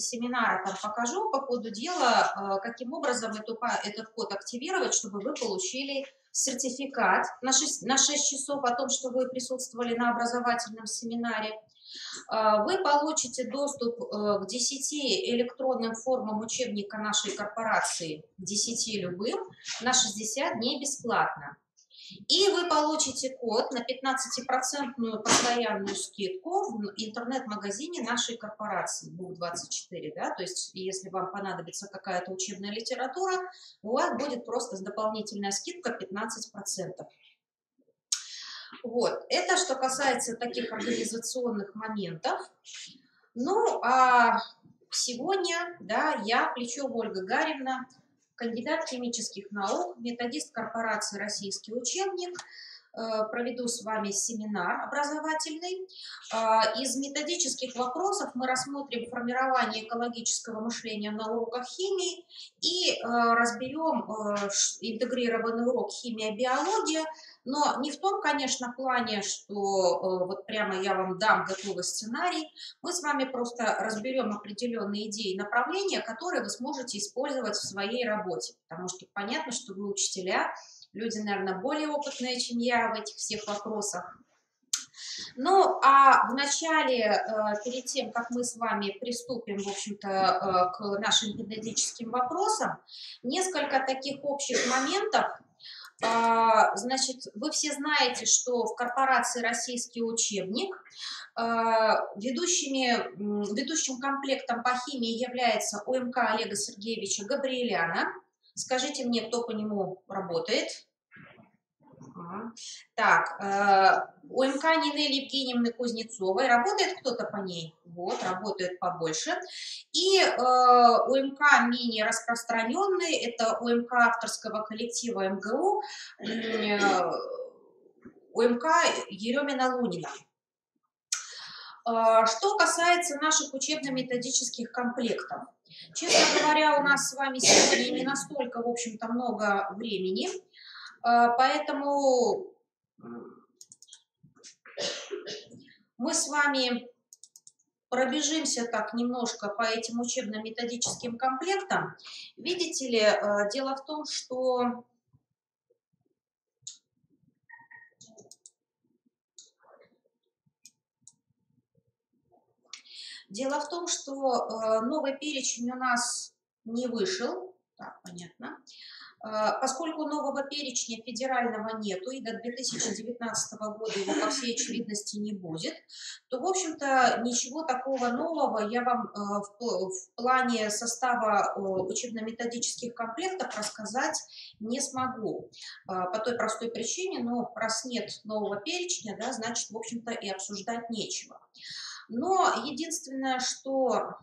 семинара там покажу по ходу дела, каким образом этот код активировать, чтобы вы получили сертификат на 6 часов о том, что вы присутствовали на образовательном семинаре. Вы получите доступ к 10 электронным формам учебника нашей корпорации, к 10 любым, на 60 дней бесплатно. И вы получите код на 15% постоянную скидку в интернет-магазине нашей корпорации БУК24. Да? То есть, если вам понадобится какая-то учебная литература, у вас будет просто дополнительная скидка 15%. Вот. Это что касается таких организационных моментов. Ну, а сегодня, да, я, Плечева Ольга Гарьевна, кандидат химических наук, методист корпорации «Российский учебник». Проведу с вами семинар образовательный. Из методических вопросов мы рассмотрим формирование экологического мышления на уроках химии и разберем интегрированный урок химия-биология, но не в том, конечно, плане, что вот прямо я вам дам готовый сценарий. Мы с вами просто разберем определенные идеи и направления, которые вы сможете использовать в своей работе, потому что понятно, что вы учителя, люди, наверное, более опытные, чем я в этих всех вопросах. Ну, а вначале, перед тем, как мы с вами приступим, в общем-то, к нашим методическим вопросам, несколько таких общих моментов. Значит, вы все знаете, что в корпорации «Российский учебник» ведущим комплектом по химии является ОМК Олега Сергеевича Габриэляна. Скажите мне, кто по нему работает? Так, ОМК Нинель Евгеньевны Кузнецовой. Работает кто-то по ней? Вот, работает побольше. И ОМК менее распространенный, это ОМК авторского коллектива МГУ, ОМК Еремина-Лунина. Что касается наших учебно-методических комплектов. Честно говоря, у нас с вами сегодня не настолько, в общем-то, много времени, поэтому мы с вами пробежимся так немножко по этим учебно-методическим комплектам. Видите ли, дело в том, что новый перечень у нас не вышел. Так, понятно. Поскольку нового перечня федерального нету и до 2019 года его, по всей очевидности, не будет, то, в общем-то, ничего такого нового я вам в плане состава учебно-методических комплектов рассказать не смогу. По той простой причине, раз нет нового перечня, да, значит, в общем-то, и обсуждать нечего. Но единственное, что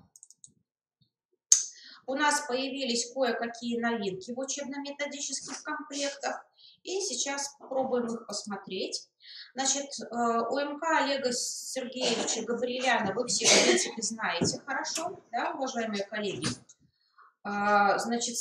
у нас появились кое-какие новинки в учебно-методических комплектах, и сейчас попробуем их посмотреть. Значит, ОМК Олега Сергеевича Габриэляна вы все, в принципе, знаете хорошо, да, уважаемые коллеги? Значит,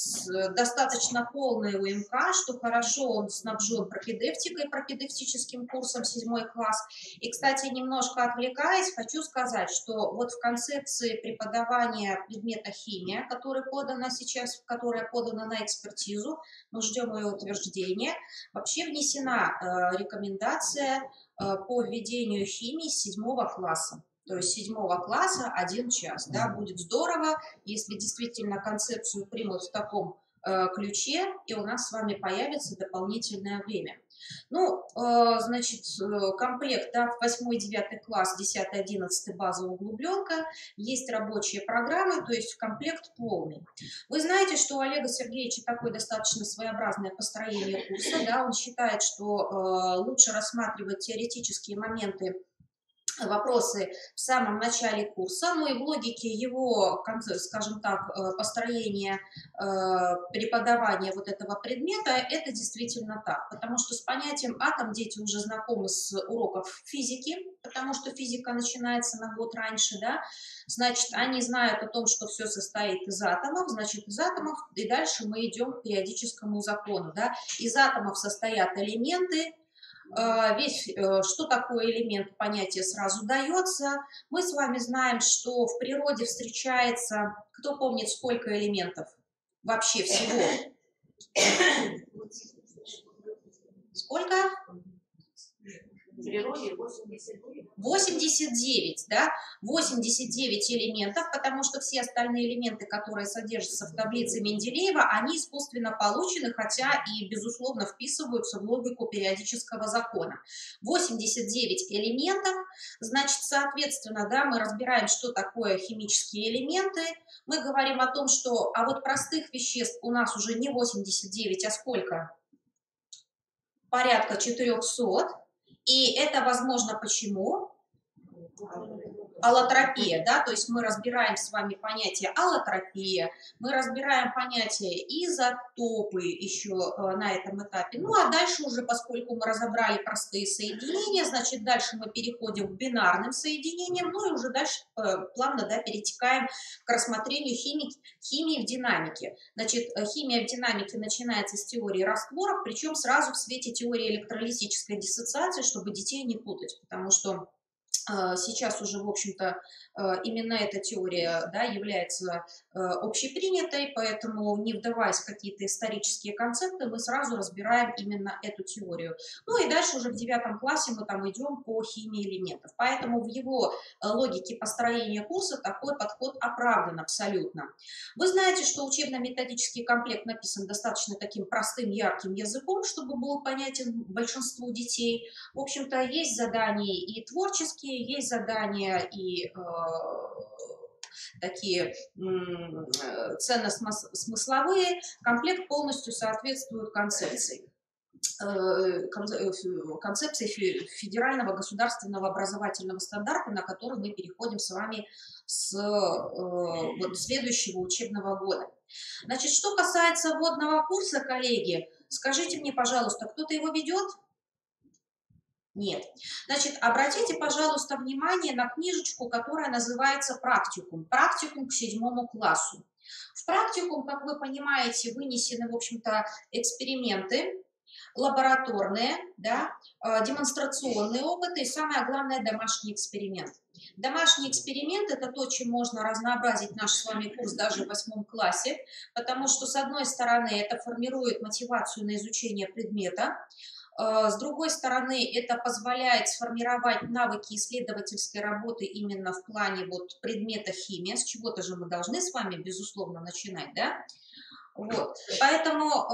достаточно полный УМК, что хорошо, он снабжен пропедевтикой, пропедевтическим курсом 7 класс. И, кстати, немножко отвлекаясь, хочу сказать, что вот в концепции преподавания предмета химия, которая подана сейчас, которая подана на экспертизу, мы ждем ее утверждения, вообще внесена рекомендация по введению химии с 7 класса. То есть 7 класса 1 час. Да, будет здорово, если действительно концепцию примут в таком ключе, и у нас с вами появится дополнительное время. Ну, значит, комплект, да, 8-9 класс, 10-11 базовая углубленка, есть рабочие программы, то есть комплект полный. Вы знаете, что у Олега Сергеевича такое достаточно своеобразное построение курса, да, он считает, что лучше рассматривать теоретические моменты, вопросы в самом начале курса, но и в логике его, скажем так, построения преподавания вот этого предмета, это действительно так, потому что с понятием атом дети уже знакомы с уроков физики, потому что физика начинается на год раньше, да, значит, они знают о том, что все состоит из атомов, значит, из атомов, и дальше мы идем к периодическому закону, да, из атомов состоят элементы, Что такое элемент, понятие сразу дается. Мы с вами знаем, что в природе встречается, кто помнит, сколько элементов вообще всего? Сколько? В природе 89. 89, да? 89 элементов, потому что все остальные элементы, которые содержатся в таблице Менделеева, они искусственно получены, хотя и, безусловно, вписываются в логику периодического закона. 89 элементов, значит, соответственно, да, мы разбираем, что такое химические элементы. Мы говорим о том, что, а вот простых веществ у нас уже не 89, а сколько? Порядка 400. И это возможно почему? Аллотропия, да, то есть мы разбираем с вами понятие аллотропия, мы разбираем понятие изотопы еще на этом этапе. Ну, а дальше уже, поскольку мы разобрали простые соединения, значит, дальше мы переходим к бинарным соединениям, ну и уже дальше плавно, да, перетекаем к рассмотрению химии в динамике. Значит, химия в динамике начинается с теории растворов, причем сразу в свете теории электролитической диссоциации, чтобы детей не путать, потому что сейчас уже, в общем-то, именно эта теория, да, является общепринятой, поэтому, не вдаваясь в какие-то исторические концепты, мы сразу разбираем именно эту теорию. Ну и дальше уже в 9 классе мы там идем по химии элементов. Поэтому в его логике построения курса такой подход оправдан абсолютно. Вы знаете, что учебно-методический комплект написан достаточно таким простым, ярким языком, чтобы был понятен большинству детей. В общем-то, есть задания и творческие, есть задания и такие ценно-смысловые. Комплект полностью соответствует концепции федерального государственного образовательного стандарта, на который мы переходим с вами с следующего учебного года. Значит, что касается вводного курса, коллеги, скажите мне, пожалуйста, кто-то его ведет? Нет. Значит, обратите, пожалуйста, внимание на книжечку, которая называется «Практикум». Практикум к 7 классу. В практикум, как вы понимаете, вынесены, в общем-то, эксперименты лабораторные, да, демонстрационные опыты и, самое главное, домашний эксперимент. Домашний эксперимент – это то, чем можно разнообразить наш с вами курс даже в 8 классе, потому что, с одной стороны, это формирует мотивацию на изучение предмета, с другой стороны, это позволяет сформировать навыки исследовательской работы именно в плане вот предмета химия. С чего-то же мы должны с вами, безусловно, начинать, да? Вот. Поэтому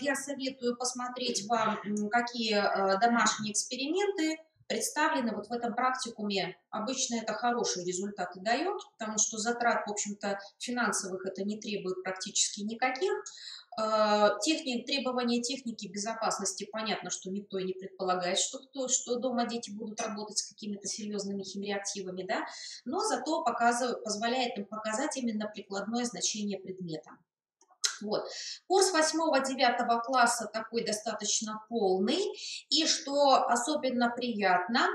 я советую посмотреть вам, какие домашние эксперименты представлены вот в этом практикуме. Обычно это хорошие результаты дает, потому что затрат, в общем-то, финансовых это не требует практически никаких. Требования техники безопасности, понятно, что никто и не предполагает, что дома дети будут работать с какими-то серьезными химреактивами, да? Но зато позволяет им показать именно прикладное значение предмета. Вот. Курс 8-9 класса такой достаточно полный, и что особенно приятно,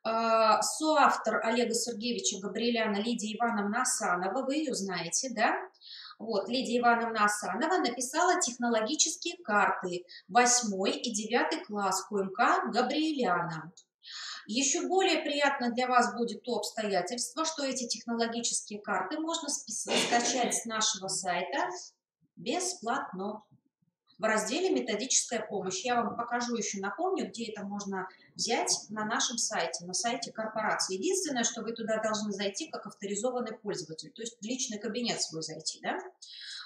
соавтор Олега Сергеевича Габриэляна Лидия Ивановна Асанова, вы ее знаете, да? Вот, Лидия Ивановна Асанова написала технологические карты 8 и 9 класс КМК Габриэляна. Еще более приятно для вас будет то обстоятельство, что эти технологические карты можно скачать с нашего сайта бесплатно в разделе «Методическая помощь». Я вам покажу еще, напомню, где это можно взять на нашем сайте, на сайте корпорации. Единственное, что вы туда должны зайти как авторизованный пользователь, то есть в личный кабинет свой зайти, да?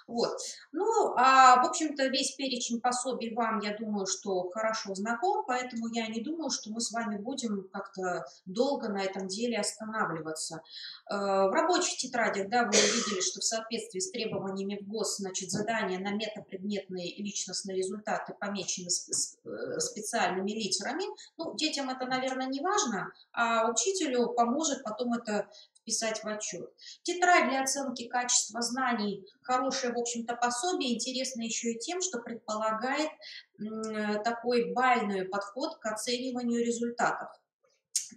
Вот. Ну, в общем-то, весь перечень пособий вам, я думаю, что хорошо знаком, поэтому я не думаю, что мы с вами будем как-то долго на этом деле останавливаться. В рабочих тетрадях, да, вы увидели, что в соответствии с требованиями в ГОС, значит, задания на метапредметные и личностные результаты помечены специальными литерами. Ну, детям это, наверное, не важно, а учителю поможет потом это писать в отчет. Тетрадь для оценки качества знаний, хорошее, в общем-то, пособие, интересно еще и тем, что предполагает такой бальный подход к оцениванию результатов.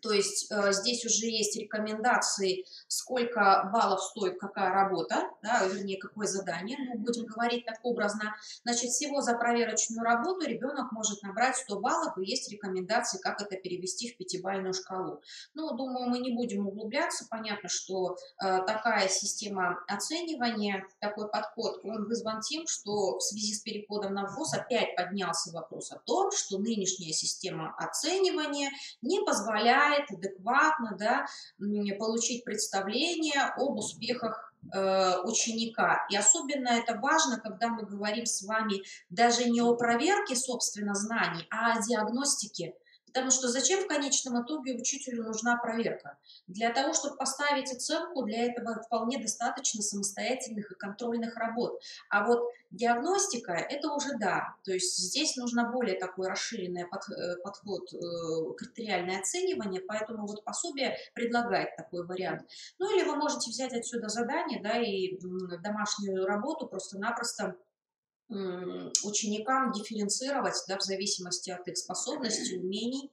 То есть здесь уже есть рекомендации, сколько баллов стоит какая работа, да, вернее, какое задание. Ну, будем говорить так образно. Значит, всего за проверочную работу ребенок может набрать 100 баллов, и есть рекомендации, как это перевести в пятибалльную шкалу. Ну, думаю, мы не будем углубляться. Понятно, что такая система оценивания, такой подход, он вызван тем, что в связи с переходом на ВУЗ опять поднялся вопрос о том, что нынешняя система оценивания не позволяет адекватно, да, получить представление об успехах ученика. И особенно это важно, когда мы говорим с вами даже не о проверке, собственно, знаний, а о диагностике. Потому что зачем в конечном итоге учителю нужна проверка? Для того, чтобы поставить оценку, для этого вполне достаточно самостоятельных и контрольных работ. А вот диагностика – это уже да. То есть здесь нужно более такой расширенный подход, критериальное оценивание, поэтому вот пособие предлагает такой вариант. Ну или вы можете взять отсюда задание, да, и домашнюю работу просто-напросто ученикам дифференцировать, да, в зависимости от их способностей, умений.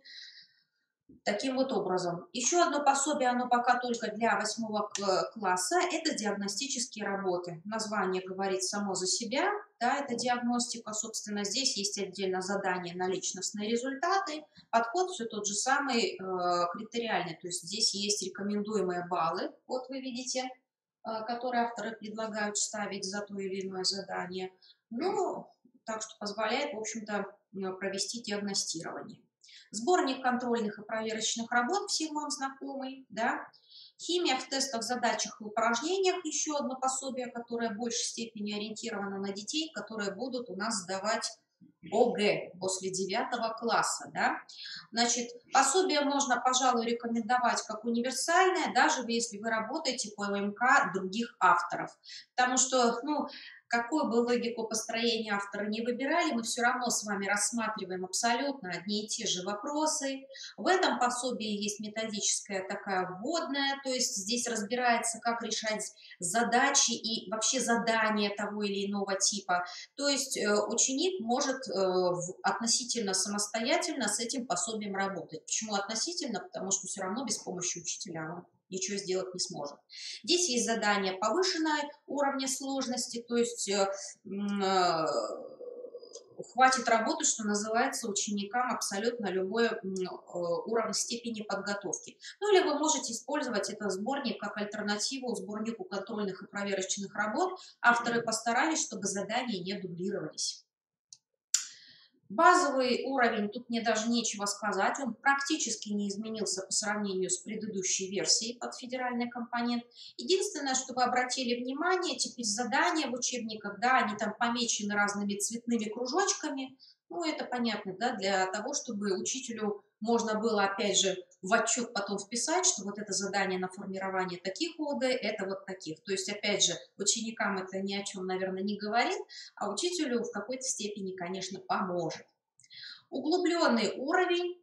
Таким вот образом. Еще одно пособие, оно пока только для 8 класса, это диагностические работы. Название говорит само за себя, да, это диагностика. Собственно, здесь есть отдельно задание на личностные результаты. Подход все тот же самый, критериальный, то есть здесь есть рекомендуемые баллы, вот вы видите, которые авторы предлагают ставить за то или иное задание. Ну, так что позволяет, в общем-то, провести диагностирование. Сборник контрольных и проверочных работ, всем вам знакомый, да. Химия в тестах, задачах и упражнениях, еще одно пособие, которое в большей степени ориентировано на детей, которые будут у нас сдавать ОГЭ после 9 класса, да. Значит, пособие можно, пожалуй, рекомендовать как универсальное, даже если вы работаете по ОМК других авторов, потому что, ну, какую бы логику построения авторы не выбирали, мы все равно с вами рассматриваем абсолютно одни и те же вопросы. В этом пособии есть методическая такая вводная, то есть здесь разбирается, как решать задачи и вообще задания того или иного типа. То есть ученик может относительно самостоятельно с этим пособием работать. Почему относительно? Потому что все равно без помощи учителя он ничего сделать не сможет. Здесь есть задания повышенного уровня сложности, то есть хватит работы, что называется, ученикам абсолютно любой уровень степени подготовки. Ну или вы можете использовать этот сборник как альтернативу сборнику контрольных и проверочных работ. Авторы постарались, чтобы задания не дублировались. Базовый уровень, тут мне даже нечего сказать, он практически не изменился по сравнению с предыдущей версией под федеральный компонент. Единственное, что вы обратили внимание, теперь задания в учебниках, да, они там помечены разными цветными кружочками. Ну, это понятно, да, для того, чтобы учителю можно было, опять же, в отчет потом вписать, что вот это задание на формирование таких ОГЭ, это вот таких. То есть, опять же, ученикам это ни о чем, наверное, не говорит, а учителю в какой-то степени, конечно, поможет. Углубленный уровень,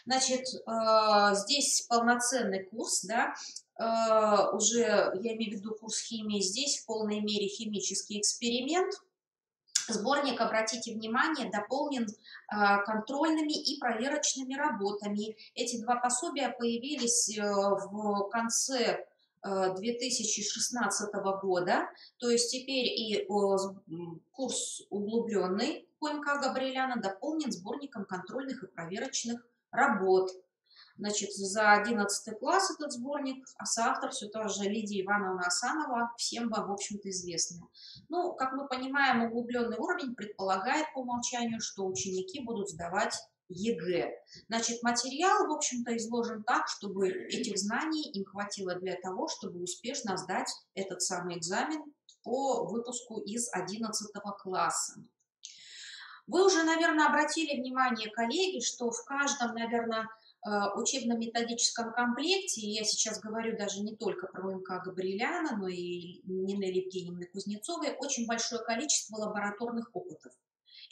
значит, здесь полноценный курс, да, уже, я имею в виду курс химии, здесь в полной мере химический эксперимент. Сборник, обратите внимание, дополнен контрольными и проверочными работами. Эти два пособия появились в конце 2016 года, то есть теперь и курс углубленный по МК Габриэляна дополнен сборником контрольных и проверочных работ. Значит, за 11 класс этот сборник, а соавтор все та же Лидия Ивановна Асанова, всем вам, в общем-то, известная. Ну, как мы понимаем, углубленный уровень предполагает по умолчанию, что ученики будут сдавать ЕГЭ. Значит, материал, в общем-то, изложен так, чтобы этих знаний им хватило для того, чтобы успешно сдать этот самый экзамен по выпуску из 11 класса. Вы уже, наверное, обратили внимание, коллеги, что в каждом, наверное, учебно-методическом комплекте, и я сейчас говорю даже не только про МК Габриэляна, но и Нины Евгеньевны Кузнецовой, очень большое количество лабораторных опытов.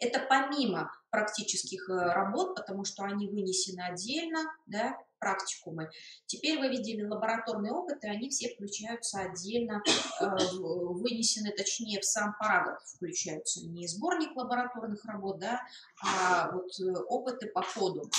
Это помимо практических работ, потому что они вынесены отдельно, да, практикумы. Теперь вы видели лабораторные опыты, они все включаются отдельно, вынесены, точнее, в сам параграф включаются, не сборник лабораторных работ, да, а вот опыты по ходу.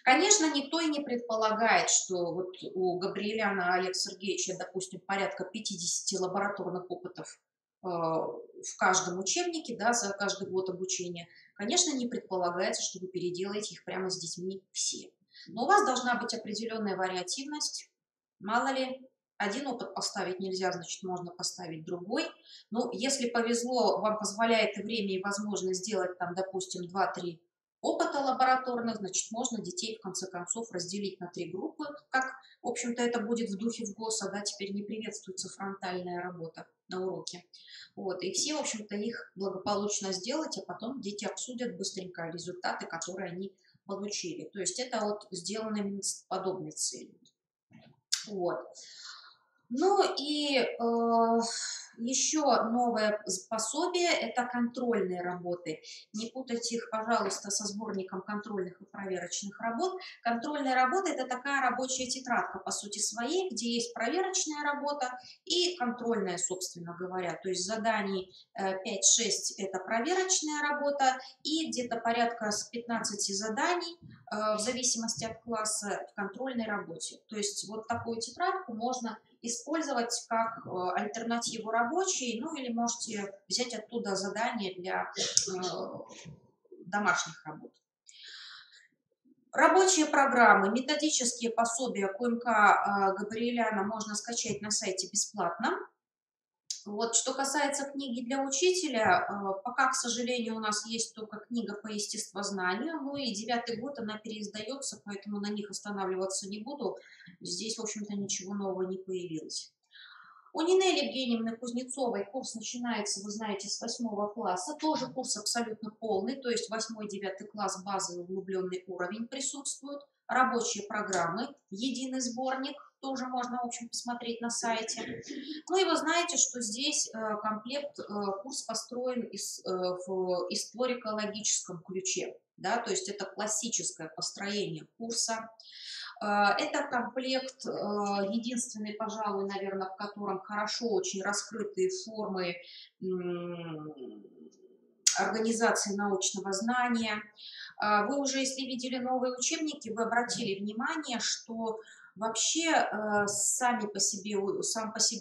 Конечно, никто и не предполагает, что вот у Габриэляна Олега Сергеевича, допустим, порядка 50 лабораторных опытов в каждом учебнике, да, за каждый год обучения. Конечно, не предполагается, что вы переделаете их прямо с детьми все. Но у вас должна быть определенная вариативность. Мало ли, один опыт поставить нельзя, значит, можно поставить другой. Ну, если повезло, вам позволяет и время, и возможность сделать там, допустим, 2-3 опыта лабораторных, значит, можно детей в конце концов разделить на 3 группы, как, в общем-то, это будет в духе ВГОСа, да, теперь не приветствуется фронтальная работа на уроке. Вот, и все, в общем-то, их благополучно сделать, а потом дети обсудят быстренько результаты, которые они получили. То есть это вот сделано именно с подобной целью. Вот. Ну и еще новое пособие – это контрольные работы. Не путайте их, пожалуйста, со сборником контрольных и проверочных работ. Контрольная работа – это такая рабочая тетрадка по сути своей, где есть проверочная работа и контрольная, собственно говоря. То есть заданий 5-6 – это проверочная работа, и где-то порядка с 15 заданий, в зависимости от класса, в контрольной работе. То есть вот такую тетрадку можно использовать как альтернативу рабочей, ну или можете взять оттуда задания для домашних работ. Рабочие программы, методические пособия КМК Габриэляна можно скачать на сайте бесплатно. Вот, что касается книги для учителя, пока, к сожалению, у нас есть только книга по естествознанию, ну и 9-й год она переиздается, поэтому на них останавливаться не буду. Здесь, в общем-то, ничего нового не появилось. У Нинель Евгеньевны Кузнецовой курс начинается, вы знаете, с 8 класса. Тоже курс абсолютно полный, то есть 8-9 класс базовый углубленный уровень присутствует. Рабочие программы, единый сборник, тоже можно, в общем, посмотреть на сайте. Ну и вы знаете, что здесь комплект, курс построен в историко-логическом ключе. Да, то есть это классическое построение курса. Это комплект единственный, пожалуй, наверное, в котором хорошо очень раскрытые формы организации научного знания. Вы уже, если видели новые учебники, вы обратили внимание, что вообще сам по себе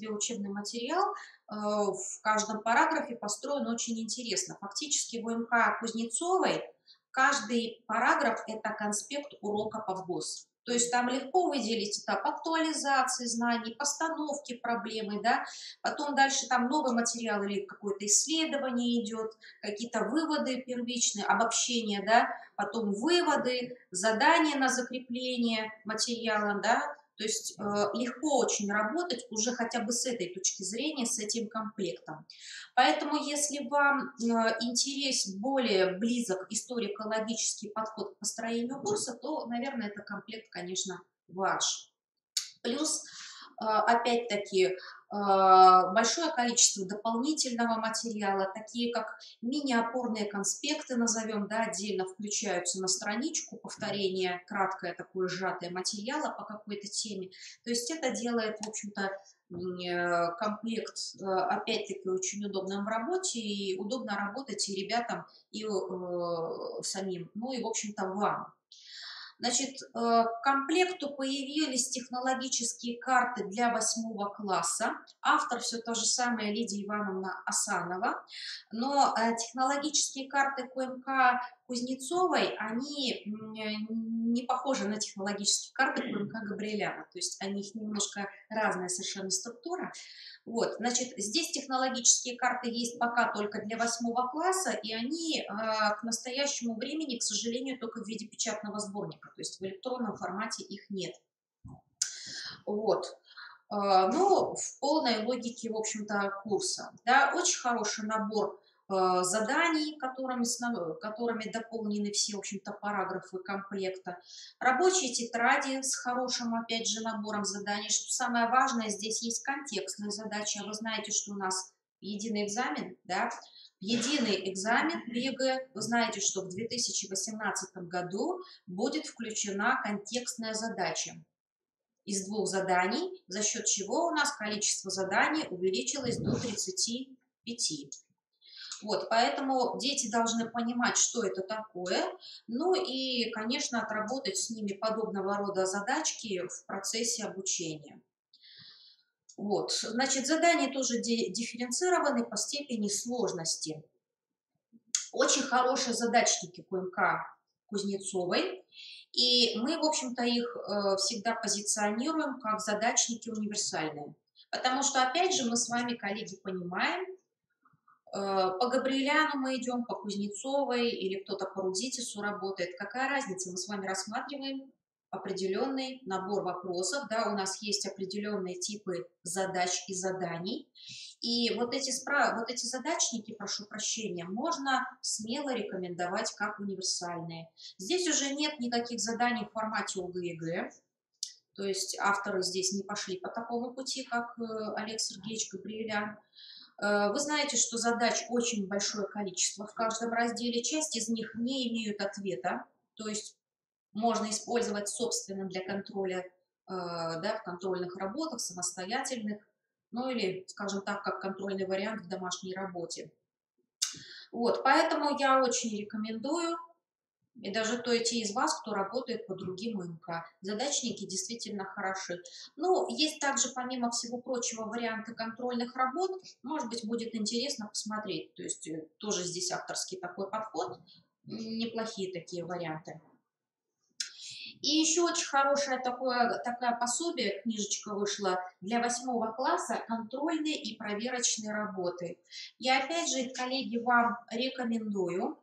учебный материал в каждом параграфе построен очень интересно. Фактически в УМК Кузнецовой каждый параграф – это конспект урока по ВГОС. То есть там легко выделить этап актуализации знаний, постановки проблемы, да, потом дальше там новый материал или какое-то исследование идет, какие-то выводы первичные, обобщения, да, потом выводы, задания на закрепление материала, да, то есть легко очень работать уже хотя бы с этой точки зрения, с этим комплектом. Поэтому, если вам интерес более близок историко-логический подход к построению курса, то, наверное, это комплект, конечно, ваш. Плюс, опять-таки, большое количество дополнительного материала, такие как мини-опорные конспекты, назовем, да, отдельно включаются на страничку, повторение, краткое такое сжатое материала по какой-то теме. То есть это делает, в общем-то, комплект, опять-таки, очень удобным в работе, и удобно работать и ребятам, и самим, ну и, в общем-то, вам. Значит, к комплекту появились технологические карты для 8 класса. Автор все та же самая Лидия Ивановна Асанова. Но технологические карты КМК Кузнецовой, они не похожи на технологические карты КМК Габриэляна. То есть у них немножко разная совершенно структура. Вот, значит, здесь технологические карты есть пока только для 8 класса, и они к настоящему времени, к сожалению, только в виде печатного сборника, то есть в электронном формате их нет. Вот. Ну, в полной логике, в общем-то, курса. Да, очень хороший набор заданий, которыми дополнены все, в общем-то, параграфы комплекта. Рабочие тетради с хорошим, опять же, набором заданий. Что самое важное, здесь есть контекстные задачи. А вы знаете, что у нас единый экзамен, да? Единый экзамен в ЕГЭ. Вы знаете, что в 2018 году будет включена контекстная задача из 2 заданий, за счет чего у нас количество заданий увеличилось до 35. Вот, поэтому дети должны понимать, что это такое, ну и, конечно, отработать с ними подобного рода задачки в процессе обучения. Вот, значит, задания тоже дифференцированы по степени сложности. Очень хорошие задачники КМК Кузнецовой, и мы, в общем-то, их всегда позиционируем как задачники универсальные. Потому что, опять же, мы с вами, коллеги, понимаем, по Габриэляну мы идем, по Кузнецовой, или кто-то по Рудзитису работает. Какая разница? Мы с вами рассматриваем определенный набор вопросов, да, у нас есть определенные типы задач и заданий. И вот эти задачники, прошу прощения, можно смело рекомендовать как универсальные. Здесь уже нет никаких заданий в формате ОГЭ-ЕГЭ. То есть авторы здесь не пошли по такому пути, как Олег Сергеевич Габриэлян. Вы знаете, что задач очень большое количество в каждом разделе. Часть из них не имеют ответа, то есть можно использовать собственно для контроля, да, в контрольных работах, самостоятельных, ну или, скажем так, как контрольный вариант в домашней работе. Вот, поэтому я очень рекомендую, и даже те из вас, кто работает по другим УМК. Задачники действительно хороши. Ну, есть также, помимо всего прочего, варианты контрольных работ. Может быть, будет интересно посмотреть. То есть тоже здесь авторский такой подход. Неплохие такие варианты. И еще очень хорошее такое пособие, книжечка вышла для 8 класса, контрольные и проверочные работы. Я опять же, коллеги, вам рекомендую.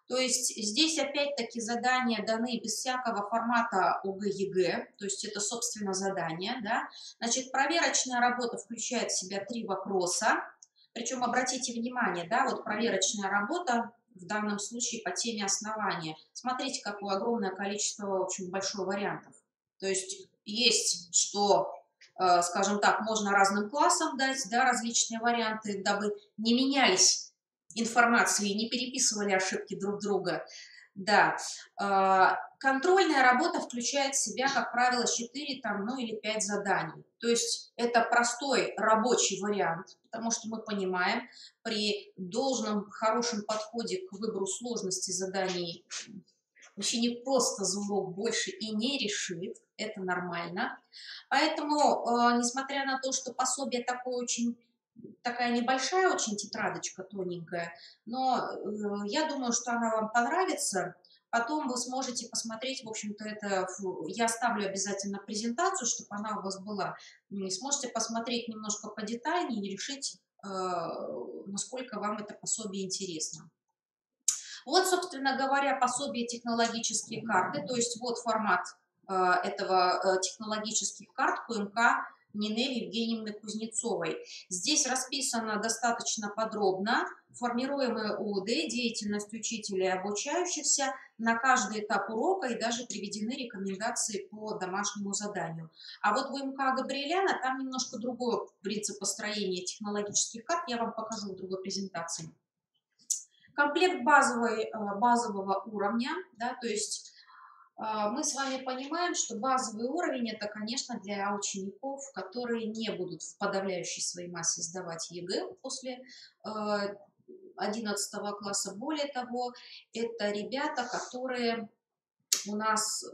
То есть здесь опять-таки задания даны без всякого формата ОГЭ-ЕГЭ, то есть это, собственно, задание, да. Значит, проверочная работа включает в себя 3 вопроса, причем обратите внимание, да, вот проверочная работа в данном случае по теме основания. Смотрите, какое огромное количество, очень большое вариантов. То есть что, скажем так, можно разным классам дать, да, различные варианты, дабы не менялись информации, не переписывали ошибки друг друга. Да. Контрольная работа включает в себя, как правило, 4 ну, или 5 заданий. То есть это простой рабочий вариант, потому что мы понимаем, при должном хорошем подходе к выбору сложности заданий ученик просто за урок больше и не решит. Это нормально. Поэтому, несмотря на то, что пособие такая небольшая очень тетрадочка, тоненькая, но я думаю, что она вам понравится. Потом вы сможете посмотреть, в общем-то, я оставлю обязательно презентацию, чтобы она у вас была. Сможете посмотреть немножко подетальнее и решить, насколько вам это пособие интересно. Вот, собственно говоря, пособие технологические карты, то есть вот формат этого технологических карт КМК Нинель Евгеньевны Кузнецовой. Здесь расписано достаточно подробно формируемые ООД, деятельность учителя и обучающихся на каждый этап урока и даже приведены рекомендации по домашнему заданию. А вот в УМК Габриэляна там немножко другой принцип построения технологических карт, я вам покажу в другой презентации. Комплект базового уровня, да, то есть мы с вами понимаем, что базовый уровень это, конечно, для учеников, которые не будут в подавляющей своей массе сдавать ЕГЭ после 11 класса. Более того, это ребята, которые у нас,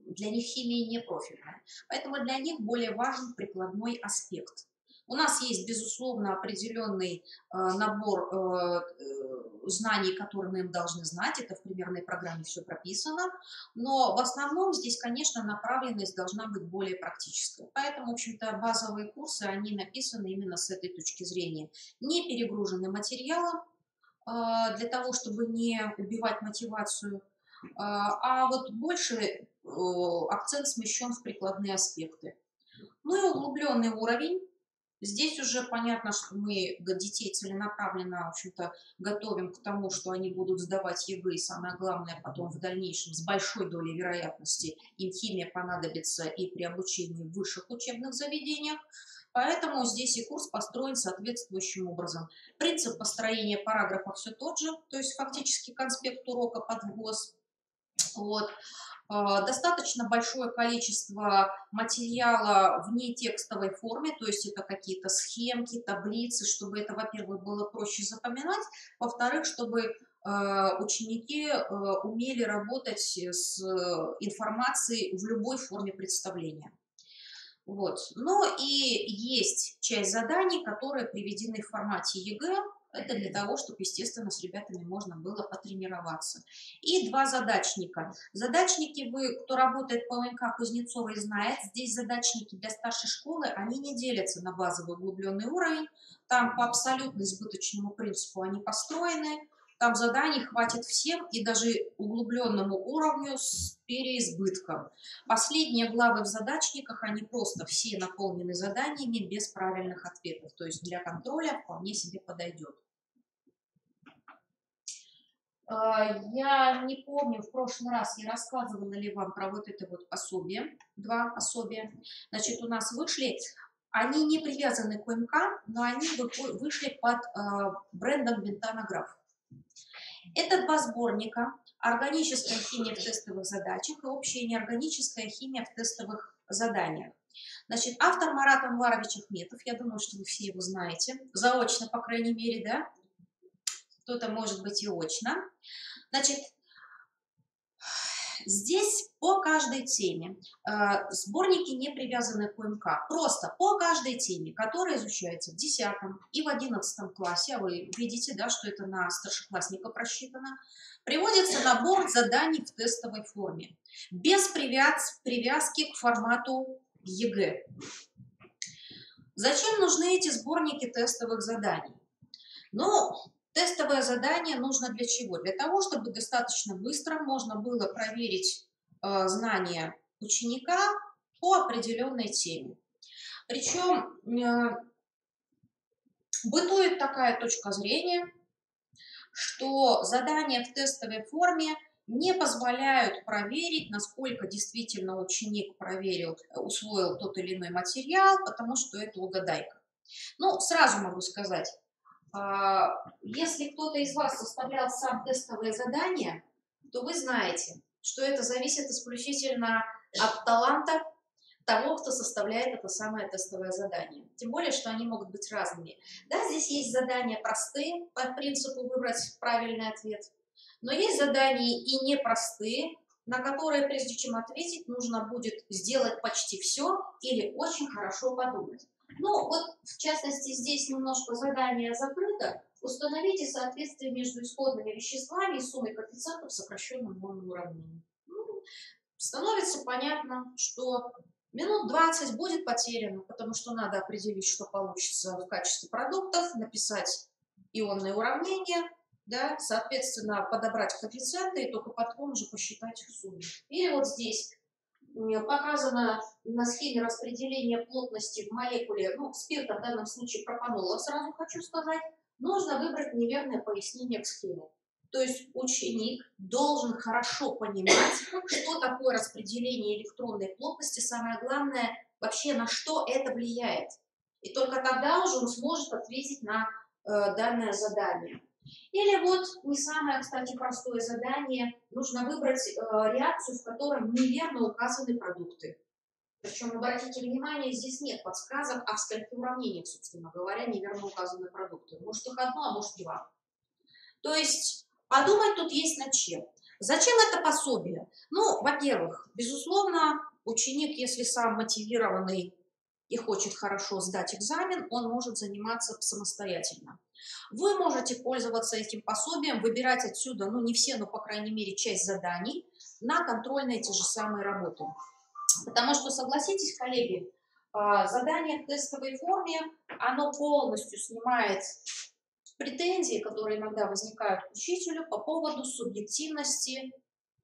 для них химия не профильная. Поэтому для них более важен прикладной аспект. У нас есть, безусловно, определенный набор знаний, которые мы им должны знать. Это в примерной программе все прописано. Но в основном здесь, конечно, направленность должна быть более практической. Поэтому, в общем-то, базовые курсы, они написаны именно с этой точки зрения. Не перегружены материалом для того, чтобы не убивать мотивацию, а вот больше акцент смещен в прикладные аспекты. Ну и углубленный уровень. Здесь уже понятно, что мы детей целенаправленно, в общем-то, готовим к тому, что они будут сдавать ЕГЭ, и самое главное, потом в дальнейшем с большой долей вероятности им химия понадобится и при обучении в высших учебных заведениях. Поэтому здесь и курс построен соответствующим образом. Принцип построения параграфа все тот же, то есть фактически конспект урока под ВГОС. Вот. достаточно большое количество материала в нетекстовой форме, то есть это какие-то схемки, таблицы, чтобы это, во-первых, было проще запоминать, во-вторых, чтобы ученики умели работать с информацией в любой форме представления. Вот. Но и есть часть заданий, которые приведены в формате ЕГЭ. Это для того, чтобы, естественно, с ребятами можно было потренироваться. И два задачника. Задачники, кто работает по ОМК Кузнецовой, знает, здесь задачники для старшей школы, они не делятся на базовый углубленный уровень. Там по абсолютно избыточному принципу они построены. Там заданий хватит всем и даже углубленному уровню с переизбытком. Последние главы в задачниках, они просто все наполнены заданиями без правильных ответов. То есть для контроля вполне себе подойдет. Я не помню, в прошлый раз я рассказывала ли вам про вот это вот пособие, два пособия. Значит, у нас вышли, они не привязаны к ОМК, но они вышли под брендом Винтанограф. Это два сборника: органическая химия в тестовых задачах и общая неорганическая химия в тестовых заданиях. Значит, автор Марат Анварович Ахметов, я думаю, что вы все его знаете, заочно, по крайней мере, да? Кто-то, может быть, и очно. Значит, здесь по каждой теме сборники не привязаны к ОМК, просто по каждой теме, которая изучается в 10 и в 11 классе, а вы видите, да, что это на старшеклассника просчитано, приводится набор заданий в тестовой форме, без привязки к формату ЕГЭ. Зачем нужны эти сборники тестовых заданий? Ну, тестовое задание нужно для чего? Для того, чтобы достаточно быстро можно было проверить знания ученика по определенной теме. Причем бытует такая точка зрения, что задания в тестовой форме не позволяют проверить, насколько действительно ученик усвоил тот или иной материал, потому что это угадайка. Ну, сразу могу сказать, если кто-то из вас составлял сам тестовые задания, то вы знаете, что это зависит исключительно от таланта того, кто составляет это самое тестовое задание. Тем более, что они могут быть разными. Да, здесь есть задания простые, по принципу выбрать правильный ответ, но есть задания и непростые, на которые, прежде чем ответить, нужно будет сделать почти все или очень хорошо подумать. Ну, вот, в частности, здесь немножко задание закрыто. Установите соответствие между исходными веществами и суммой коэффициентов в сокращенном модном уравнении. Ну, становится понятно, что минут 20 будет потеряно, потому что надо определить, что получится в качестве продуктов, написать ионные уравнения, да, соответственно, подобрать коэффициенты и только потом уже посчитать их сумму. Или вот здесь показано на схеме распределения плотности в молекуле, ну, спирта, в данном случае пропанола, сразу хочу сказать, нужно выбрать неверное пояснение к схеме. То есть ученик должен хорошо понимать, что такое распределение электронной плотности, самое главное, вообще на что это влияет. И только тогда уже он сможет ответить на данное задание. Или вот не самое, кстати, простое задание. Нужно выбрать реакцию, в которой неверно указаны продукты. Причем, обратите внимание, здесь нет подсказок, а в скольких уравнениях, собственно говоря, неверно указаны продукты. Может их одно, а может два. То есть подумать тут есть над чем. Зачем это пособие? Ну, во-первых, безусловно, ученик, если сам мотивированный и хочет хорошо сдать экзамен, он может заниматься самостоятельно. Вы можете пользоваться этим пособием, выбирать отсюда, ну не все, но по крайней мере часть заданий на контрольные те же самые работы. Потому что, согласитесь, коллеги, задание в тестовой форме, оно полностью снимает претензии, которые иногда возникают к учителю по поводу субъективности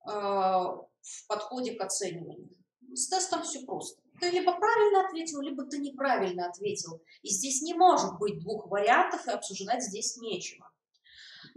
в подходе к оцениванию. С тестом все просто. Ты либо правильно ответил, либо ты неправильно ответил. И здесь не может быть двух вариантов, и обсуждать здесь нечего.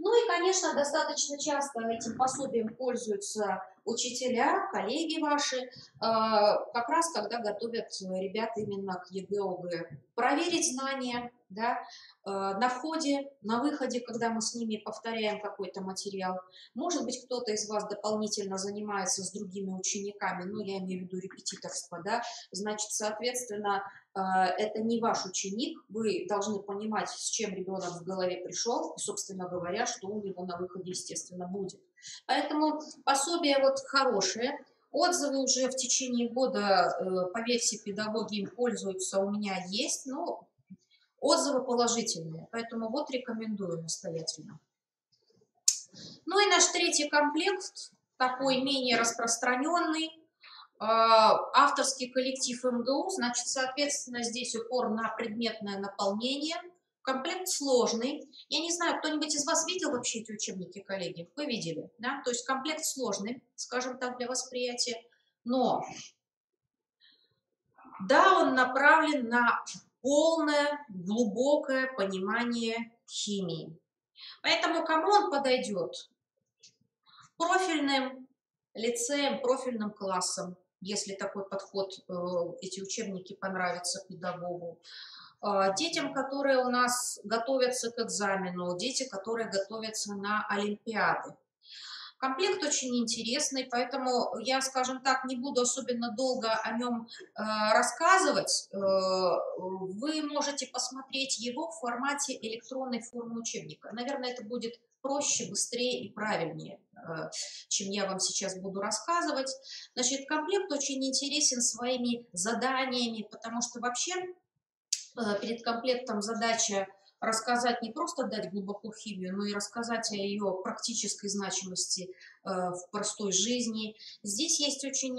Ну и, конечно, достаточно часто этим пособием пользуются учителя, коллеги ваши, как раз когда готовят ребят именно к ЕГЭ, ОГЭ. Проверить знания, да, на входе, на выходе, когда мы с ними повторяем какой-то материал. Может быть, кто-то из вас дополнительно занимается с другими учениками, ну, я имею в виду репетиторство, да, значит, соответственно, это не ваш ученик, вы должны понимать, с чем ребенок в голове пришел, и, собственно говоря, что у него на выходе, естественно, будет. Поэтому пособие вот хорошее. Отзывы уже в течение года по версии педагоги им пользуются, у меня есть, но отзывы положительные, поэтому вот рекомендую настоятельно. Ну и наш третий комплект, такой менее распространенный, авторский коллектив МГУ, значит, соответственно, здесь упор на предметное наполнение. Комплект сложный. Я не знаю, кто-нибудь из вас видел вообще эти учебники, коллеги? Вы видели, да? То есть комплект сложный, скажем так, для восприятия. Но, да, он направлен на полное, глубокое понимание химии. Поэтому кому он подойдет? Профильным лицеем, профильным классом, если такой подход, эти учебники понравятся педагогу. Детям, которые у нас готовятся к экзамену, дети, которые готовятся на олимпиады. Комплект очень интересный, поэтому я, скажем так, не буду особенно долго о нем рассказывать. Вы можете посмотреть его в формате электронной формы учебника. Наверное, это будет проще, быстрее и правильнее, чем я вам сейчас буду рассказывать. Значит, комплект очень интересен своими заданиями, потому что вообще перед комплектом задача рассказать, не просто дать глубоко химию, но и рассказать о ее практической значимости в простой жизни. Здесь есть очень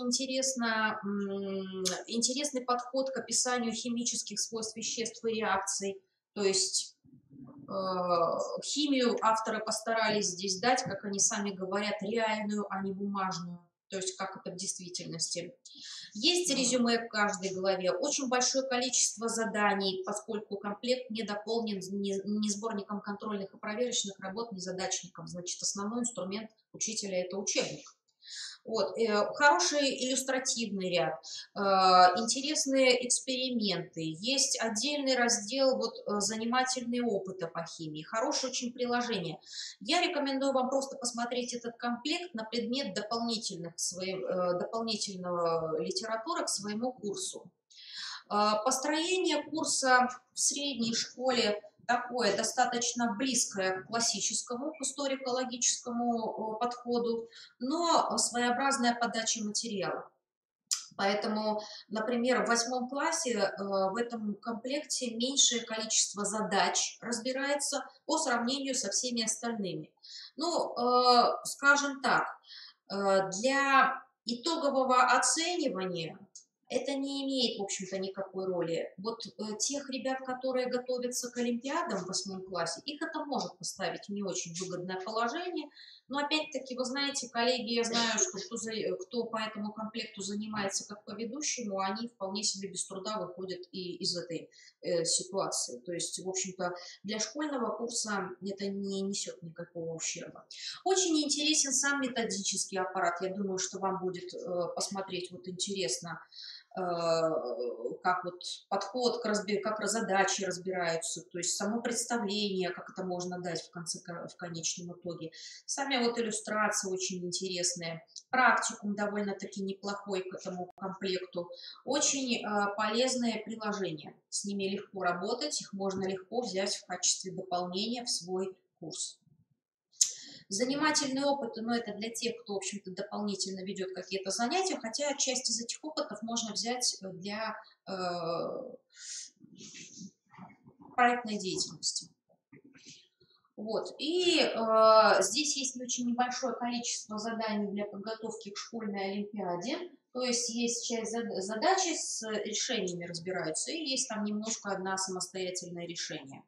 интересный подход к описанию химических свойств веществ и реакций. То есть химию авторы постарались здесь дать, как они сами говорят, реальную, а не бумажную. То есть как это в действительности. Есть резюме в каждой главе, очень большое количество заданий, поскольку комплект не дополнен ни сборником контрольных и проверочных работ, ни задачником. Значит, основной инструмент учителя – это учебник. Вот. Хороший иллюстративный ряд, интересные эксперименты, есть отдельный раздел занимательные опыты по химии, хорошее очень приложение. Я рекомендую вам просто посмотреть этот комплект на предмет дополнительного литературы к своему курсу. Построение курса в средней школе такое достаточно близкое к классическому, к историко-логическому подходу, но своеобразная подача материала. Поэтому, например, в 8 классе в этом комплекте меньшее количество задач разбирается по сравнению со всеми остальными. Ну, скажем так, для итогового оценивания это не имеет, в общем-то, никакой роли. Вот тех ребят, которые готовятся к олимпиадам в 8 классе, их это может поставить в не очень выгодное положение. Но опять-таки, вы знаете, коллеги, я знаю, что кто по этому комплекту занимается как по ведущему, они вполне себе без труда выходят и из этой ситуации. То есть, в общем-то, для школьного курса это не несет никакого ущерба. Очень интересен сам методический аппарат. Я думаю, что вам будет посмотреть вот интересно, как вот подход как задачи разбираются, то есть само представление, как это можно дать в конечном итоге. Сами вот иллюстрации очень интересные, практикум довольно-таки неплохой к этому комплекту, очень полезные приложения, с ними легко работать, их можно легко взять в качестве дополнения в свой курс. Занимательный опыт, но это для тех, кто, в общем-то, дополнительно ведет какие-то занятия, хотя часть из этих опытов можно взять для проектной деятельности. Вот. И здесь есть очень небольшое количество заданий для подготовки к школьной олимпиаде. То есть есть часть задачи с решениями разбираются, и есть там немножко одна самостоятельное решение.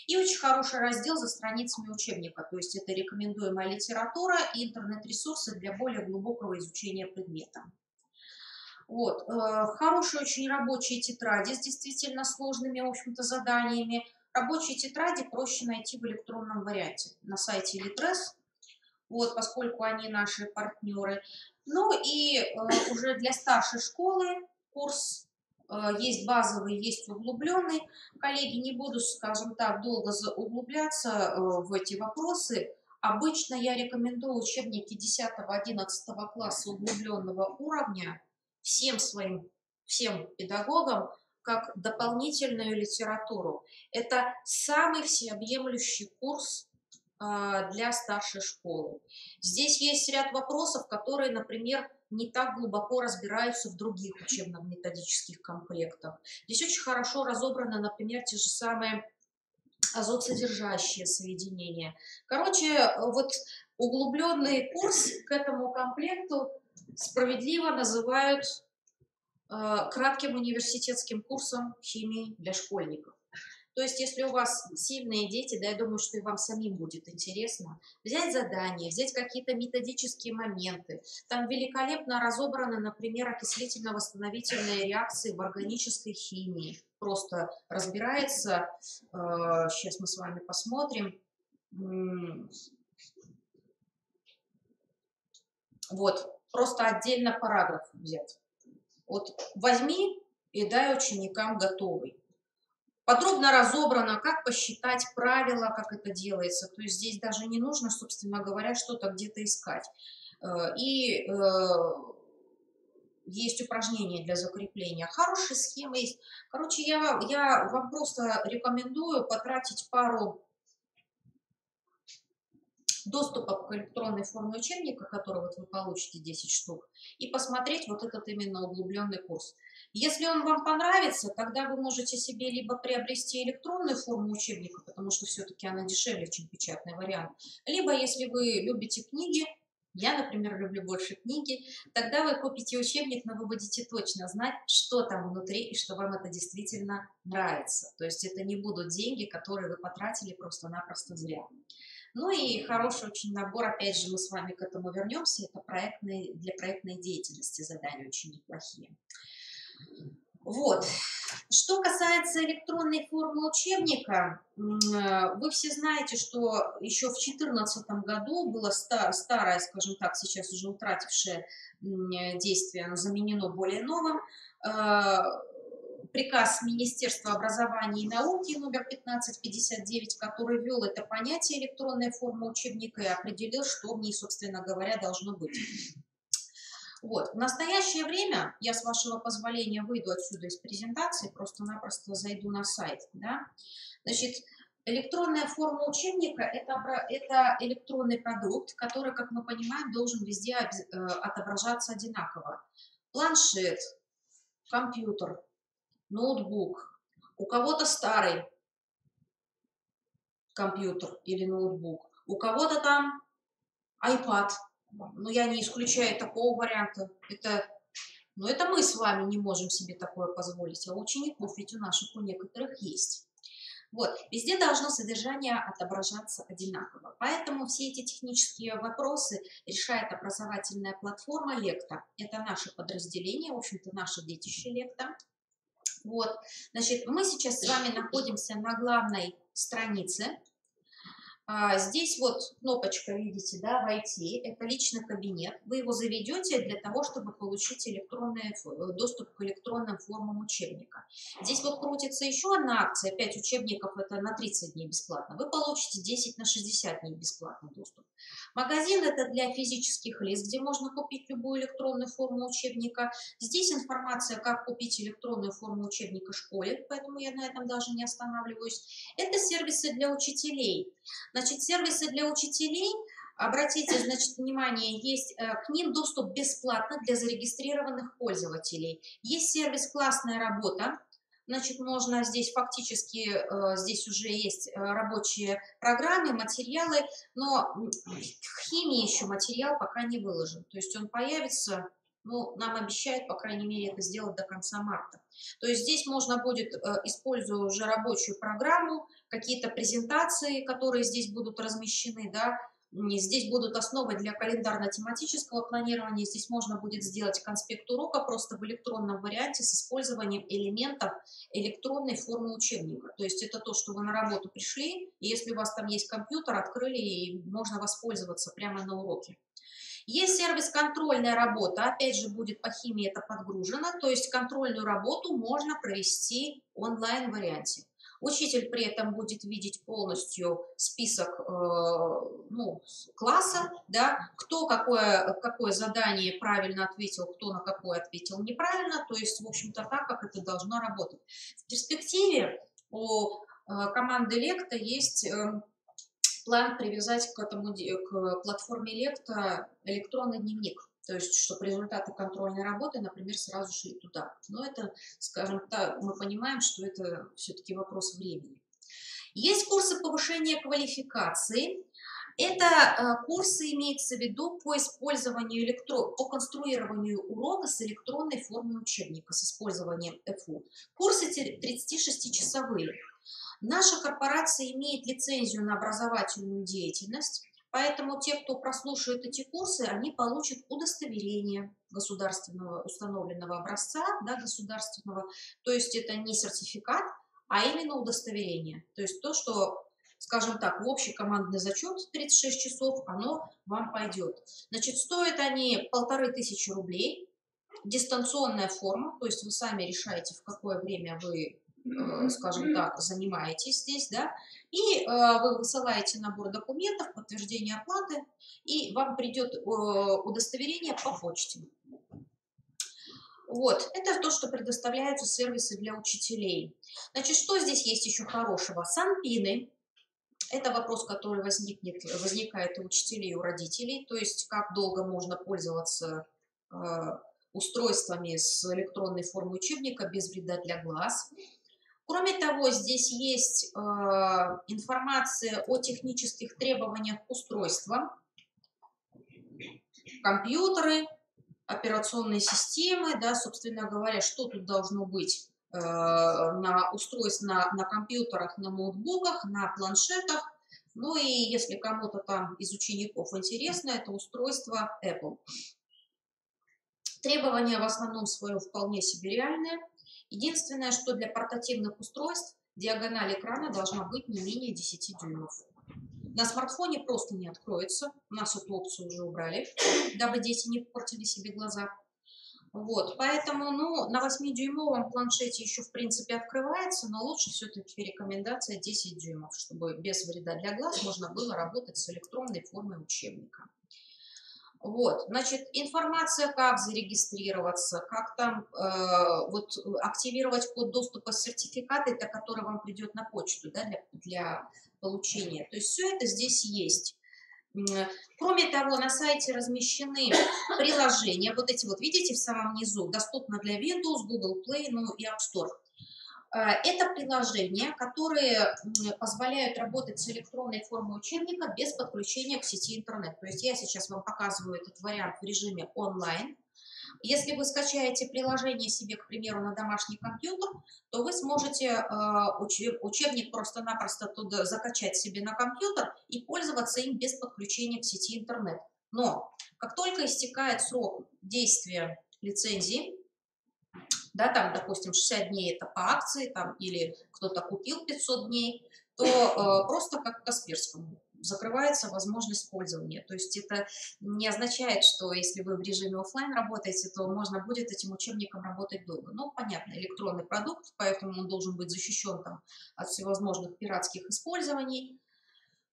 И очень хороший раздел за страницами учебника, то есть это рекомендуемая литература и интернет-ресурсы для более глубокого изучения предмета. Вот. Хорошие очень рабочие тетради с действительно сложными, в общем-то, заданиями. Рабочие тетради проще найти в электронном варианте на сайте Litres, вот, поскольку они наши партнеры. Ну и уже для старшей школы курс есть базовый, есть углубленный. Коллеги, не буду, скажем так, долго углубляться в эти вопросы. Обычно я рекомендую учебники 10-11 класса углубленного уровня всем педагогам как дополнительную литературу. Это самый всеобъемлющий курс для старшей школы. Здесь есть ряд вопросов, которые, например, не так глубоко разбираются в других учебно-методических комплектах. Здесь очень хорошо разобраны, например, те же самые азотсодержащие соединения. Короче, вот углубленный курс к этому комплекту справедливо называют кратким университетским курсом химии для школьников. То есть, если у вас сильные дети, да, я думаю, что и вам самим будет интересно, взять задания, взять какие-то методические моменты. Там великолепно разобраны, например, окислительно-восстановительные реакции в органической химии. Просто разбирается, сейчас мы с вами посмотрим. Вот, просто отдельно параграф взять. Вот возьми и дай ученикам готовый. Подробно разобрано, как посчитать правила, как это делается. То есть здесь даже не нужно, собственно говоря, что-то где-то искать. И есть упражнения для закрепления. Хорошие схемы есть. Короче, я вам просто рекомендую потратить пару доступов к электронной форме учебника, который вот вы получите 10 штук, и посмотреть вот этот именно углубленный курс. Если он вам понравится, тогда вы можете себе либо приобрести электронную форму учебника, потому что все-таки она дешевле, чем печатный вариант, либо если вы любите книги, я, например, люблю больше книги, тогда вы купите учебник, но вы будете точно знать, что там внутри и что вам это действительно нравится. То есть это не будут деньги, которые вы потратили просто-напросто зря. Ну и хороший очень набор, опять же, мы с вами к этому вернемся, это для проектной деятельности задания очень неплохие. Вот. Что касается электронной формы учебника, вы все знаете, что еще в 2014 году было старое, скажем так, сейчас уже утратившее действие, оно заменено более новым. Приказ Министерства образования и науки номер 1559, который ввел это понятие электронной формы учебника и определил, что в ней, собственно говоря, должно быть. Вот. В настоящее время, я с вашего позволения выйду отсюда из презентации, просто-напросто зайду на сайт. Да? Значит, электронная форма учебника – это электронный продукт, который, как мы понимаем, должен везде отображаться одинаково. Планшет, компьютер, ноутбук, у кого-то старый компьютер или ноутбук, у кого-то там iPad. Но я не исключаю такого варианта. Это мы с вами не можем себе такое позволить, а у учеников ведь у наших у некоторых есть. Вот, везде должно содержание отображаться одинаково. Поэтому все эти технические вопросы решает образовательная платформа Лекта. Это наше подразделение, в общем-то, наше детище Лекта. Вот, значит, мы сейчас с вами находимся на главной странице. Здесь вот кнопочка, видите, да, «Войти», это личный кабинет. Вы его заведете для того, чтобы получить доступ к электронным формам учебника. Здесь вот крутится еще одна акция, 5 учебников, это на 30 дней бесплатно. Вы получите 10 на 60 дней бесплатный доступ. Магазин – это для физических лиц, где можно купить любую электронную форму учебника. Здесь информация, как купить электронную форму учебника школе, поэтому я на этом даже не останавливаюсь. Это сервисы для учителей. Значит, сервисы для учителей, обратите, значит, внимание, есть к ним доступ бесплатно для зарегистрированных пользователей. Есть сервис «Классная работа». Значит, можно здесь фактически, здесь уже есть рабочие программы, материалы, но в химии еще материал пока не выложен. То есть он появится, ну, нам обещают, по крайней мере, это сделать до конца марта. То есть здесь можно будет, используя уже рабочую программу, какие-то презентации, которые здесь будут размещены, да, Здесь будут основы для календарно-тематического планирования. Здесь можно будет сделать конспект урока просто в электронном варианте с использованием элементов электронной формы учебника. То есть это то, что вы на работу пришли, и если у вас там есть компьютер, открыли, и можно воспользоваться прямо на уроке. Есть сервис «Контрольная работа». Опять же, будет по химии это подгружено. То есть контрольную работу можно провести в онлайн-варианте. Учитель при этом будет видеть полностью список класса, да, кто какое задание правильно ответил, кто на какое ответил неправильно. То есть, в общем-то, так, как это должно работать. В перспективе у команды Лекта есть план привязать к платформе Лекта электронный дневник. То есть, чтобы результаты контрольной работы, например, сразу шли туда. Но это, скажем так, мы понимаем, что это все-таки вопрос времени. Есть курсы повышения квалификации. Это курсы, имеется в виду, по использованию по конструированию урока с электронной формой учебника, с использованием ЭФУ. Курсы 36-часовые. Наша корпорация имеет лицензию на образовательную деятельность, поэтому те, кто прослушает эти курсы, они получат удостоверение государственного установленного образца, да, государственного, то есть это не сертификат, а именно удостоверение. То есть то, что, скажем так, в общий командный зачет 36 часов, оно вам пойдет. Значит, стоят они 1500 рублей, дистанционная форма, то есть вы сами решаете, в какое время вы, скажем так, занимаетесь здесь, да, и вы высылаете набор документов, подтверждение оплаты, и вам придет удостоверение по почте. Вот, это то, что предоставляются сервисы для учителей. Значит, что здесь есть еще хорошего? Санпины. Это вопрос, который возникает у учителей, у родителей, то есть как долго можно пользоваться устройствами с электронной формой учебника без вреда для глаз. Кроме того, здесь есть информация о технических требованиях устройства, компьютеры, операционные системы, да, собственно говоря, что тут должно быть на устройствах, на компьютерах, на ноутбуках, на планшетах. Ну и если кому-то там из учеников интересно, это устройство Apple. Требования в основном своем вполне себе реальные. Единственное, что для портативных устройств диагональ экрана должна быть не менее 10 дюймов. На смартфоне просто не откроется. У нас эту опцию уже убрали, дабы дети не портили себе глаза. Вот, поэтому, ну, на 8-дюймовом планшете еще, в принципе, открывается, но лучше все-таки рекомендация 10 дюймов, чтобы без вреда для глаз можно было работать с электронной формой учебника. Вот, значит, информация, как зарегистрироваться, как там активировать код доступа с сертификата, это который вам придет на почту, да, для получения. То есть все это здесь есть. Кроме того, на сайте размещены приложения. Вот эти вот, видите, в самом низу, доступно для Windows, Google Play, ну и App Store. Это приложения, которые позволяют работать с электронной формой учебника без подключения к сети интернет. То есть я сейчас вам показываю этот вариант в режиме онлайн. Если вы скачаете приложение себе, к примеру, на домашний компьютер, то вы сможете учебник просто-напросто туда закачать себе на компьютер и пользоваться им без подключения к сети интернет. Но как только истекает срок действия лицензии, да, там, допустим, 60 дней это по акции, там, или кто-то купил 500 дней, то просто как к Касперскому закрывается возможность пользования. То есть это не означает, что если вы в режиме офлайн работаете, то можно будет этим учебником работать долго. Ну, понятно, электронный продукт, поэтому он должен быть защищен там от всевозможных пиратских использований.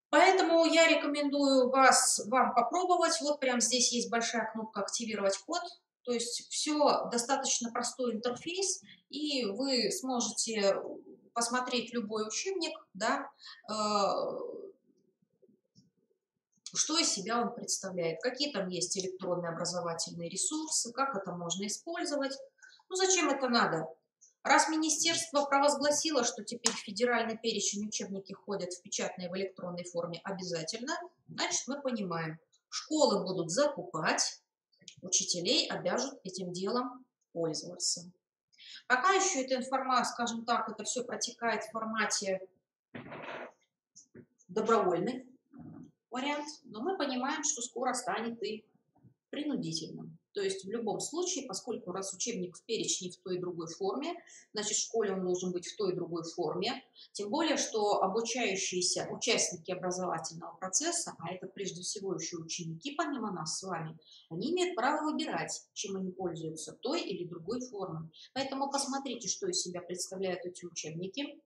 Поэтому я рекомендую вам попробовать. Вот прямо здесь есть большая кнопка «Активировать код». То есть все достаточно простой интерфейс, и вы сможете посмотреть любой учебник, да, что из себя он представляет, какие там есть электронные образовательные ресурсы, как это можно использовать. Ну зачем это надо? Раз министерство провозгласило, что теперь в федеральный перечень учебники ходят в печатной и в электронной форме обязательно, значит мы понимаем, школы будут закупать, учителей обяжут этим делом пользоваться. Пока еще эта информация, скажем так, это все протекает в формате добровольной. вариант, но мы понимаем, что скоро станет и принудительным. То есть в любом случае, поскольку раз учебник в перечне в той и другой форме, значит в школе он должен быть в той и другой форме. Тем более, что обучающиеся участники образовательного процесса, а это прежде всего еще ученики, помимо нас с вами, они имеют право выбирать, чем они пользуются, той или другой формой. Поэтому посмотрите, что из себя представляют эти учебники.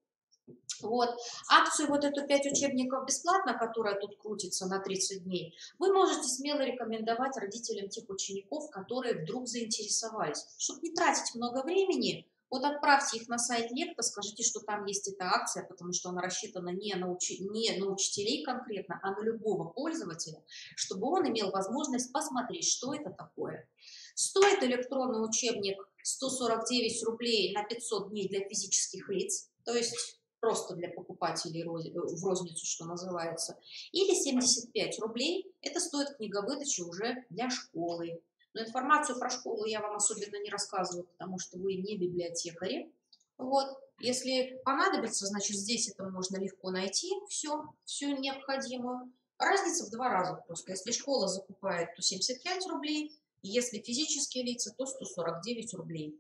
Вот. Акцию вот эту 5 учебников бесплатно, которая тут крутится на 30 дней, вы можете смело рекомендовать родителям тех учеников, которые вдруг заинтересовались. Чтобы не тратить много времени, вот отправьте их на сайт Лекта, скажите, что там есть эта акция, потому что она рассчитана не на учителей конкретно, а на любого пользователя, чтобы он имел возможность посмотреть, что это такое. Стоит электронный учебник 149 рублей на 500 дней для физических лиц, то есть просто для покупателей в розницу, что называется, или 75 рублей, это стоит книговыдача уже для школы. Но информацию про школу я вам особенно не рассказываю, потому что вы не библиотекари. Вот. Если понадобится, значит здесь это можно легко найти, всю необходимую. Разница в 2 раза просто. Если школа закупает, то 75 рублей, если физические лица, то 149 рублей.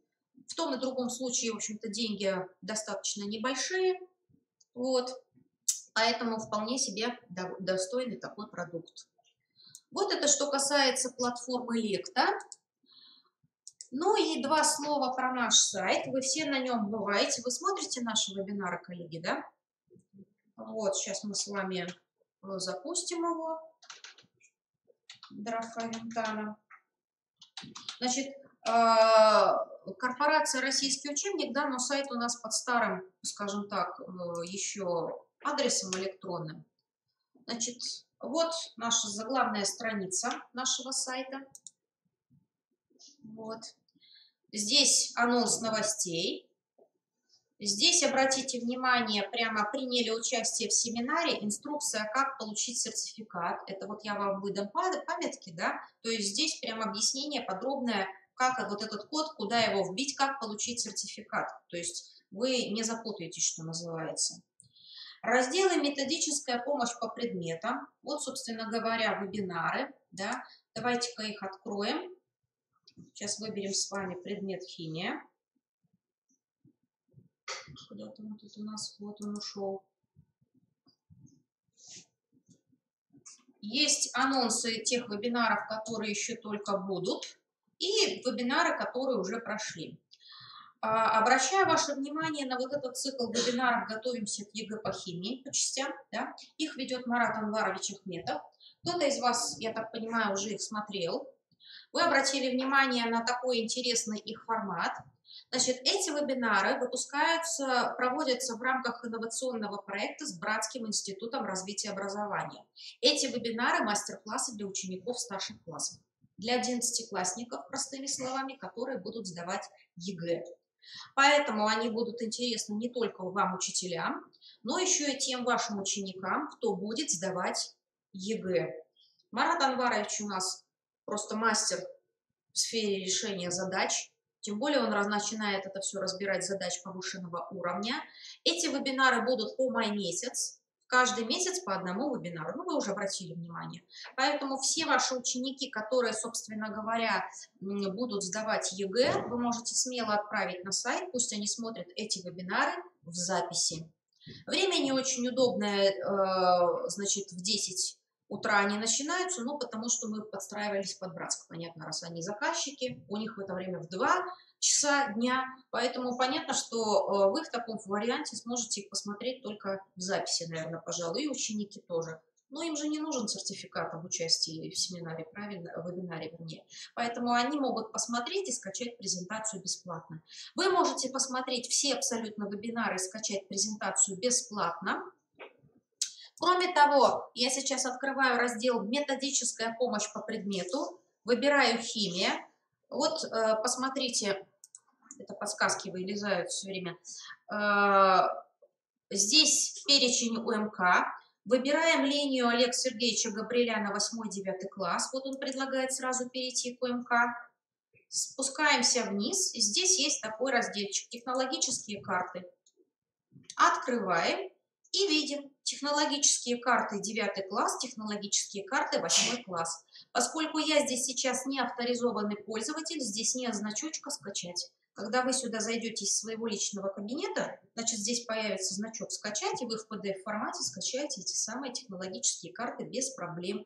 В том и другом случае, в общем-то, деньги достаточно небольшие, вот, поэтому вполне себе достойный такой продукт. Вот это что касается платформы Лекта. Ну и 2 слова про наш сайт. Вы все на нем бываете. Вы смотрите наши вебинары, коллеги, да? Вот, сейчас мы с вами запустим его. Драфавентана. Значит, корпорация «Российский учебник», да, но сайт у нас под старым, скажем так, еще адресом электронным. Значит, вот наша заглавная страница нашего сайта. Вот. Здесь анонс новостей. Здесь, обратите внимание, прямо приняли участие в семинаре, инструкция, как получить сертификат. Это вот я вам выдам памятки, да, то есть здесь прямо объяснение подробное, как вот этот код, куда его вбить, как получить сертификат. То есть вы не запутаетесь, что называется. Разделы «Методическая помощь по предметам». Вот, собственно говоря, вебинары, да. Давайте-ка их откроем. Сейчас выберем с вами предмет химия. Куда-то он тут у нас, вот он ушел. Есть анонсы тех вебинаров, которые еще только будут, и вебинары, которые уже прошли. Обращаю ваше внимание на вот этот цикл вебинаров «Готовимся к ЕГЭ по химии» по частям. Да? Их ведет Марат Анварович Ахметов. Кто-то из вас, я так понимаю, уже их смотрел. Вы обратили внимание на такой интересный их формат. Значит, эти вебинары проводятся в рамках инновационного проекта с Братским институтом развития образования. Эти вебинары – мастер-классы для учеников старших классов, для 11-классников, простыми словами, которые будут сдавать ЕГЭ. Поэтому они будут интересны не только вам, учителям, но еще и тем вашим ученикам, кто будет сдавать ЕГЭ. Марат Анварович у нас просто мастер в сфере решения задач. Тем более он начинает это все разбирать задач повышенного уровня. Эти вебинары будут по май месяц. Каждый месяц по одному вебинару. Ну, вы уже обратили внимание. Поэтому все ваши ученики, которые, собственно говоря, будут сдавать ЕГЭ, вы можете смело отправить на сайт. Пусть они смотрят эти вебинары в записи. Время не очень удобное, значит, в 10 утра они начинаются, но потому что мы подстраивались под Братск. Понятно, раз они заказчики, у них в это время в 2 часа дня, поэтому понятно, что вы в таком варианте сможете их посмотреть только в записи, наверное, пожалуй, и ученики тоже. Но им же не нужен сертификат об участии в семинаре, правильно, в вебинаре, вернее. Поэтому они могут посмотреть и скачать презентацию бесплатно. Вы можете посмотреть все абсолютно вебинары и скачать презентацию бесплатно. Кроме того, я сейчас открываю раздел «Методическая помощь по предмету», выбираю «Химия». Вот посмотрите, это подсказки вылезают все время. Здесь перечень УМК. Выбираем линию Олега Сергеевича Габриэляна 8-9 класс. Вот он предлагает сразу перейти к УМК. Спускаемся вниз. Здесь есть такой разделчик «Технологические карты». Открываем. И видим технологические карты 9 класс, технологические карты 8 класс. Поскольку я здесь сейчас не авторизованный пользователь, здесь нет значочка «Скачать». Когда вы сюда зайдете из своего личного кабинета, значит, здесь появится значок «Скачать», и вы в PDF-формате скачаете эти самые технологические карты без проблем.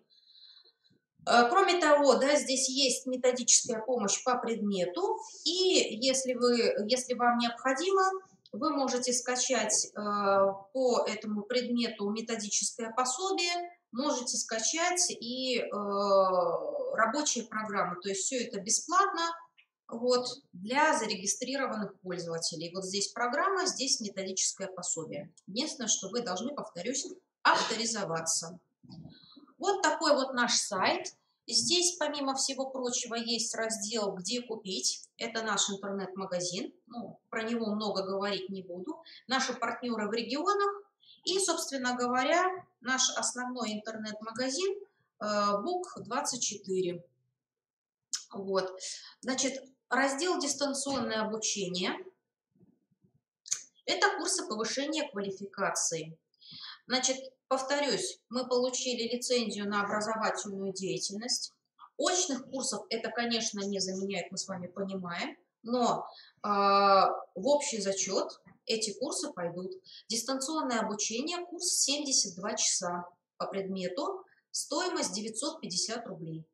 Кроме того, да, здесь есть методическая помощь по предмету, и если вам необходимо, вы можете скачать по этому предмету методическое пособие, можете скачать и рабочие программы, то есть все это бесплатно, вот, для зарегистрированных пользователей. Вот здесь программа, здесь методическое пособие. Единственное, что вы должны, повторюсь, авторизоваться. Вот такой вот наш сайт. Здесь, помимо всего прочего, есть раздел «Где купить». Это наш интернет-магазин. Ну, про него много говорить не буду. Наши партнеры в регионах. И, собственно говоря, наш основной интернет-магазин Book24. Вот. Значит, раздел «Дистанционное обучение». Это курсы повышения квалификации. Значит, повторюсь, мы получили лицензию на образовательную деятельность. Очных курсов это, конечно, не заменяет, мы с вами понимаем, но в общий зачет эти курсы пойдут. Дистанционное обучение, курс 72 часа по предмету, стоимость 950 рублей.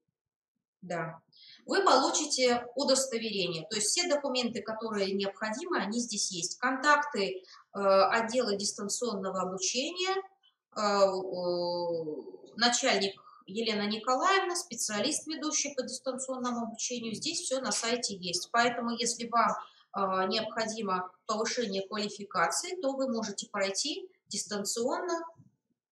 Да. Вы получите удостоверение, то есть все документы, которые необходимы, они здесь есть. Контакты отдела дистанционного обучения, начальник Елена Николаевна, специалист, ведущий по дистанционному обучению. Здесь все на сайте есть. Поэтому, если вам необходимо повышение квалификации, то вы можете пройти дистанционно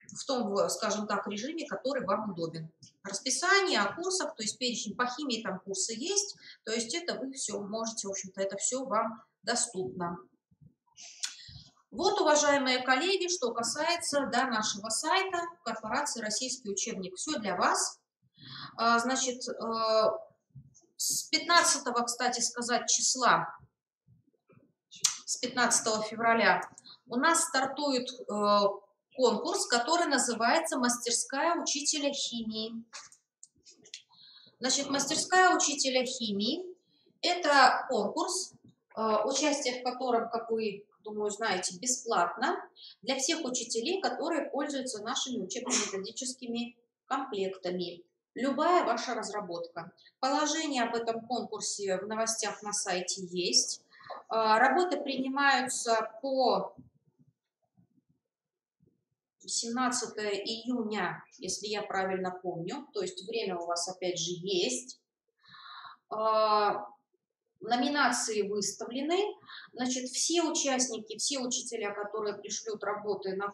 в том, скажем так, режиме, который вам удобен. Расписание о курсах, то есть перечень по химии, там курсы есть, то есть это вы все можете, в общем-то, это все вам доступно. Вот, уважаемые коллеги, что касается нашего сайта корпорации «Российский учебник». Все для вас. Значит, с 15, кстати сказать, числа, с 15 февраля у нас стартует конкурс, который называется «Мастерская учителя химии». Значит, мастерская учителя химии – это конкурс, участие в котором, как вы, думаю, знаете, бесплатно для всех учителей, которые пользуются нашими учебно-методическими комплектами. Любая ваша разработка. Положение об этом конкурсе в новостях на сайте есть. Работы принимаются по 17 июня, если я правильно помню, то есть время у вас опять же есть. Номинации выставлены. Значит, все участники, все учителя, которые пришлют работы на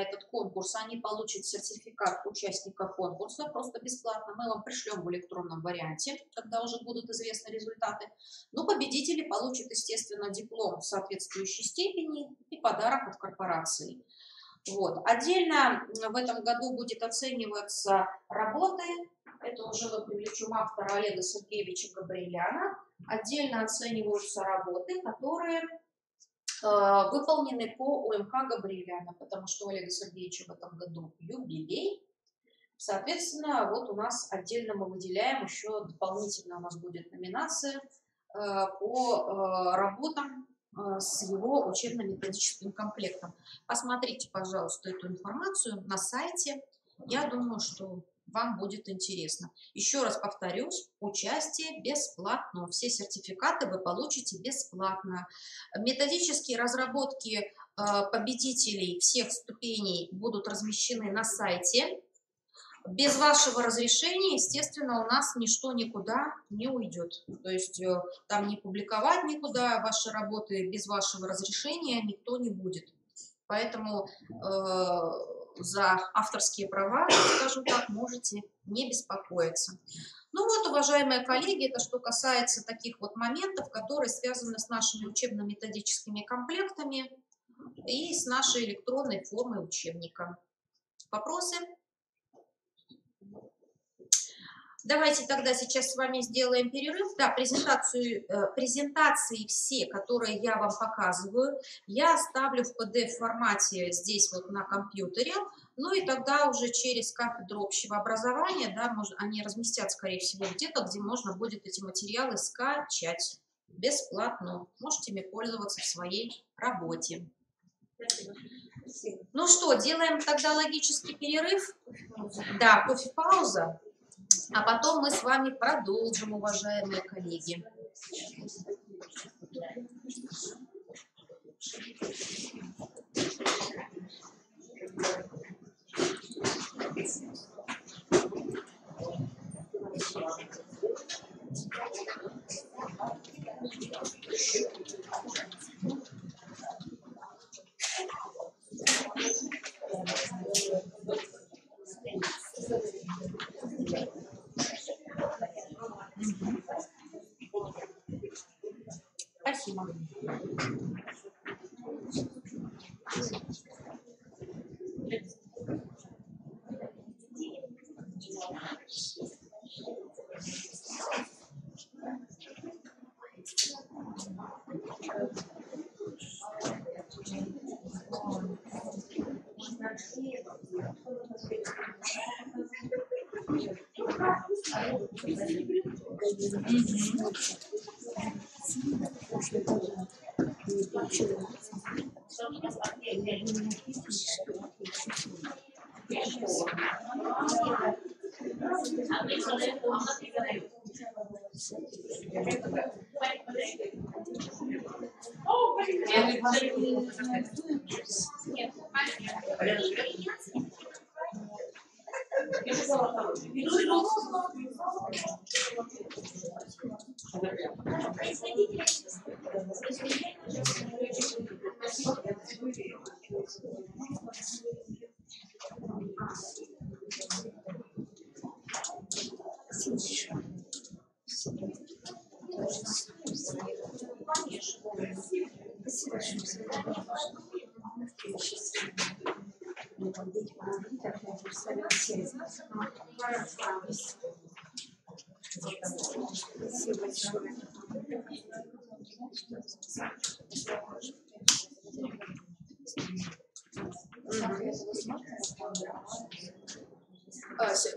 этот конкурс, они получат сертификат участника конкурса просто бесплатно. Мы вам пришлем в электронном варианте, когда уже будут известны результаты. Но победители получат, естественно, диплом соответствующей степени и подарок от корпорации. Вот. Отдельно в этом году будет оцениваться работы. Это уже мы привлечем автора Олега Сергеевича Габриэляна. Отдельно оцениваются работы, которые выполнены по ОМК Габриэляна, потому что у Олега Сергеевича в этом году юбилей. Соответственно, вот у нас отдельно мы выделяем еще дополнительно, у нас будет номинация по работам с его учебно-методическим комплектом. Посмотрите, пожалуйста, эту информацию на сайте. Я думаю, что вам будет интересно. Еще раз повторюсь, участие бесплатно. Все сертификаты вы получите бесплатно. Методические разработки победителей всех ступеней будут размещены на сайте. Без вашего разрешения, естественно, у нас ничто никуда не уйдет. То есть там не публиковать никуда ваши работы без вашего разрешения никто не будет. Поэтому за авторские права, скажем так, можете не беспокоиться. Ну вот, уважаемые коллеги, это что касается таких вот моментов, которые связаны с нашими учебно-методическими комплектами и с нашей электронной формой учебника. Вопросы? Давайте тогда сейчас с вами сделаем перерыв. Да, презентации все, которые я вам показываю, я оставлю в PDF-формате здесь вот на компьютере. Ну и тогда уже через кафедру общего образования, да, они разместят, скорее всего, где-то, где можно будет эти материалы скачать бесплатно. Можете ими пользоваться в своей работе. Ну что, делаем тогда логический перерыв? Да, кофе-пауза. А потом мы с вами продолжим, уважаемые коллеги. Спасибо.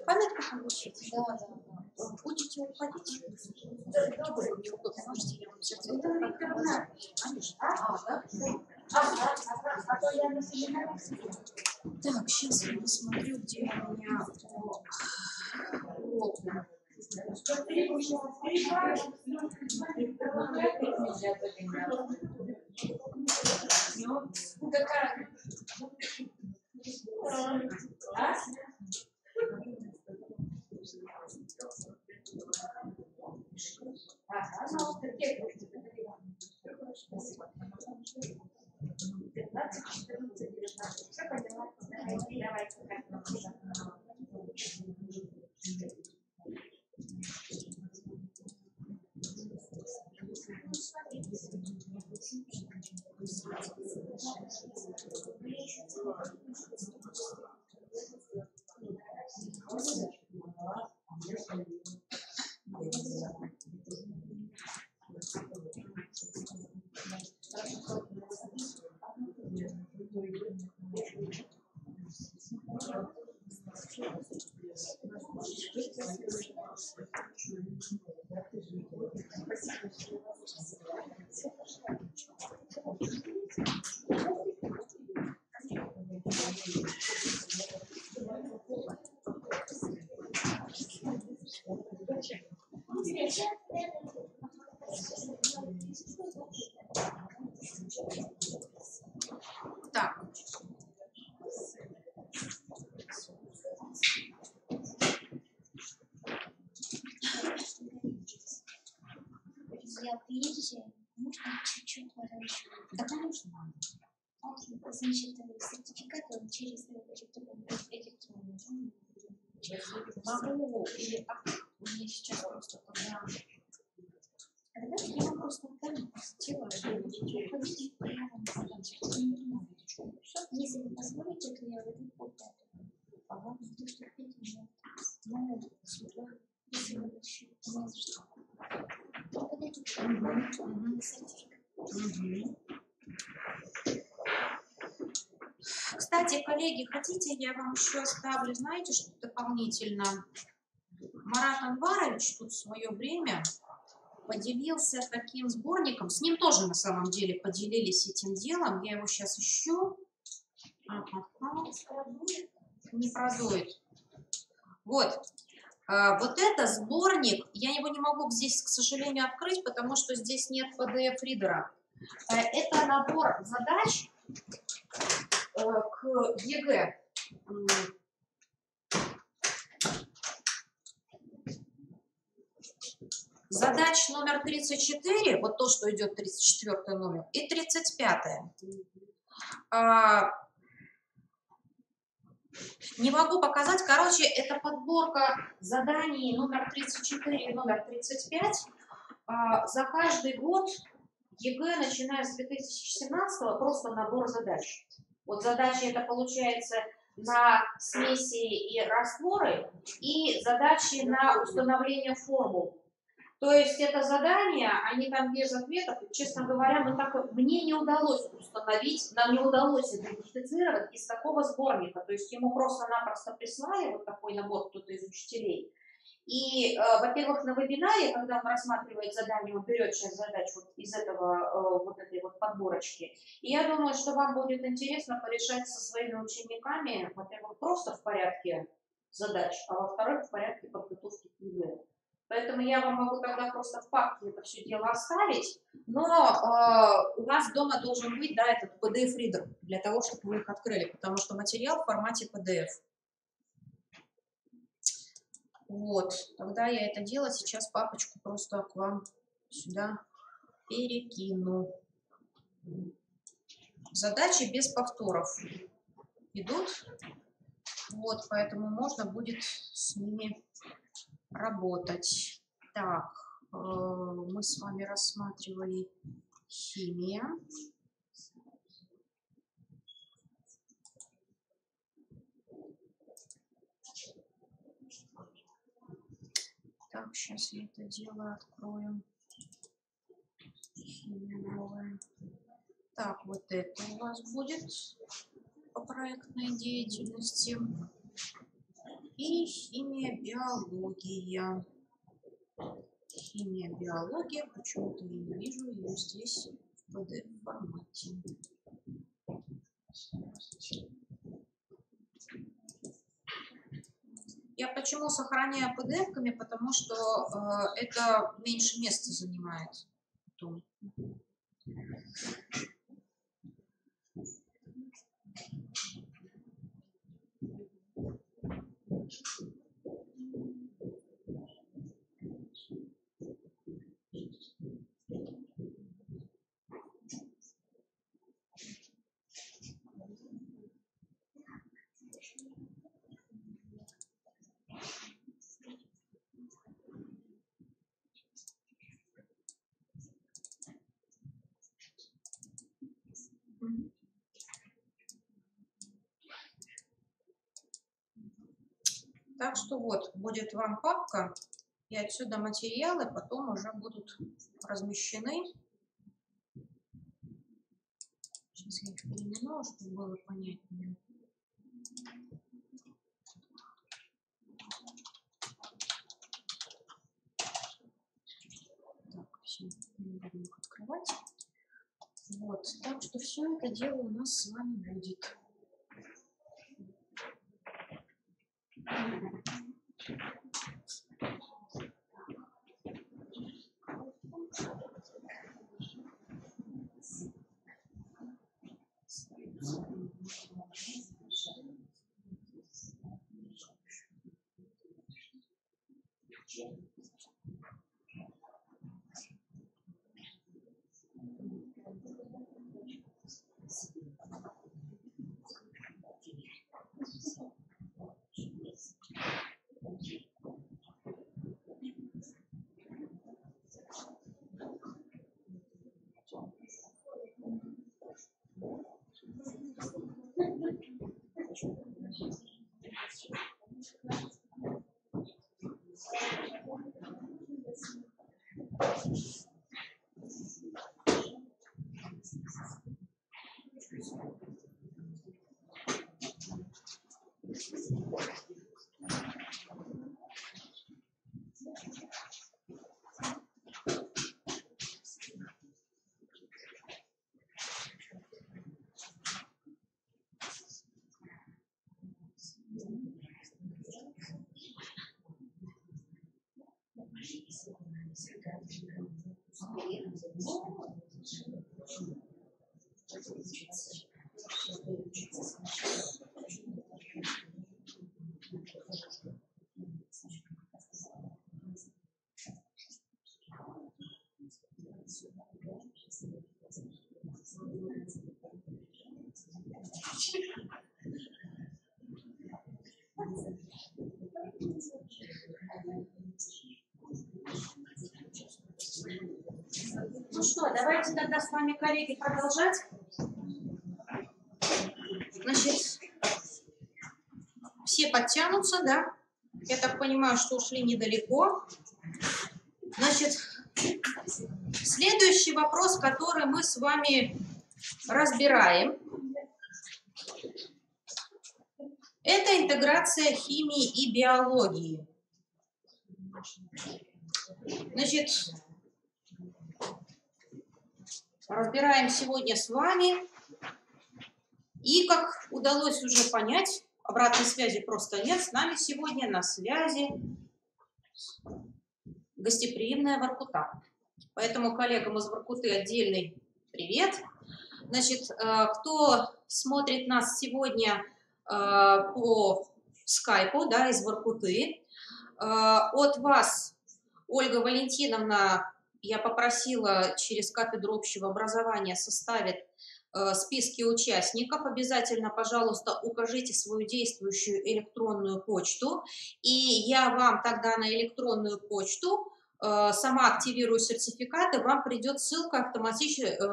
Памятку получить? Да, да. Будете уходить? Да, неудобно. Можете я вам взять? Так, сейчас я посмотрю, где у меня урок. Так. Я приезжаю, можно чуть-чуть пораньше. Когда нужно? Значит, сертификат он через электронную. Могу или у меня сейчас просто когда... Я вам просто сделаю, уходите, я вам задам. Если вы позволите, то я выйду по 5. Потому что 5 минут. Ну, если Кстати, коллеги, хотите, я вам еще оставлю, знаете, что дополнительно? Марат Анварович тут в свое время поделился таким сборником. С ним тоже на самом деле поделились этим делом. Я его сейчас ищу. Не продует. Вот. Вот это сборник. Я его не могу здесь, к сожалению, открыть, потому что здесь нет PDF-ридера. Это набор задач к ЕГЭ. Задач номер 34, вот то, что идет 34 номер, и 35. Не могу показать. Короче, это подборка заданий номер 34 и номер 35. За каждый год ЕГЭ, начиная с 2017, просто набор задач. Вот задачи это получается на смеси и растворы, и задачи на установление формул. То есть это задания, они там без ответов. Честно говоря, мне не удалось установить, нам не удалось идентифицировать из какого сборника. То есть ему просто-напросто прислали вот такой набор кто-то из учителей. И, во-первых, на вебинаре, когда он рассматривает задание, он берет часть задач вот из этого, вот этой вот подборочки. И я думаю, что вам будет интересно порешать со своими учениками, во-первых, просто в порядке задач, а во-вторых, в порядке подготовки к ЕГЭ. Поэтому я вам могу тогда просто в папке это все дело оставить, но у вас дома должен быть, да, этот PDF-ридер для того, чтобы вы их открыли, потому что материал в формате PDF. Вот, тогда я это дело сейчас папочку просто к вам сюда перекину. Задачи без повторов идут, вот, поэтому можно будет с ними работать. Так, мы с вами рассматривали химия. Так, сейчас я это дело открою. Химия новая. Так, вот это у вас будет по проектной деятельности. И химия, биология. Химия, биология. Почему-то я не вижу ее здесь в PDF-формате. Я почему сохраняю PDF-ками? Потому что это меньше места занимает. Так что вот, будет вам папка, и отсюда материалы потом уже будут размещены. Сейчас я их переименую, чтобы было понятнее. Так, все, не будем их открывать. Вот, так что все это дело у нас с вами будет. Ну что, давайте тогда с вами, коллеги, продолжать. Значит, все подтянутся, да? Я так понимаю, что ушли недалеко. Значит, следующий вопрос, который мы с вами разбираем, это интеграция химии и биологии. Значит, разбираем сегодня с вами. И, как удалось уже понять, обратной связи просто нет. С нами сегодня на связи гостеприимная Воркута. Поэтому коллегам из Воркуты отдельный привет. Значит, кто смотрит нас сегодня по скайпу, да, из Воркуты, от вас, Ольга Валентиновна, я попросила через кафедру общего образования составить списки участников. Обязательно, пожалуйста, укажите свою действующую электронную почту, и я вам тогда на электронную почту сама активирую сертификат, и вам придет ссылка,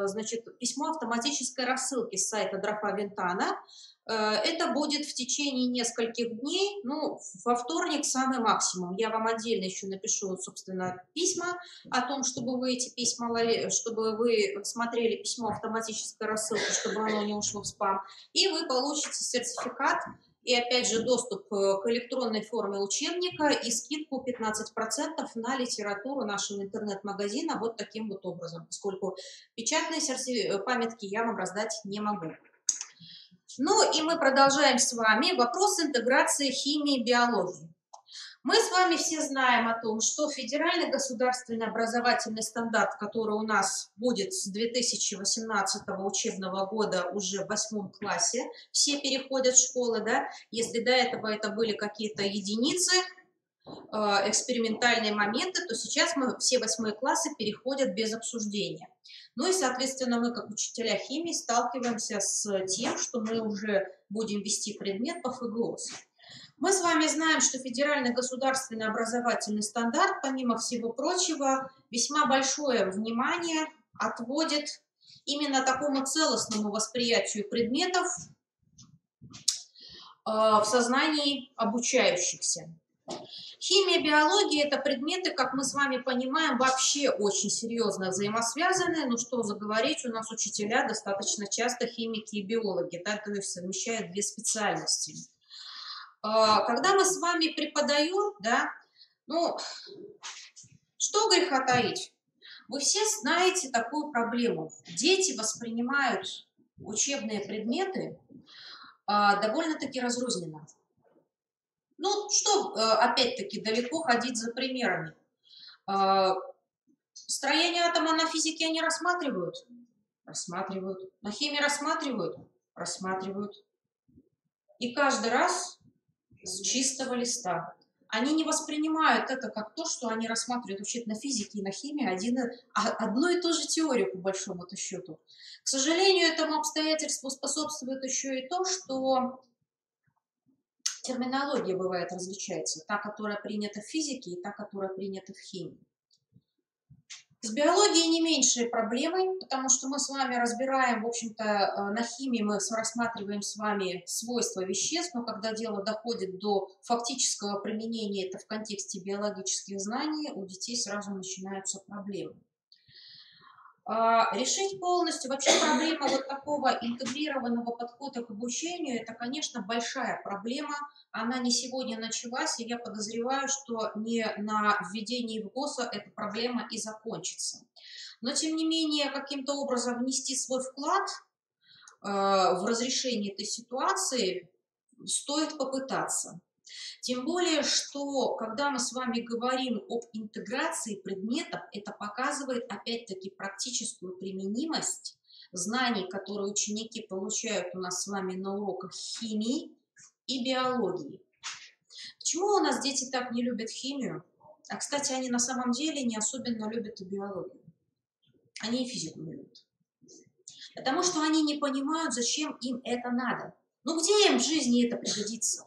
значит, письмо автоматической рассылки с сайта Дрофа Винтана. Это будет в течение нескольких дней, ну, во вторник самый максимум. Я вам отдельно еще напишу, собственно, письма о том, чтобы вы эти письма ловили, чтобы вы смотрели письмо автоматической рассылки, чтобы оно не ушло в спам, и вы получите сертификат и, опять же, доступ к электронной форме учебника и скидку 15% на литературу нашего интернет-магазина вот таким вот образом, поскольку печатные памятки я вам раздать не могу. Ну и мы продолжаем с вами вопрос интеграции химии и биологии. Мы с вами все знаем о том, что федеральный государственный образовательный стандарт, который у нас будет с 2018 учебного года уже в 8 классе, все переходят в школы, да, если до этого это были какие-то единицы, экспериментальные моменты, то сейчас все 8 классы переходят без обсуждения. Ну и, соответственно, мы, как учителя химии, сталкиваемся с тем, что мы уже будем вести предмет по ФГОС. Мы с вами знаем, что федеральный государственный образовательный стандарт, помимо всего прочего, весьма большое внимание отводит именно такому целостному восприятию предметов в сознании обучающихся. Химия и биология – это предметы, как мы с вами понимаем, вообще очень серьезно взаимосвязаны. Ну что заговорить, у нас учителя достаточно часто химики и биологи, да, то есть совмещают две специальности. Когда мы с вами преподаем, да, ну, что греха таить? Вы все знаете такую проблему. Дети воспринимают учебные предметы довольно-таки разрозненно. Ну, что, опять-таки, далеко ходить за примерами. Строение атома на физике они рассматривают? Рассматривают. На химии рассматривают? Рассматривают. И каждый раз с чистого листа. Они не воспринимают это как то, что они рассматривают вообще-то на физике и на химии одну и ту же теорию, по большому-то счету. К сожалению, этому обстоятельству способствует еще и то, что терминология бывает различается. Та, которая принята в физике, и та, которая принята в химии. С биологией не меньшие проблемы, потому что мы с вами разбираем, в общем-то, на химии мы рассматриваем с вами свойства веществ, но когда дело доходит до фактического применения это в контексте биологических знаний, у детей сразу начинаются проблемы. Решить полностью, вообще проблема вот такого интегрированного подхода к обучению, это, конечно, большая проблема. Она не сегодня началась, и я подозреваю, что не на введении в ГОСа эта проблема и закончится. Но, тем не менее, каким-то образом внести свой вклад в разрешение этой ситуации стоит попытаться. Тем более, что когда мы с вами говорим об интеграции предметов, это показывает опять-таки практическую применимость знаний, которые ученики получают у нас с вами на уроках химии и биологии. Почему у нас дети так не любят химию? А, кстати, они на самом деле не особенно любят и биологию. Они и физику не любят. Потому что они не понимают, зачем им это надо. Ну где им в жизни это пригодится?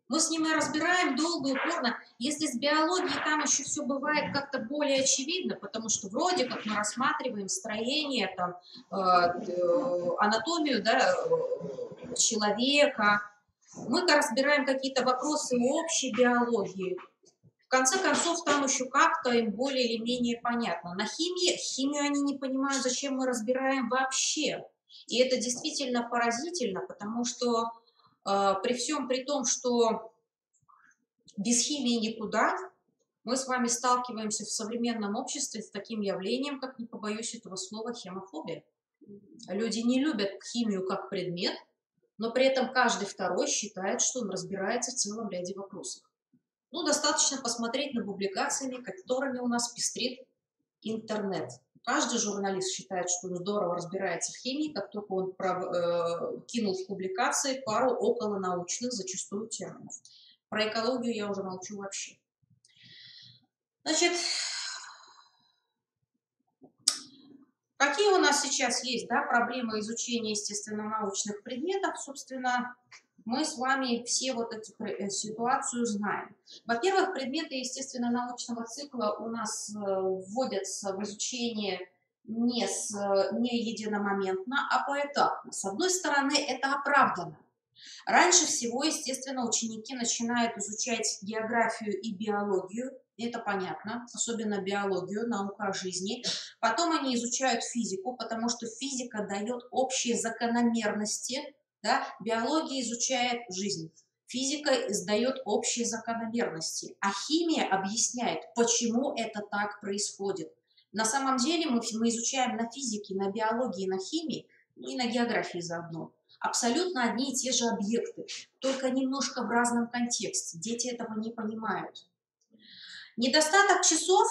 Мы с ними разбираем долго и упорно. Если с биологией там еще все бывает как-то более очевидно, потому что вроде как мы рассматриваем строение, там, анатомию, да, человека, мы-то разбираем какие-то вопросы общей биологии. В конце концов, там еще как-то им более или менее понятно. На химию они не понимают, зачем мы разбираем вообще. И это действительно поразительно, потому что при всем при том, что без химии никуда, мы с вами сталкиваемся в современном обществе с таким явлением, как, не побоюсь этого слова, хемофобия. Люди не любят химию как предмет, но при этом каждый второй считает, что он разбирается в целом ряде вопросов. Ну, достаточно посмотреть на публикации, которыми у нас пестрит интернет. Каждый журналист считает, что он здорово разбирается в химии, как только он кинул в публикации пару околонаучных зачастую терминов. Про экологию я уже молчу вообще. Значит, какие у нас сейчас есть, да, проблемы изучения естественно-научных предметов? Собственно, мы с вами все вот эту ситуацию знаем. Во-первых, предметы естественно-научного цикла у нас вводятся в изучение не единомоментно, а поэтапно. С одной стороны, это оправдано. Раньше всего, естественно, ученики начинают изучать географию и биологию, это понятно, особенно биологию, наука о жизни. Потом они изучают физику, потому что физика дает общие закономерности, да? Биология изучает жизнь, физика издает общие закономерности, а химия объясняет, почему это так происходит. На самом деле мы изучаем на физике, на биологии, на химии и на географии заодно абсолютно одни и те же объекты, только немножко в разном контексте. Дети этого не понимают. Недостаток часов,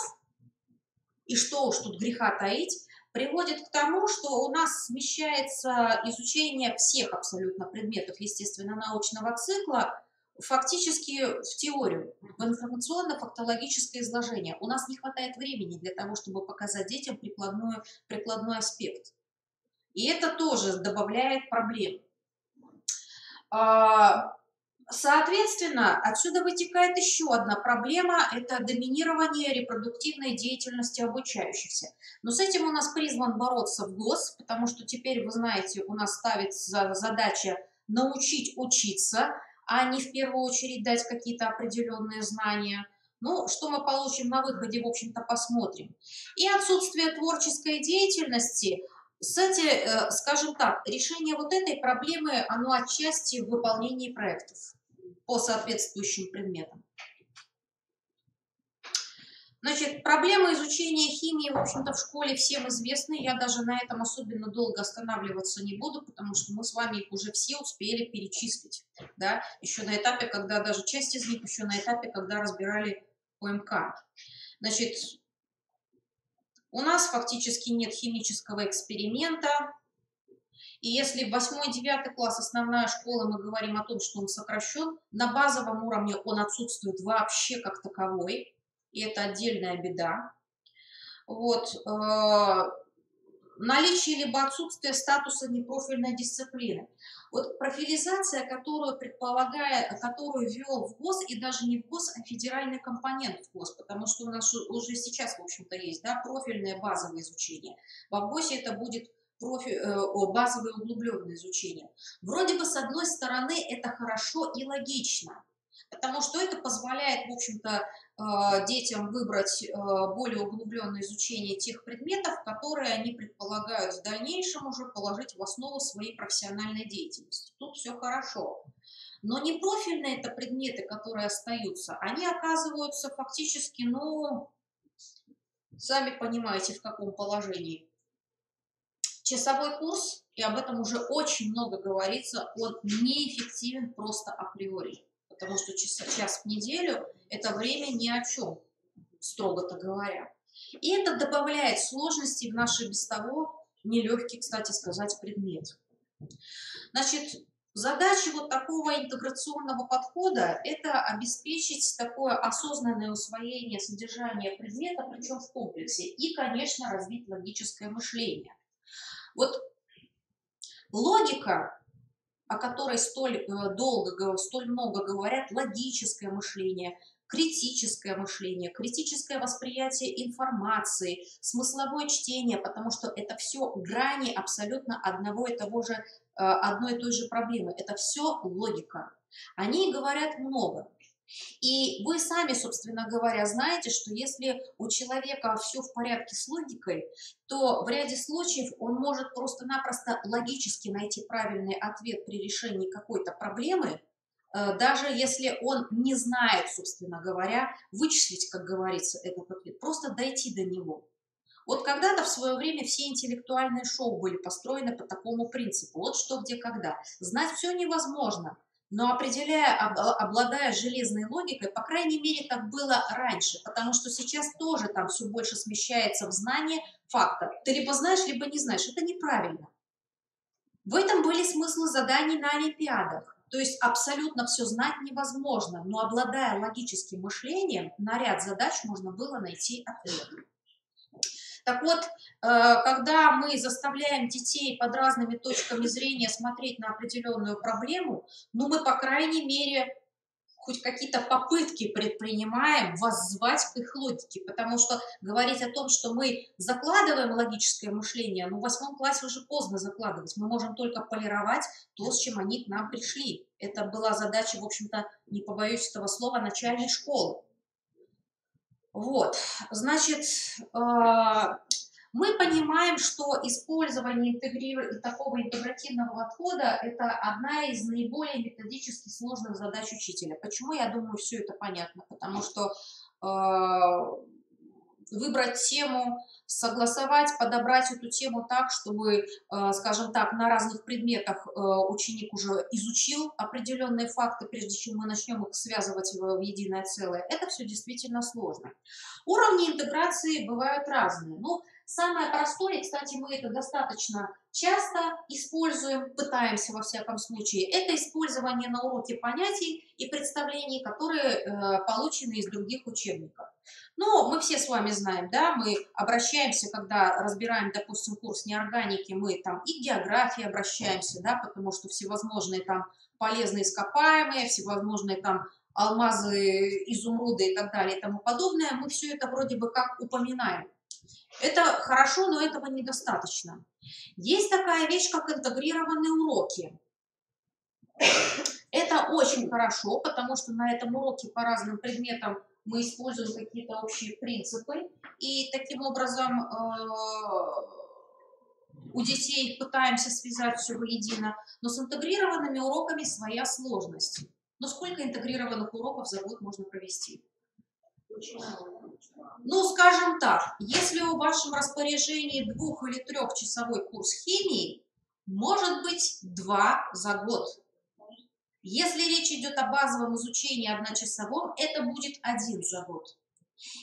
и что уж тут греха таить, приводит к тому, что у нас смещается изучение всех абсолютно предметов естественно-научного цикла фактически в теорию, в информационно-фактологическое изложение. У нас не хватает времени для того, чтобы показать детям прикладной аспект. И это тоже добавляет проблем. Соответственно, отсюда вытекает еще одна проблема – это доминирование репродуктивной деятельности обучающихся. Но с этим у нас призван бороться в ГОС, потому что теперь, вы знаете, у нас ставится задача научить учиться, а не в первую очередь дать какие-то определенные знания. Ну, что мы получим на выходе, в общем-то, посмотрим. И отсутствие творческой деятельности. Кстати, скажем так, решение вот этой проблемы, оно отчасти в выполнении проектов по соответствующим предметам. Значит, проблемы изучения химии, в общем-то, в школе всем известны. Я даже на этом особенно долго останавливаться не буду, потому что мы с вами их уже все успели перечислить. Да? Еще на этапе, когда даже часть из них, еще на этапе, когда разбирали ОМК. Значит, у нас фактически нет химического эксперимента. И если в 8-9 класс основная школа, мы говорим о том, что он сокращен, на базовом уровне он отсутствует вообще как таковой. И это отдельная беда. Вот. Наличие либо отсутствие статуса непрофильной дисциплины. Вот профилизация, которую ввел в ГОС, и даже не в ГОС, а федеральный компонент в ГОС, потому что у нас уже сейчас, в общем-то, есть, да, профильное базовое изучение. В ГОСе это будет базовое углубленное изучение. Вроде бы, с одной стороны, это хорошо и логично, потому что это позволяет, в общем-то, детям выбрать более углубленное изучение тех предметов, которые они предполагают в дальнейшем уже положить в основу своей профессиональной деятельности. Тут все хорошо. Но непрофильные это предметы, которые остаются, они оказываются фактически, ну, сами понимаете, в каком положении. Часовой курс, и об этом уже очень много говорится, он неэффективен просто априори. Потому что час в неделю – это время ни о чем, строго-то говоря. И это добавляет сложностей в наш и без того нелегкий, кстати сказать, предмет. Значит, задача вот такого интеграционного подхода – это обеспечить такое осознанное усвоение содержания предмета, причем в комплексе, и, конечно, развить логическое мышление. Вот логика, о которой столь много говорят, логическое мышление, критическое восприятие информации, смысловое чтение, потому что это все грани абсолютно одной и той же проблемы. Это все логика. Они говорят много. И вы сами, собственно говоря, знаете, что если у человека все в порядке с логикой, то в ряде случаев он может просто-напросто логически найти правильный ответ при решении какой-то проблемы, даже если он не знает, собственно говоря, вычислить, как говорится, этот ответ, просто дойти до него. Вот когда-то в свое время все интеллектуальные шоу были построены по такому принципу. Вот что, где, когда. Знать все невозможно. Но обладая железной логикой, по крайней мере, так было раньше, потому что сейчас тоже там все больше смещается в знание факта. Ты либо знаешь, либо не знаешь. Это неправильно. В этом были смыслы заданий на олимпиадах. То есть абсолютно все знать невозможно, но обладая логическим мышлением, на ряд задач можно было найти ответ. Так вот, когда мы заставляем детей под разными точками зрения смотреть на определенную проблему, ну, мы, по крайней мере, хоть какие-то попытки предпринимаем воззвать к их логике, потому что говорить о том, что мы закладываем логическое мышление, ну, в 8 классе уже поздно закладывать, мы можем только полировать то, с чем они к нам пришли. Это была задача, в общем-то, не побоюсь этого слова, начальной школы. Вот, значит, мы понимаем, что использование такого интегративного подхода – это одна из наиболее методически сложных задач учителя. Почему, я думаю, все это понятно? Потому что выбрать тему, согласовать, подобрать эту тему так, чтобы, скажем так, на разных предметах ученик уже изучил определенные факты, прежде чем мы начнем их связывать в единое целое. Это все действительно сложно. Уровни интеграции бывают разные. Ну, самое простое, кстати, мы это достаточно часто используем, пытаемся во всяком случае, это использование на уроке понятий и представлений, которые получены из других учебников. Но мы все с вами знаем, да, мы обращаемся, когда разбираем, допустим, курс неорганики, мы там и к географии обращаемся, да, потому что всевозможные там полезные ископаемые, всевозможные там алмазы, изумруды и так далее и тому подобное, мы все это вроде бы как упоминаем. Это хорошо, но этого недостаточно. Есть такая вещь, как интегрированные уроки. Это очень хорошо, потому что на этом уроке по разным предметам мы используем какие-то общие принципы, и таким образом у детей пытаемся связать все воедино, но с интегрированными уроками своя сложность. Но сколько интегрированных уроков за год можно провести? Ну, скажем так, если в вашем распоряжении 2- или 3-часовой курс химии, может быть 2 за год. Если речь идет о базовом изучении 1-часовом, это будет 1 за год.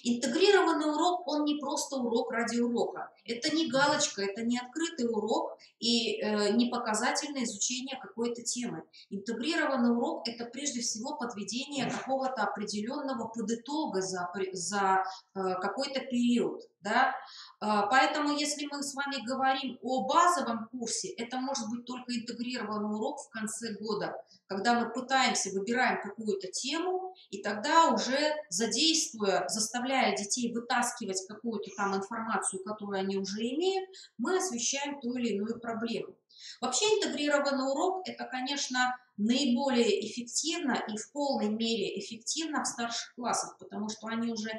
Интегрированный урок, он не просто урок ради урока. Это не галочка, это не открытый урок и не показательное изучение какой-то темы. Интегрированный урок – это прежде всего подведение какого-то определенного подытога за какой-то период. Да? Поэтому, если мы с вами говорим о базовом курсе, это может быть только интегрированный урок в конце года, когда мы пытаемся, выбираем какую-то тему, и тогда уже задействуя, заставляя детей вытаскивать какую-то там информацию, которую они уже имеют, мы освещаем ту или иную проблему. Вообще интегрированный урок – это, конечно, наиболее эффективно и в полной мере эффективно в старших классах, потому что они уже,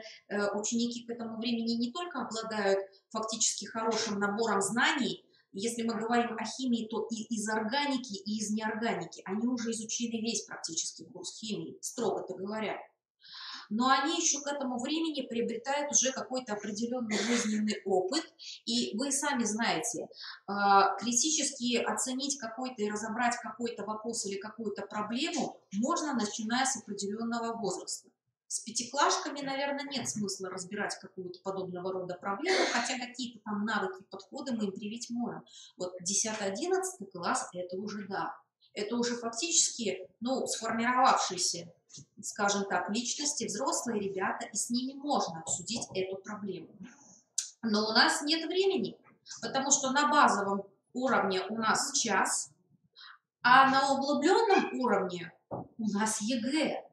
ученики к этому времени не только обладают фактически хорошим набором знаний. Если мы говорим о химии, то и из органики, и из неорганики. Они уже изучили весь практически курс химии, строго-то говоря. Но они еще к этому времени приобретают уже какой-то определенный жизненный опыт. И вы сами знаете, критически оценить какой-то и разобрать какой-то вопрос или какую-то проблему можно, начиная с определенного возраста. С пятиклашками, наверное, нет смысла разбирать какую-то подобного рода проблему, хотя какие-то там навыки, подходы мы им привить можем. Вот 10-11 класс – это уже да. Это уже фактически, ну, сформировавшиеся, скажем так, личности, взрослые ребята, и с ними можно обсудить эту проблему. Но у нас нет времени, потому что на базовом уровне у нас час, а на углубленном уровне у нас ЕГЭ.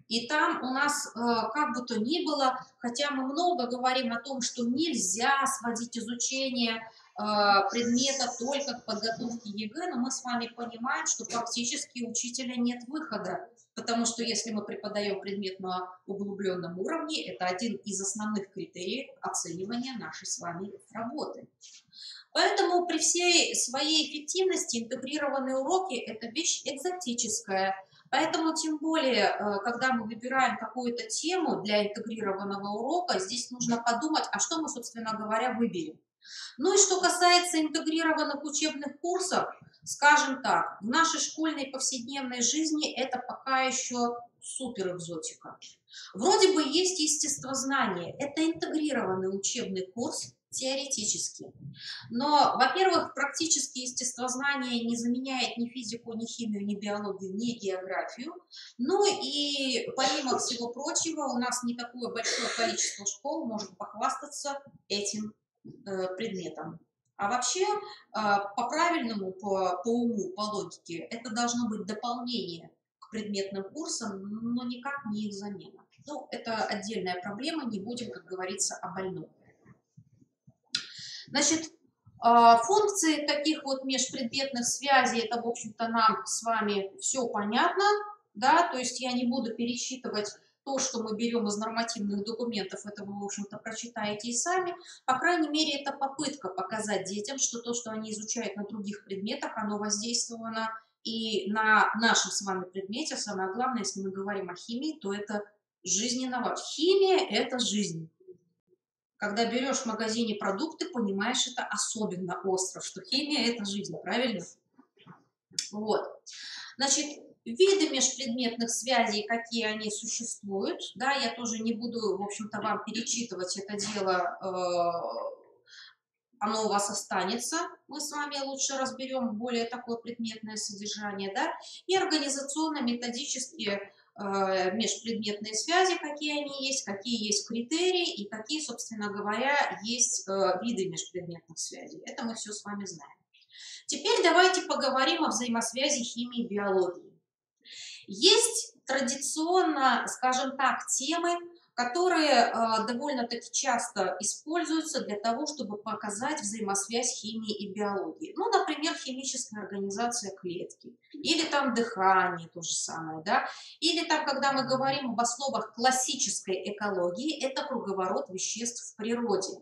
И там у нас, как бы то ни было, хотя мы много говорим о том, что нельзя сводить изучение предмета только к подготовке ЕГЭ, но мы с вами понимаем, что фактически у учителя нет выхода, потому что если мы преподаем предмет на углубленном уровне, это один из основных критериев оценивания нашей с вами работы. Поэтому при всей своей эффективности интегрированные уроки – это вещь экзотическая. Поэтому тем более, когда мы выбираем какую-то тему для интегрированного урока, здесь нужно подумать, а что мы, собственно говоря, выберем. Ну и что касается интегрированных учебных курсов, скажем так, в нашей школьной повседневной жизни это пока еще супер экзотика. Вроде бы есть естествознание, это интегрированный учебный курс теоретически. Но, во-первых, практически естествознание не заменяет ни физику, ни химию, ни биологию, ни географию. Ну и помимо всего прочего, у нас не такое большое количество школ может похвастаться этим предметом. А вообще, по-правильному, по уму, по логике, это должно быть дополнение к предметным курсам, но никак не их замена. Ну, это отдельная проблема, не будем, как говорится, о больном. Значит, функции таких вот межпредметных связей, это, в общем-то, нам с вами все понятно, да, то есть я не буду пересчитывать то, что мы берем из нормативных документов, это вы, в общем-то, прочитаете и сами. По крайней мере, это попытка показать детям, что то, что они изучают на других предметах, оно воздействовано и на нашем с вами предмете. Самое главное, если мы говорим о химии, то это жизненно важно. Химия – это жизнь. Когда берешь в магазине продукты, понимаешь это особенно остро, что химия – это жизнь, правильно? Вот. Значит, виды межпредметных связей, какие они существуют, да, я тоже не буду, в общем-то, вам перечитывать это дело, оно у вас останется, мы с вами лучше разберем более такое предметное содержание, да, и организационно-методические межпредметные связи, какие они есть, какие есть критерии и какие, собственно говоря, есть виды межпредметных связей. Это мы все с вами знаем. Теперь давайте поговорим о взаимосвязи химии и биологии. Есть традиционно, скажем так, темы, которые довольно-таки часто используются для того, чтобы показать взаимосвязь химии и биологии. Ну, например, химическая организация клетки, или там дыхание, то же самое, да, или там, когда мы говорим об основах классической экологии, это круговорот веществ в природе.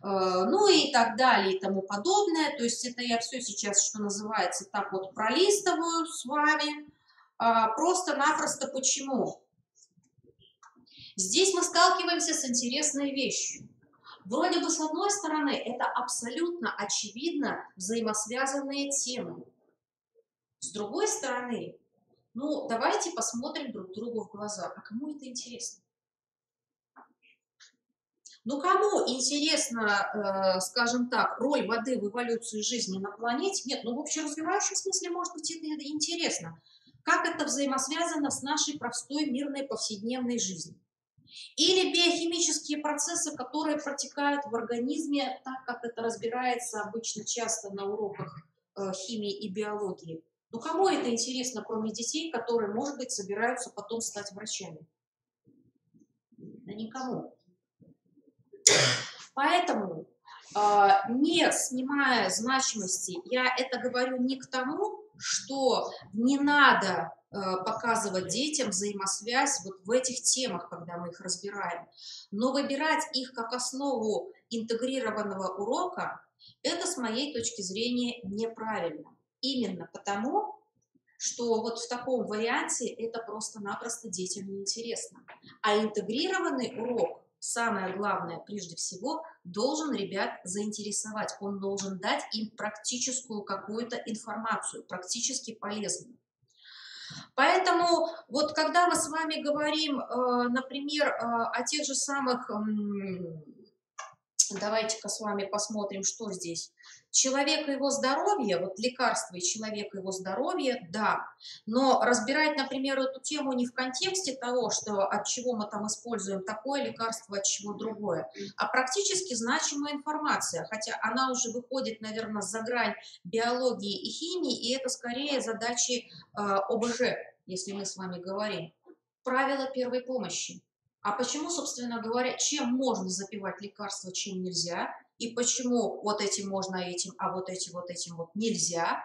Ну и так далее и тому подобное. То есть это я все сейчас, что называется, так вот пролистываю с вами. Просто-напросто почему? Здесь мы сталкиваемся с интересной вещью. Вроде бы, с одной стороны, это абсолютно очевидно взаимосвязанные темы. С другой стороны, ну, давайте посмотрим друг другу в глаза. А кому это интересно? Ну, кому интересно, скажем так, роль воды в эволюции жизни на планете? Нет, ну, в общеразвивающем смысле, может быть, это интересно. Как это взаимосвязано с нашей простой мирной повседневной жизнью? Или биохимические процессы, которые протекают в организме, так как это разбирается обычно часто на уроках химии и биологии. Ну, кому это интересно, кроме детей, которые, может быть, собираются потом стать врачами? Да никому. Поэтому, не снимая значимости, я это говорю не к тому, что не надо показывать детям взаимосвязь вот в этих темах, когда мы их разбираем. Но выбирать их как основу интегрированного урока, это, с моей точки зрения, неправильно. Именно потому, что вот в таком варианте это просто-напросто детям неинтересно. А интегрированный урок, самое главное, прежде всего, должен ребят заинтересовать. Он должен дать им практическую какую-то информацию, практически полезную. Поэтому вот когда мы с вами говорим, например, о тех же самых, давайте-ка с вами посмотрим, что здесь. Человек и его здоровье, вот лекарство и человек и его здоровье, да. Но разбирать, например, эту тему не в контексте того, что от чего мы там используем такое лекарство, от чего другое, а практически значимая информация, хотя она уже выходит, наверное, за грань биологии и химии, и это скорее задачи ОБЖ, если мы с вами говорим. Правила первой помощи. А почему, собственно говоря, чем можно запивать лекарства, чем нельзя, и почему вот этим можно этим, а вот этим вот нельзя,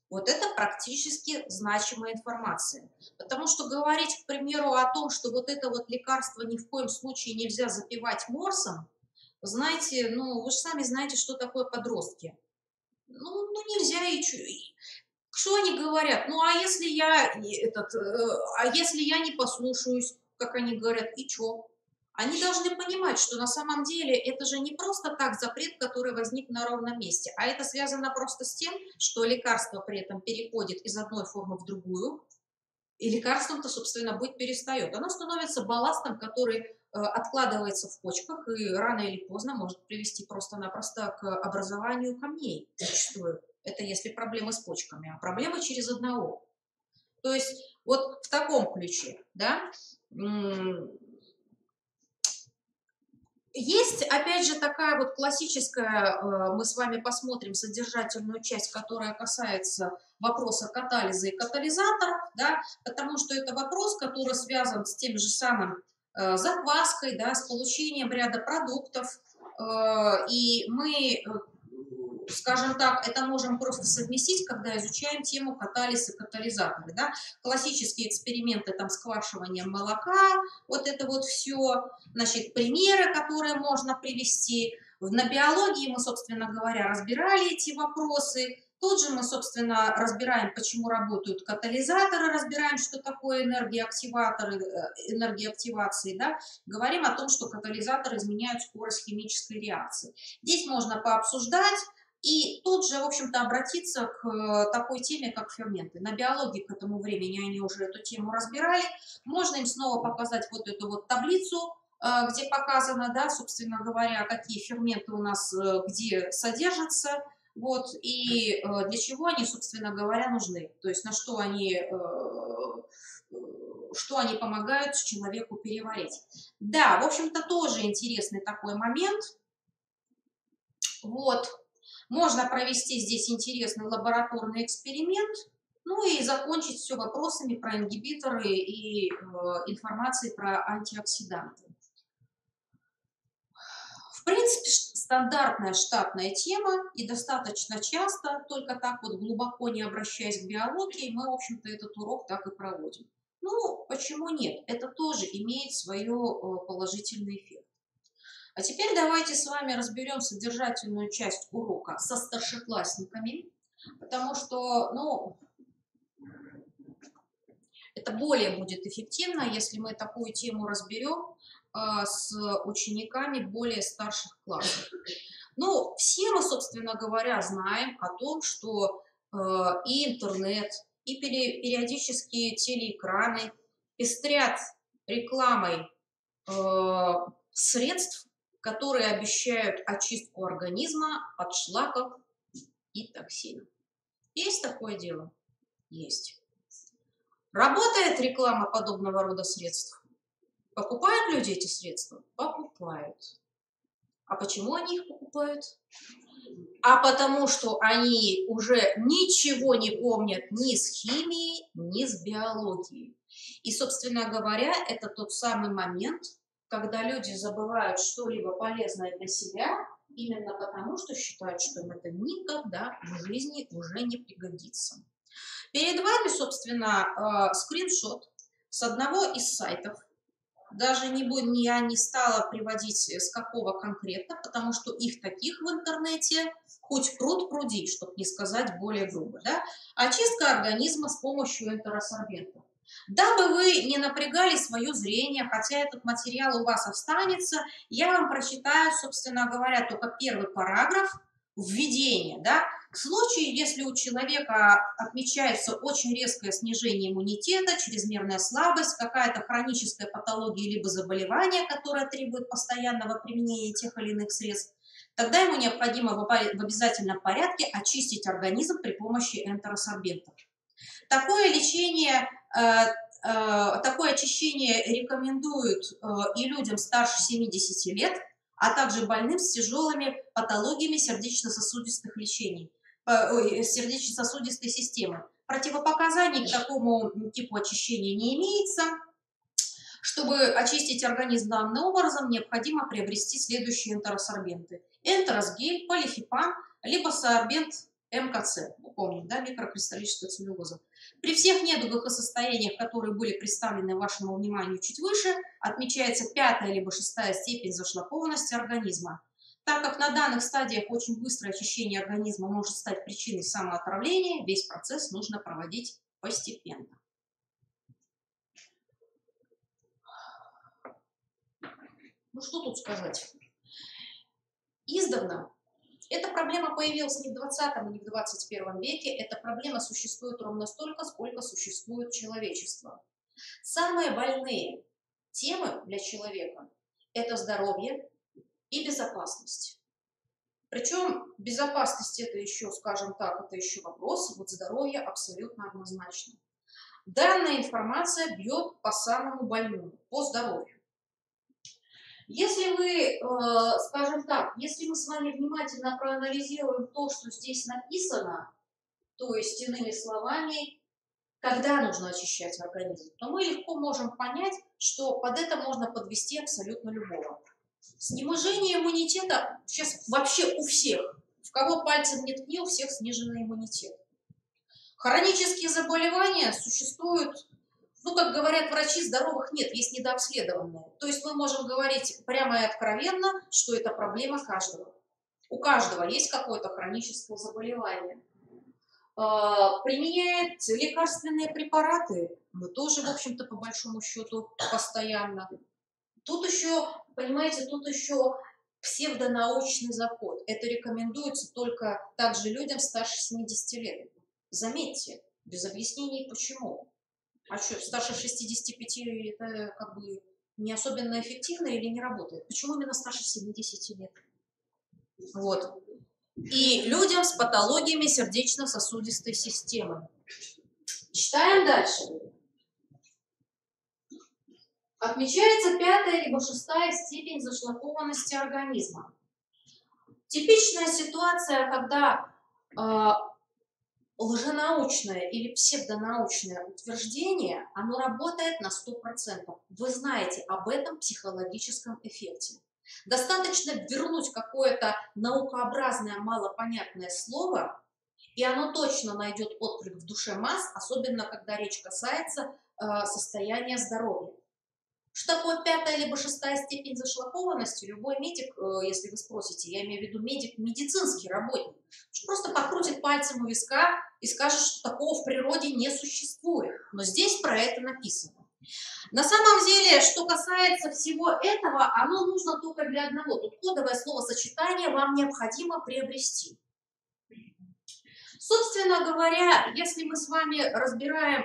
вот это практически значимая информация. Потому что говорить, к примеру, о том, что вот это вот лекарство ни в коем случае нельзя запивать морсом, знаете, ну, вы же сами знаете, что такое подростки. Ну нельзя и что они говорят? Ну, а если я не послушаюсь, как они говорят, и чё? Они должны понимать, что на самом деле это же не просто так запрет, который возник на ровном месте, а это связано просто с тем, что лекарство при этом переходит из одной формы в другую, и лекарством-то, собственно, быть перестает. Оно становится балластом, который откладывается в почках и рано или поздно может привести просто-напросто к образованию камней зачастую. Это если проблемы с почками, а проблемы через одного. То есть вот в таком ключе, да, есть, опять же, такая вот классическая, мы с вами посмотрим содержательную часть, которая касается вопроса катализа и катализаторов, да, потому что это вопрос, который связан с тем же самым закваской, да, с получением ряда продуктов, и мы, скажем так, это можем просто совместить, когда изучаем тему катализ и катализаторы, да, классические эксперименты там сквашиванием молока, вот это вот все, значит, примеры, которые можно привести. На биологии мы, собственно говоря, разбирали эти вопросы. Тут же мы, собственно, разбираем, почему работают катализаторы, разбираем, что такое энергоактиваторы, энергия активации, да, говорим о том, что катализаторы изменяют скорость химической реакции. Здесь можно пообсуждать и тут же, в общем-то, обратиться к такой теме, как ферменты. На биологии к этому времени они уже эту тему разбирали. Можно им снова показать вот эту вот таблицу, где показано, да, собственно говоря, какие ферменты у нас где содержатся, вот, и для чего они, собственно говоря, нужны, то есть на что они помогают человеку переварить. Да, в общем-то, тоже интересный такой момент. Вот, можно провести здесь интересный лабораторный эксперимент, ну и закончить все вопросами про ингибиторы и информацией про антиоксиданты. В принципе, стандартная штатная тема, и достаточно часто, только так вот глубоко не обращаясь к биологии, мы, в общем-то, этот урок так и проводим. Ну, почему нет? Это тоже имеет свой положительный эффект. А теперь давайте с вами разберем содержательную часть урока со старшеклассниками, потому что, ну, это более будет эффективно, если мы такую тему разберем с учениками более старших классов. Ну, все мы, собственно говоря, знаем о том, что и интернет, и периодические телеэкраны пестрят рекламой средств, которые обещают очистку организма от шлаков и токсинов. Есть такое дело? Есть. Работает реклама подобного рода средств? Покупают люди эти средства? Покупают. А почему они их покупают? А потому что они уже ничего не помнят ни с химией, ни с биологией. И, собственно говоря, это тот самый момент, когда люди забывают что-либо полезное для себя, именно потому что считают, что им это никогда в жизни уже не пригодится. Перед вами, собственно, скриншот с одного из сайтов. Даже я не стала приводить с какого конкретно, потому что их таких в интернете хоть пруд пруди, чтобы не сказать более грубо. Да? Очистка организма с помощью энтеросорбентов. Дабы вы не напрягали свое зрение, хотя этот материал у вас останется, я вам прочитаю, собственно говоря, только первый параграф введения. Да? В случае, если у человека отмечается очень резкое снижение иммунитета, чрезмерная слабость, какая-то хроническая патология либо заболевание, которое требует постоянного применения тех или иных средств, тогда ему необходимо в обязательном порядке очистить организм при помощи энтеросорбентов. Такое лечение, такое очищение рекомендуют и людям старше 70 лет, а также больным с тяжелыми патологиями сердечно-сосудистых сердечно-сосудистой системы. Противопоказаний к такому типу очищения не имеется. Чтобы очистить организм данным образом, необходимо приобрести следующие энтеросорбенты. Энтеросгель, полифипан, либо сорбент МКЦ. Помним, да, микрокристаллическая целлюлоза. При всех недугах и состояниях, которые были представлены вашему вниманию чуть выше, отмечается 5-я либо 6-я степень зашлакованности организма. Так как на данных стадиях очень быстрое очищение организма может стать причиной самоотравления, весь процесс нужно проводить постепенно. Ну что тут сказать? Издавна эта проблема появилась не в 20 и не в 21 веке. Эта проблема существует ровно столько, сколько существует человечество. Самые больные темы для человека – это здоровье и безопасность. Причем безопасность – это еще, скажем так, это еще вопрос, вот здоровье абсолютно однозначно. Данная информация бьет по самому больному, по здоровью. Если вы, скажем так, если мы с вами внимательно проанализируем то, что здесь написано, то есть, иными словами, когда нужно очищать организм, то мы легко можем понять, что под это можно подвести абсолютно любого. Снижение иммунитета сейчас вообще у всех. В кого пальцем не ткни, у всех сниженный иммунитет. Хронические заболевания существуют. Ну, как говорят врачи, здоровых нет, есть недообследованные. То есть мы можем говорить прямо и откровенно, что это проблема каждого. У каждого есть какое-то хроническое заболевание. Применяет лекарственные препараты, мы тоже, в общем-то, по большому счету, постоянно. Тут еще, понимаете, тут еще псевдонаучный заход. Это рекомендуется только также людям старше 70 лет. Заметьте, без объяснений почему. А что, старше 65 это как бы не особенно эффективно или не работает? Почему именно старше 70 лет? Вот. И людям с патологиями сердечно-сосудистой системы. Читаем дальше. Отмечается 5-я либо 6-я степень зашлакованности организма. Типичная ситуация, когда лженаучное или псевдонаучное утверждение, оно работает на 100%. Вы знаете об этом психологическом эффекте. Достаточно вернуть какое-то наукообразное, малопонятное слово, и оно точно найдет отклик в душе масс, особенно когда речь касается состояния здоровья. Что такое 5-я либо 6-я степень зашлакованности? Любой медик, если вы спросите, я имею в виду медик, медицинский работник, просто покрутит пальцем у виска и скажет, что такого в природе не существует. Но здесь про это написано. На самом деле, что касается всего этого, оно нужно только для одного. Тут кодовое словосочетание вам необходимо приобрести. Собственно говоря, если мы с вами разбираем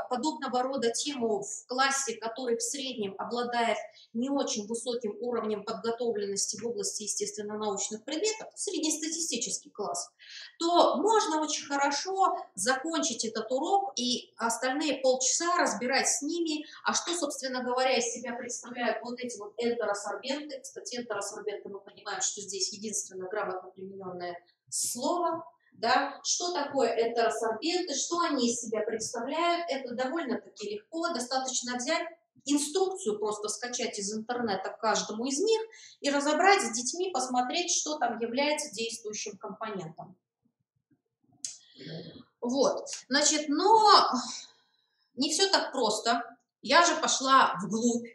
подобного рода тему в классе, который в среднем обладает не очень высоким уровнем подготовленности в области естественно-научных предметов, среднестатистический класс, то можно очень хорошо закончить этот урок и остальные полчаса разбирать с ними, а что, собственно говоря, из себя представляют вот эти вот энтеросорбенты. Кстати, энтеросорбенты, мы понимаем, что здесь единственное грамотно примененное слово. Да? Что такое энтеросорбенты, что они из себя представляют, это довольно-таки легко, достаточно взять инструкцию, просто скачать из интернета к каждому из них и разобрать с детьми, посмотреть, что там является действующим компонентом. Вот, значит, но не все так просто. Я же пошла вглубь.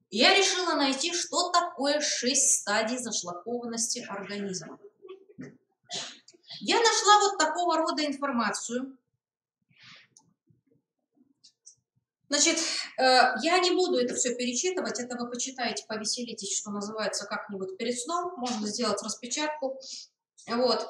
Я решила найти, что такое 6 стадий зашлакованности организма. Я нашла вот такого рода информацию. Значит, я не буду это все перечитывать, это вы почитаете, повеселитесь, что называется, как-нибудь перед сном, можно сделать распечатку. Вот.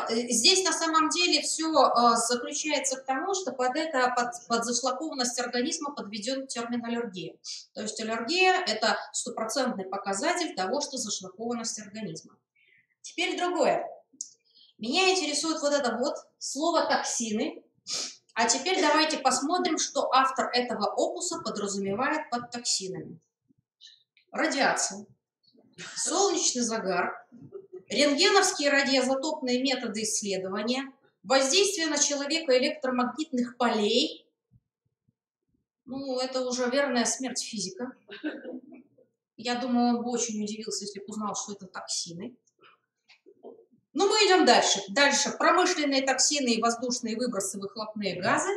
Здесь на самом деле все заключается к тому, что под зашлакованность организма подведен термин аллергия. То есть аллергия – это стопроцентный показатель того, что зашлакованность организма. Теперь другое. Меня интересует вот это вот слово «токсины». А теперь давайте посмотрим, что автор этого опуса подразумевает под токсинами. Радиация, солнечный загар, рентгеновские радиоизотопные методы исследования, воздействие на человека электромагнитных полей. Ну, это уже верная смерть физика. Я думаю, он бы очень удивился, если бы узнал, что это токсины. Но мы идем дальше. Дальше промышленные токсины и воздушные выбросы, выхлопные газы,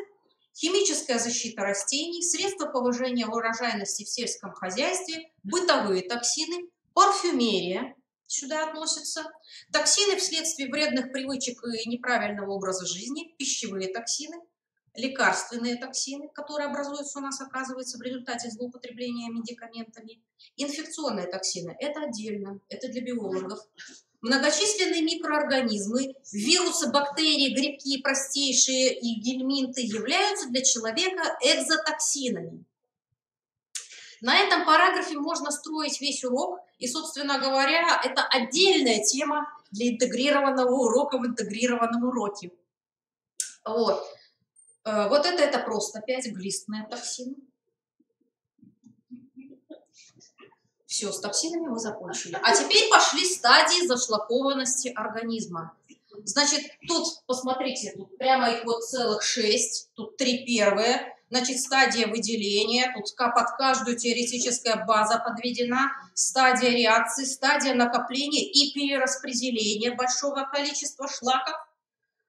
химическая защита растений, средства повышения урожайности в сельском хозяйстве, бытовые токсины, парфюмерия сюда относятся, токсины вследствие вредных привычек и неправильного образа жизни, пищевые токсины, лекарственные токсины, которые образуются у нас, оказывается, в результате злоупотребления медикаментами, инфекционные токсины – это отдельно, это для биологов. Многочисленные микроорганизмы, вирусы, бактерии, грибки, простейшие и гельминты являются для человека экзотоксинами. На этом параграфе можно строить весь урок, и, собственно говоря, это отдельная тема для интегрированного урока в интегрированном уроке. Вот, вот это просто опять глистные токсины. Все, с токсинами мы закончили. А теперь пошли стадии зашлакованности организма. Значит, тут, посмотрите, тут прямо их вот целых 6, тут 3 первые. Значит, стадия выделения, тут под каждую теоретическая база подведена, стадия реакции, стадия накопления и перераспределения большого количества шлаков.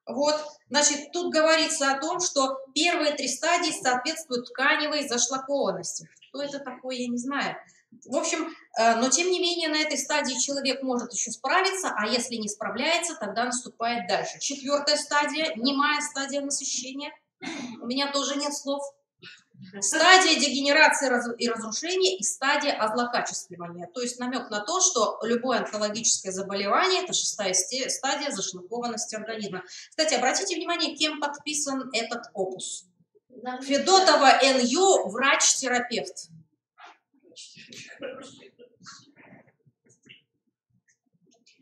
Вот, значит, тут говорится о том, что первые 3 стадии соответствуют тканевой зашлакованности. Что это такое, я не знаю. В общем, но тем не менее на этой стадии человек может еще справиться, а если не справляется, тогда наступает дальше. 4-я стадия, немая стадия насыщения. У меня тоже нет слов. Стадия дегенерации и разрушения и стадия озлокачествования. То есть намек на то, что любое онкологическое заболевание – это 6-я стадия зашлакованности организма. Кстати, обратите внимание, кем подписан этот опус. Федотова Н.Ю., врач-терапевт.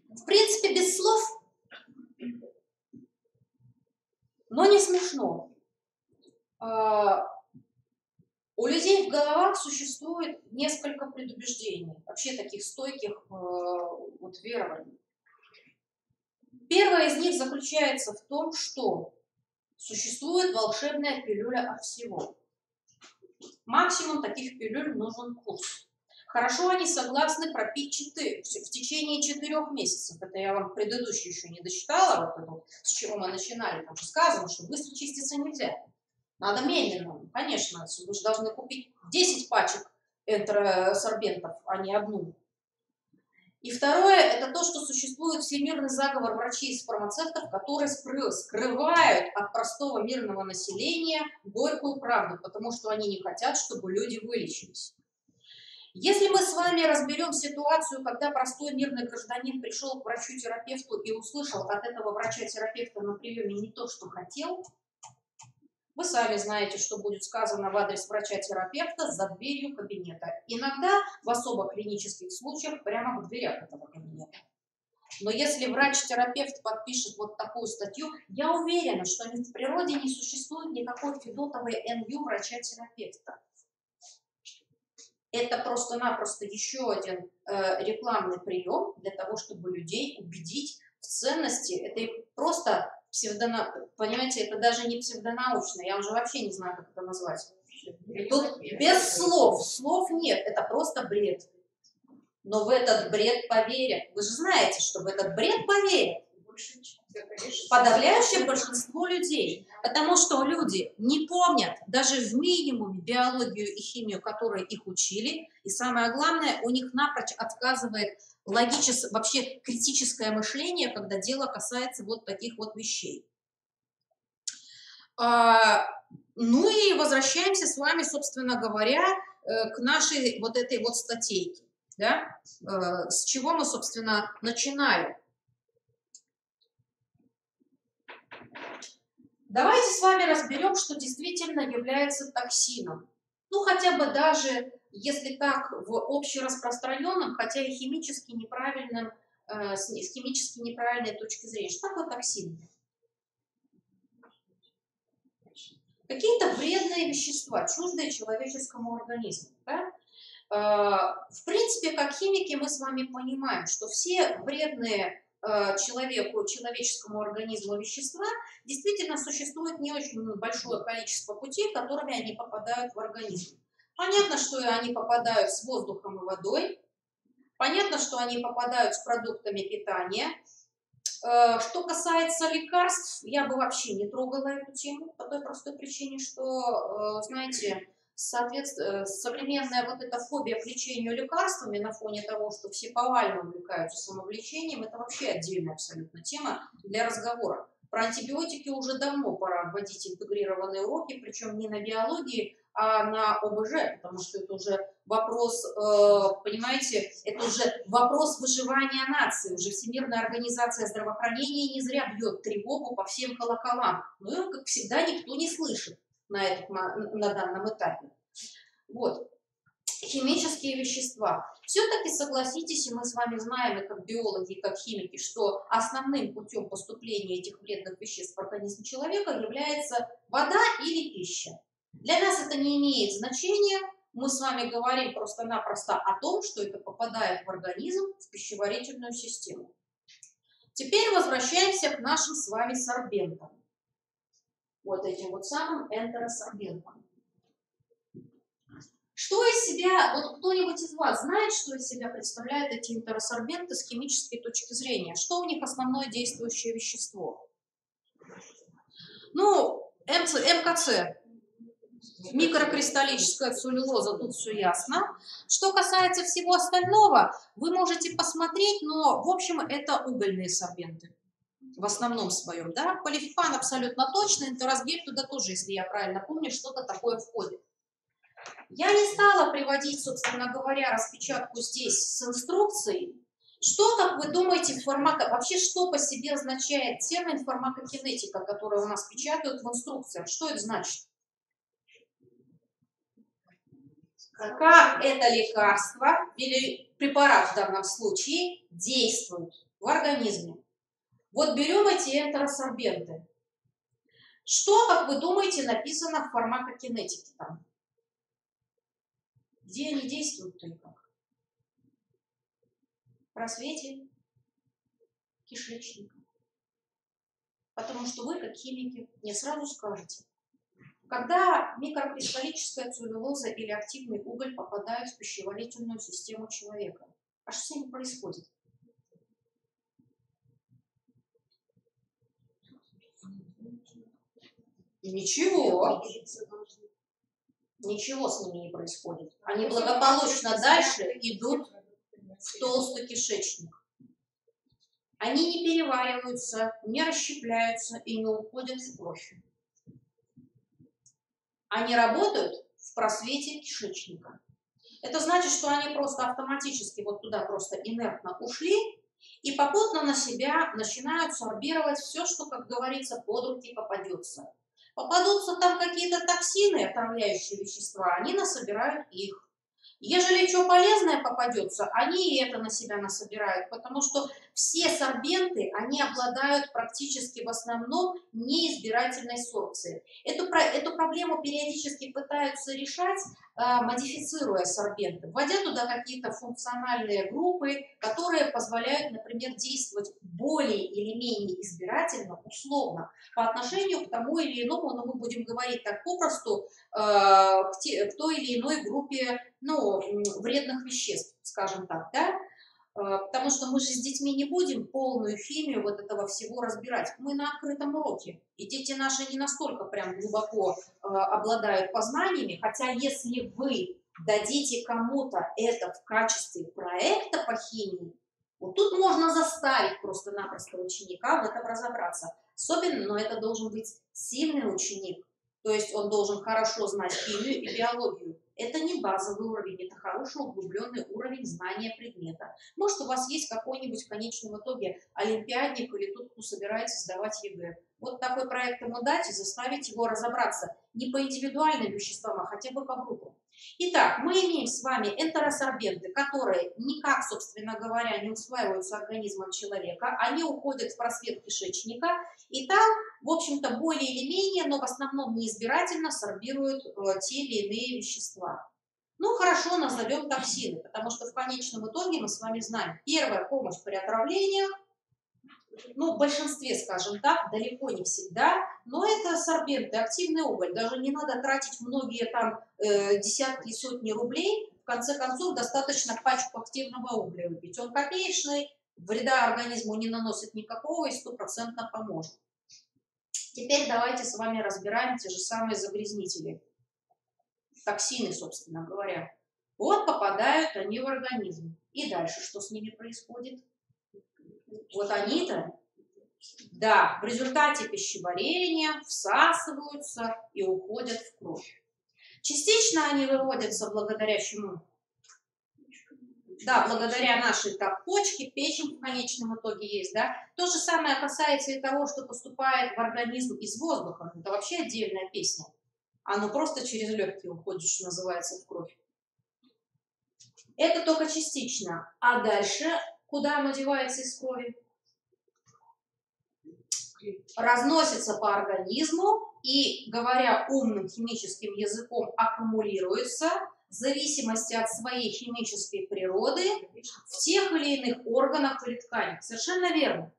В принципе, без слов, но не смешно. У людей в головах существует несколько предубеждений, вообще таких стойких вот верований. Первое из них заключается в том, что существует волшебная пилюля от всего. Максимум таких пилюль нужен курс. Хорошо они согласны пропить в течение 4 месяцев. Это я вам предыдущую еще не дочитала, вот это, с чего мы начинали. Там же сказано, что быстро чиститься нельзя. Надо медленно, конечно. Вы же должны купить 10 пачек энтеросорбентов, а не одну. И второе, это то, что существует всемирный заговор врачей и фармацевтов, которые скрывают от простого мирного населения горькую правду, потому что они не хотят, чтобы люди вылечились. Если мы с вами разберем ситуацию, когда простой мирный гражданин пришел к врачу-терапевту и услышал от этого врача-терапевта на приеме не то, что хотел, вы сами знаете, что будет сказано в адрес врача-терапевта за дверью кабинета. Иногда в особо клинических случаях прямо в дверях этого кабинета. Но если врач-терапевт подпишет вот такую статью, я уверена, что в природе не существует никакой Федотовой Н.Ю. врача-терапевта. Это просто-напросто еще один рекламный прием для того, чтобы людей убедить в ценности. Это просто понимаете, это даже не псевдонаучно. Я уже вообще не знаю, как это назвать. Тут без слов. Слов нет. Это просто бред. Но в этот бред поверят. Вы же знаете, что в этот бред поверят. Подавляющее большинство людей, потому что люди не помнят даже в минимуме биологию и химию, которые их учили, и самое главное, у них напрочь отказывает вообще критическое мышление, когда дело касается вот таких вот вещей. Ну и возвращаемся с вами, собственно говоря, к нашей вот этой вот статейке, да? С чего мы, собственно, начинаем. Давайте с вами разберем, что действительно является токсином. Ну, хотя бы даже, если так, в общераспространенном, хотя и химически неправильном, с химически неправильной точки зрения. Что такое токсин? Какие-то вредные вещества, чуждые человеческому организму. Да? В принципе, как химики мы с вами понимаем, что все вредные человеческому организму вещества действительно существует не очень большое количество путей, которыми они попадают в организм. Понятно, что они попадают с воздухом и водой, понятно, что они попадают с продуктами питания. Что касается лекарств, я бы вообще не трогала эту тему по той простой причине, что, знаете, современная вот эта фобия к лечению лекарствами на фоне того, что все повально увлекаются самовлечением, это вообще отдельная абсолютно тема для разговора. Про антибиотики уже давно пора вводить интегрированные уроки, причем не на биологии, а на ОБЖ, потому что это уже вопрос, понимаете, это уже вопрос выживания нации. Уже Всемирная организация здравоохранения не зря бьет тревогу по всем колоколам. Но ее, как всегда, никто не слышит на данном этапе. Вот. Химические вещества. Все-таки, согласитесь, и мы с вами знаем, и как биологи, и как химики, что основным путем поступления этих вредных веществ в организм человека является вода или пища. Для нас это не имеет значения. Мы с вами говорим просто-напросто о том, что это попадает в организм, в пищеварительную систему. Теперь возвращаемся к нашим с вами сорбентам. Вот этим вот самым энтеросорбентам. Что из себя, вот кто-нибудь из вас знает, что из себя представляют эти энтеросорбенты с химической точки зрения? Что у них основное действующее вещество? Ну, МКЦ, микрокристаллическая целлюлоза, тут все ясно. Что касается всего остального, вы можете посмотреть, но, в общем, это угольные сорбенты. В основном своем, да. Полифипан абсолютно точно, энтеросгель туда тоже, если я правильно помню, что-то такое входит. Я не стала приводить, собственно говоря, распечатку здесь с инструкцией. Что, как вы думаете, вообще что по себе означает термин фармакокинетика, который у нас печатают в инструкциях? Что это значит? Как это лекарство или препарат в данном случае действует в организме? Вот берем эти энтеросорбенты. Что, как вы думаете, написано в фармакокинетике там? Где они действуют-то и как? В просвете кишечника. Потому что вы, как химики, мне сразу скажете, когда микрокристаллическая целлюлоза или активный уголь попадают в пищеварительную систему человека, а что с ними происходит? Ничего. Ничего с ними не происходит. Они благополучно дальше идут в толстый кишечник. Они не перевариваются, не расщепляются и не уходят в кровь. Они работают в просвете кишечника. Это значит, что они просто автоматически вот туда просто инертно ушли и попутно на себя начинают сорбировать все, что, как говорится, под руки попадется. Попадутся там какие-то токсины, отравляющие вещества, они насобирают их. Ежели что полезное попадется, они и это на себя насобирают, потому что все сорбенты, они обладают практически в основном неизбирательной сорбцией. Эту проблему периодически пытаются решать, модифицируя сорбенты, вводя туда какие-то функциональные группы, которые позволяют, например, действовать более или менее избирательно, условно, по отношению к тому или иному, но мы будем говорить так попросту, к той или иной группе, ну, вредных веществ, скажем так, да? потому что мы же с детьми не будем полную химию вот этого всего разбирать. Мы на открытом уроке, и дети наши не настолько прям глубоко обладают познаниями, хотя если вы дадите кому-то это в качестве проекта по химии, вот тут можно заставить просто-напросто ученика в этом разобраться. Особенно, но это должен быть сильный ученик, то есть он должен хорошо знать химию и биологию. Это не базовый уровень, это хороший углубленный уровень знания предмета. Может, у вас есть какой-нибудь в конечном итоге олимпиадник или тот, кто собирается сдавать ЕГЭ. Вот такой проект ему дать и заставить его разобраться не по индивидуальным веществам, а хотя бы по группам. Итак, мы имеем с вами энтеросорбенты, которые никак, собственно говоря, не усваиваются организмом человека, они уходят в просвет кишечника, и там, в общем-то, более или менее, но в основном неизбирательно сорбируют те или иные вещества. Ну, хорошо, назовем токсины, потому что в конечном итоге мы с вами знаем, первая помощь при отравлениях, ну, в большинстве, скажем так, далеко не всегда, но это сорбенты, активный уголь. Даже не надо тратить многие там десятки и сотни рублей. В конце концов, достаточно пачку активного угля выпить. Он копеечный, вреда организму не наносит никакого и 100% поможет. Теперь давайте с вами разбираем те же самые загрязнители. Токсины, собственно говоря. Вот попадают они в организм. И дальше что с ними происходит? Вот они-то, да, в результате пищеварения всасываются и уходят в кровь. Частично они выводятся благодаря чему? Да, благодаря нашей почке, печень в конечном итоге есть, да. То же самое касается и того, что поступает в организм из воздуха. Это вообще отдельная песня. Оно просто через легкие уходит, что называется, в кровь. Это только частично. А дальше куда оно девается из крови? Разносится по организму и, говоря умным химическим языком, аккумулируется в зависимости от своей химической природы в тех или иных органах или тканях. Совершенно верно.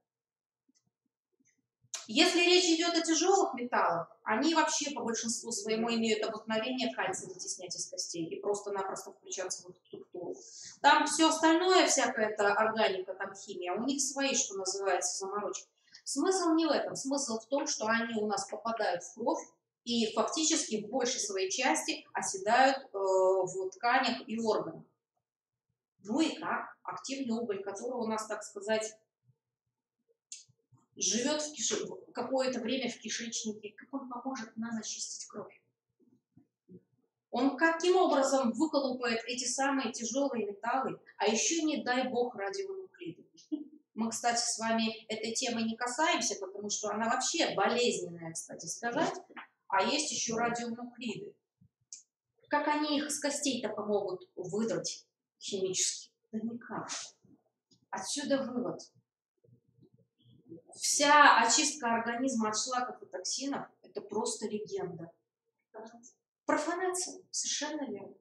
Если речь идет о тяжелых металлах, они вообще по большинству своему имеют обыкновение кальций вытеснять из костей и просто-напросто включаться в эту структуру. Там все остальное, всякая эта органика, там химия, у них свои, что называется, заморочки. Смысл не в этом. Смысл в том, что они у нас попадают в кровь и фактически в большей своей части оседают в тканях и органах. Ну и как? Активный уголь, который у нас, так сказать, живет какое-то время в кишечнике, как он поможет нам очистить кровь? Он каким образом выколупает эти самые тяжелые металлы, а еще, не дай бог, радионуклиды. Мы, кстати, с вами этой темы не касаемся, потому что она вообще болезненная, кстати сказать, а есть еще радионуклиды. Как они их с костей-то помогут выдрать химически? Да никак. Отсюда вывод. Вся очистка организма от шлаков и токсинов – это просто легенда. Профанация, совершенно верно.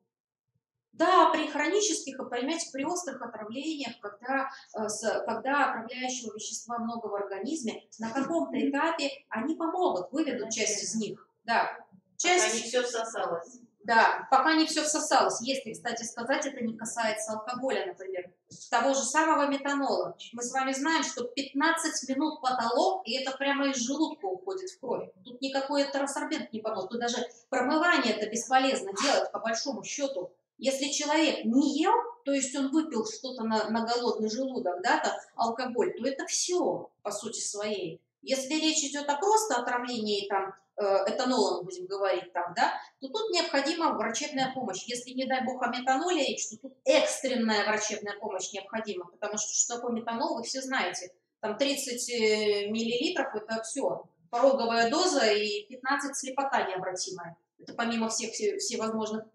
Да, при хронических, понимаете, при острых отравлениях, когда отравляющего вещества много в организме, на каком-то этапе они помогут, выведут часть из них. Да, часть... Пока не все всосалось. Да, пока не все всосалось. Если, кстати сказать, это не касается алкоголя, например. Того же самого метанола. Мы с вами знаем, что 15 минут потолок, и это прямо из желудка уходит в кровь. Тут никакой энтеросорбент не поможет. Тут даже промывание это бесполезно делать, по большому счету. Если человек не ел, то есть он выпил что-то на голодный желудок, да, алкоголь, то это все по сути своей. Если речь идет о просто отравлении там, этанолом, будем говорить там, да, то тут необходима врачебная помощь. Если, не дай бог, о метаноле речь, то тут экстренная врачебная помощь необходима, потому что такое метанол, вы все знаете. Там 30 миллилитров – это все. Пороговая доза и 15 слепота необратимая. Это помимо всех всевозможных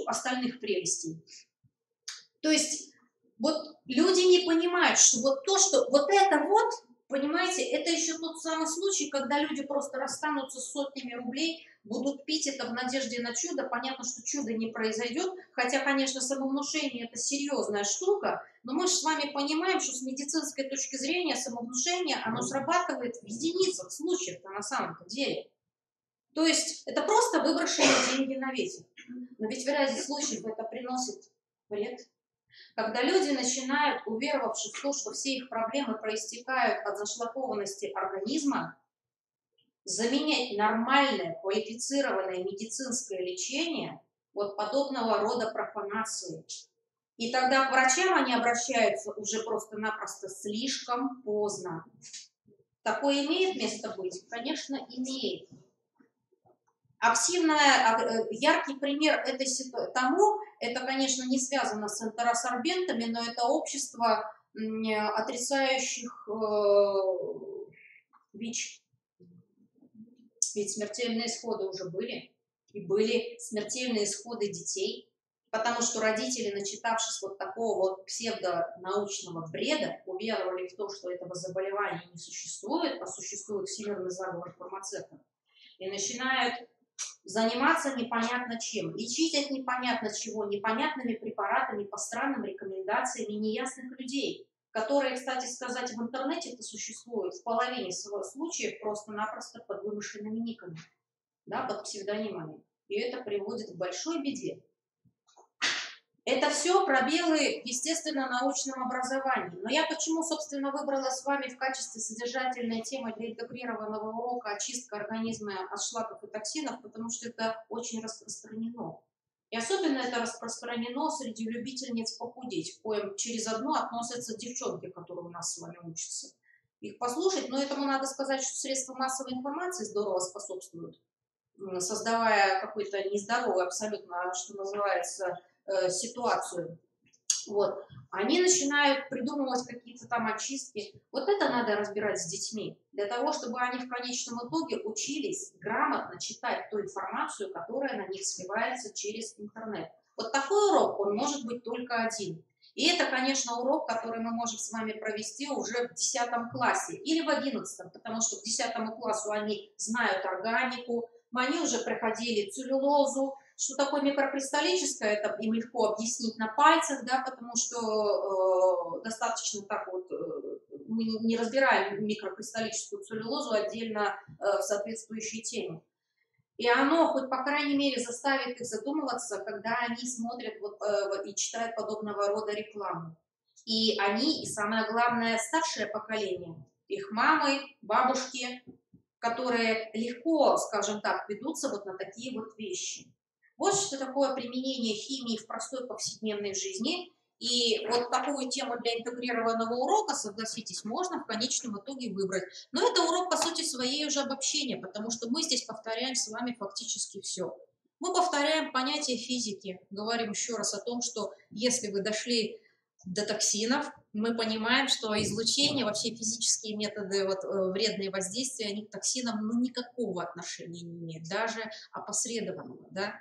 остальных прелестей. То есть вот люди не понимают, что вот то, что вот это вот, понимаете, это еще тот самый случай, когда люди просто расстанутся с сотнями рублей, будут пить это в надежде на чудо. Понятно, что чудо не произойдет, хотя, конечно, самовнушение – это серьезная штука, но мы же с вами понимаем, что с медицинской точки зрения самовнушение, оно срабатывает в единицах случаев-то на самом-то деле. То есть это просто выброшенные деньги на ветер. Но ведь в ряде случаев это приносит вред. Когда люди начинают, уверовавшись в то, что все их проблемы проистекают от зашлакованности организма, заменять нормальное, квалифицированное медицинское лечение вот подобного рода профанации. И тогда к врачам они обращаются уже просто-напросто слишком поздно. Такое имеет место быть? Конечно, имеет. Яркий пример этой тому, это, конечно, не связано с энтеросорбентами, но это общество отрицающих ВИЧ. Ведь смертельные исходы уже были. И были смертельные исходы детей. Потому что родители, начитавшись вот такого вот псевдонаучного бреда, уверовали в то, что этого заболевания не существует, а существует всемирный заговор фармацевтов, и начинают заниматься непонятно чем, лечить от непонятно чего, непонятными препаратами по странным рекомендациями неясных людей, которые, кстати сказать, в интернете-то существуют в половине случаев просто-напросто под вымышленными никами, да, под псевдонимами. И это приводит к большой беде. Это все пробелы в естественно-научном образовании. Но я почему, собственно, выбрала с вами в качестве содержательной темы для интегрированного урока очистка организма от шлаков и токсинов, потому что это очень распространено. И особенно это распространено среди любительниц похудеть, к коим через одно относятся девчонки, которые у нас с вами учатся. Их послушать, но этому надо сказать, что средства массовой информации здорово способствуют, создавая какой-то нездоровый абсолютно, что называется, ситуацию. Вот. Они начинают придумывать какие-то там очистки. Вот это надо разбирать с детьми, для того, чтобы они в конечном итоге учились грамотно читать ту информацию, которая на них сливается через интернет. Вот такой урок, он может быть только один. И это, конечно, урок, который мы можем с вами провести уже в 10 классе или в 11, потому что к 10 классу они знают органику, они уже проходили целлюлозу. Что такое микрокристаллическое, это им легко объяснить на пальцах, да, потому что достаточно так вот, мы не разбираем микрокристаллическую целлюлозу отдельно в соответствующей теме. И оно хоть, по крайней мере, заставит их задумываться, когда они смотрят и читают подобного рода рекламу. И они, и самое главное, старшее поколение, их мамы, бабушки, которые легко, скажем так, ведутся вот на такие вот вещи. Вот что такое применение химии в простой повседневной жизни. И вот такую тему для интегрированного урока, согласитесь, можно в конечном итоге выбрать. Но это урок, по сути своей, уже обобщение, потому что мы здесь повторяем с вами фактически все. Мы повторяем понятие физики, говорим еще раз о том, что если вы дошли до токсинов, мы понимаем, что излучение, вообще физические методы, вредные воздействия, они к токсинам никакого отношения не имеют, даже опосредованного, да.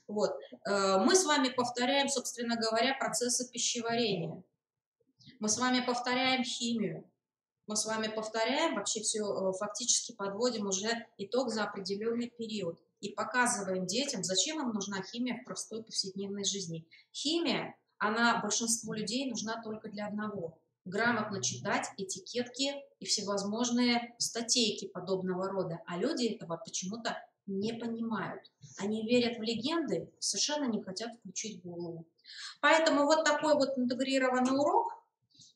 Вот. Мы с вами повторяем, собственно говоря, процессы пищеварения. Мы с вами повторяем химию. Мы с вами повторяем, вообще все фактически подводим уже итог за определенный период. И показываем детям, зачем им нужна химия в простой повседневной жизни. Химия, она большинству людей нужна только для одного. Грамотно читать этикетки и всевозможные статейки подобного рода. А люди этого почему-то не понимают. Они верят в легенды, совершенно не хотят включить голову. Поэтому вот такой вот интегрированный урок,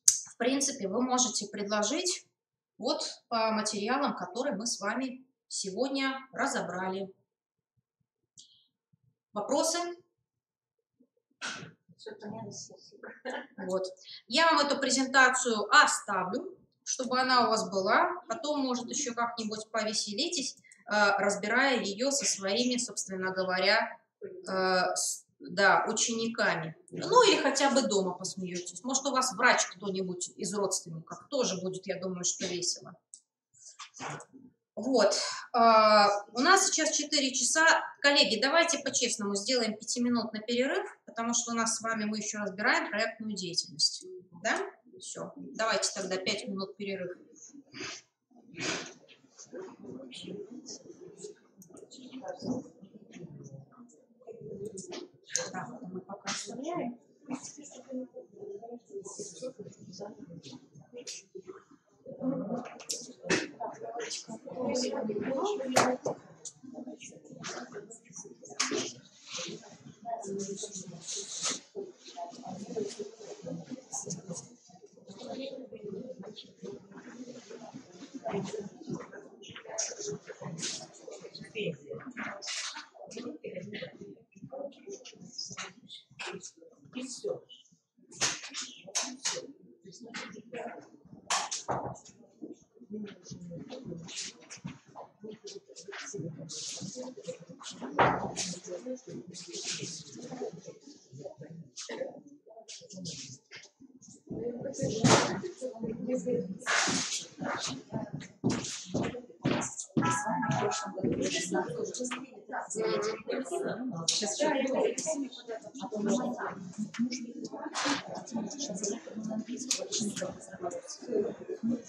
в принципе, вы можете предложить вот по материалам, которые мы с вами сегодня разобрали. Вопросы? Вот. Я вам эту презентацию оставлю, чтобы она у вас была. Потом, может, еще как-нибудь повеселитесь, разбирая ее со своими, собственно говоря, учениками. Ну, или хотя бы дома посмеетесь. Может, у вас врач кто-нибудь из родственников. Тоже будет, я думаю, что весело. Вот. У нас сейчас 4 часа. Коллеги, давайте по-честному сделаем 5-минутный перерыв, потому что мы еще разбираем проектную деятельность. Да? Все. Давайте тогда 5 минут перерыв. Так, мы пока оставляем.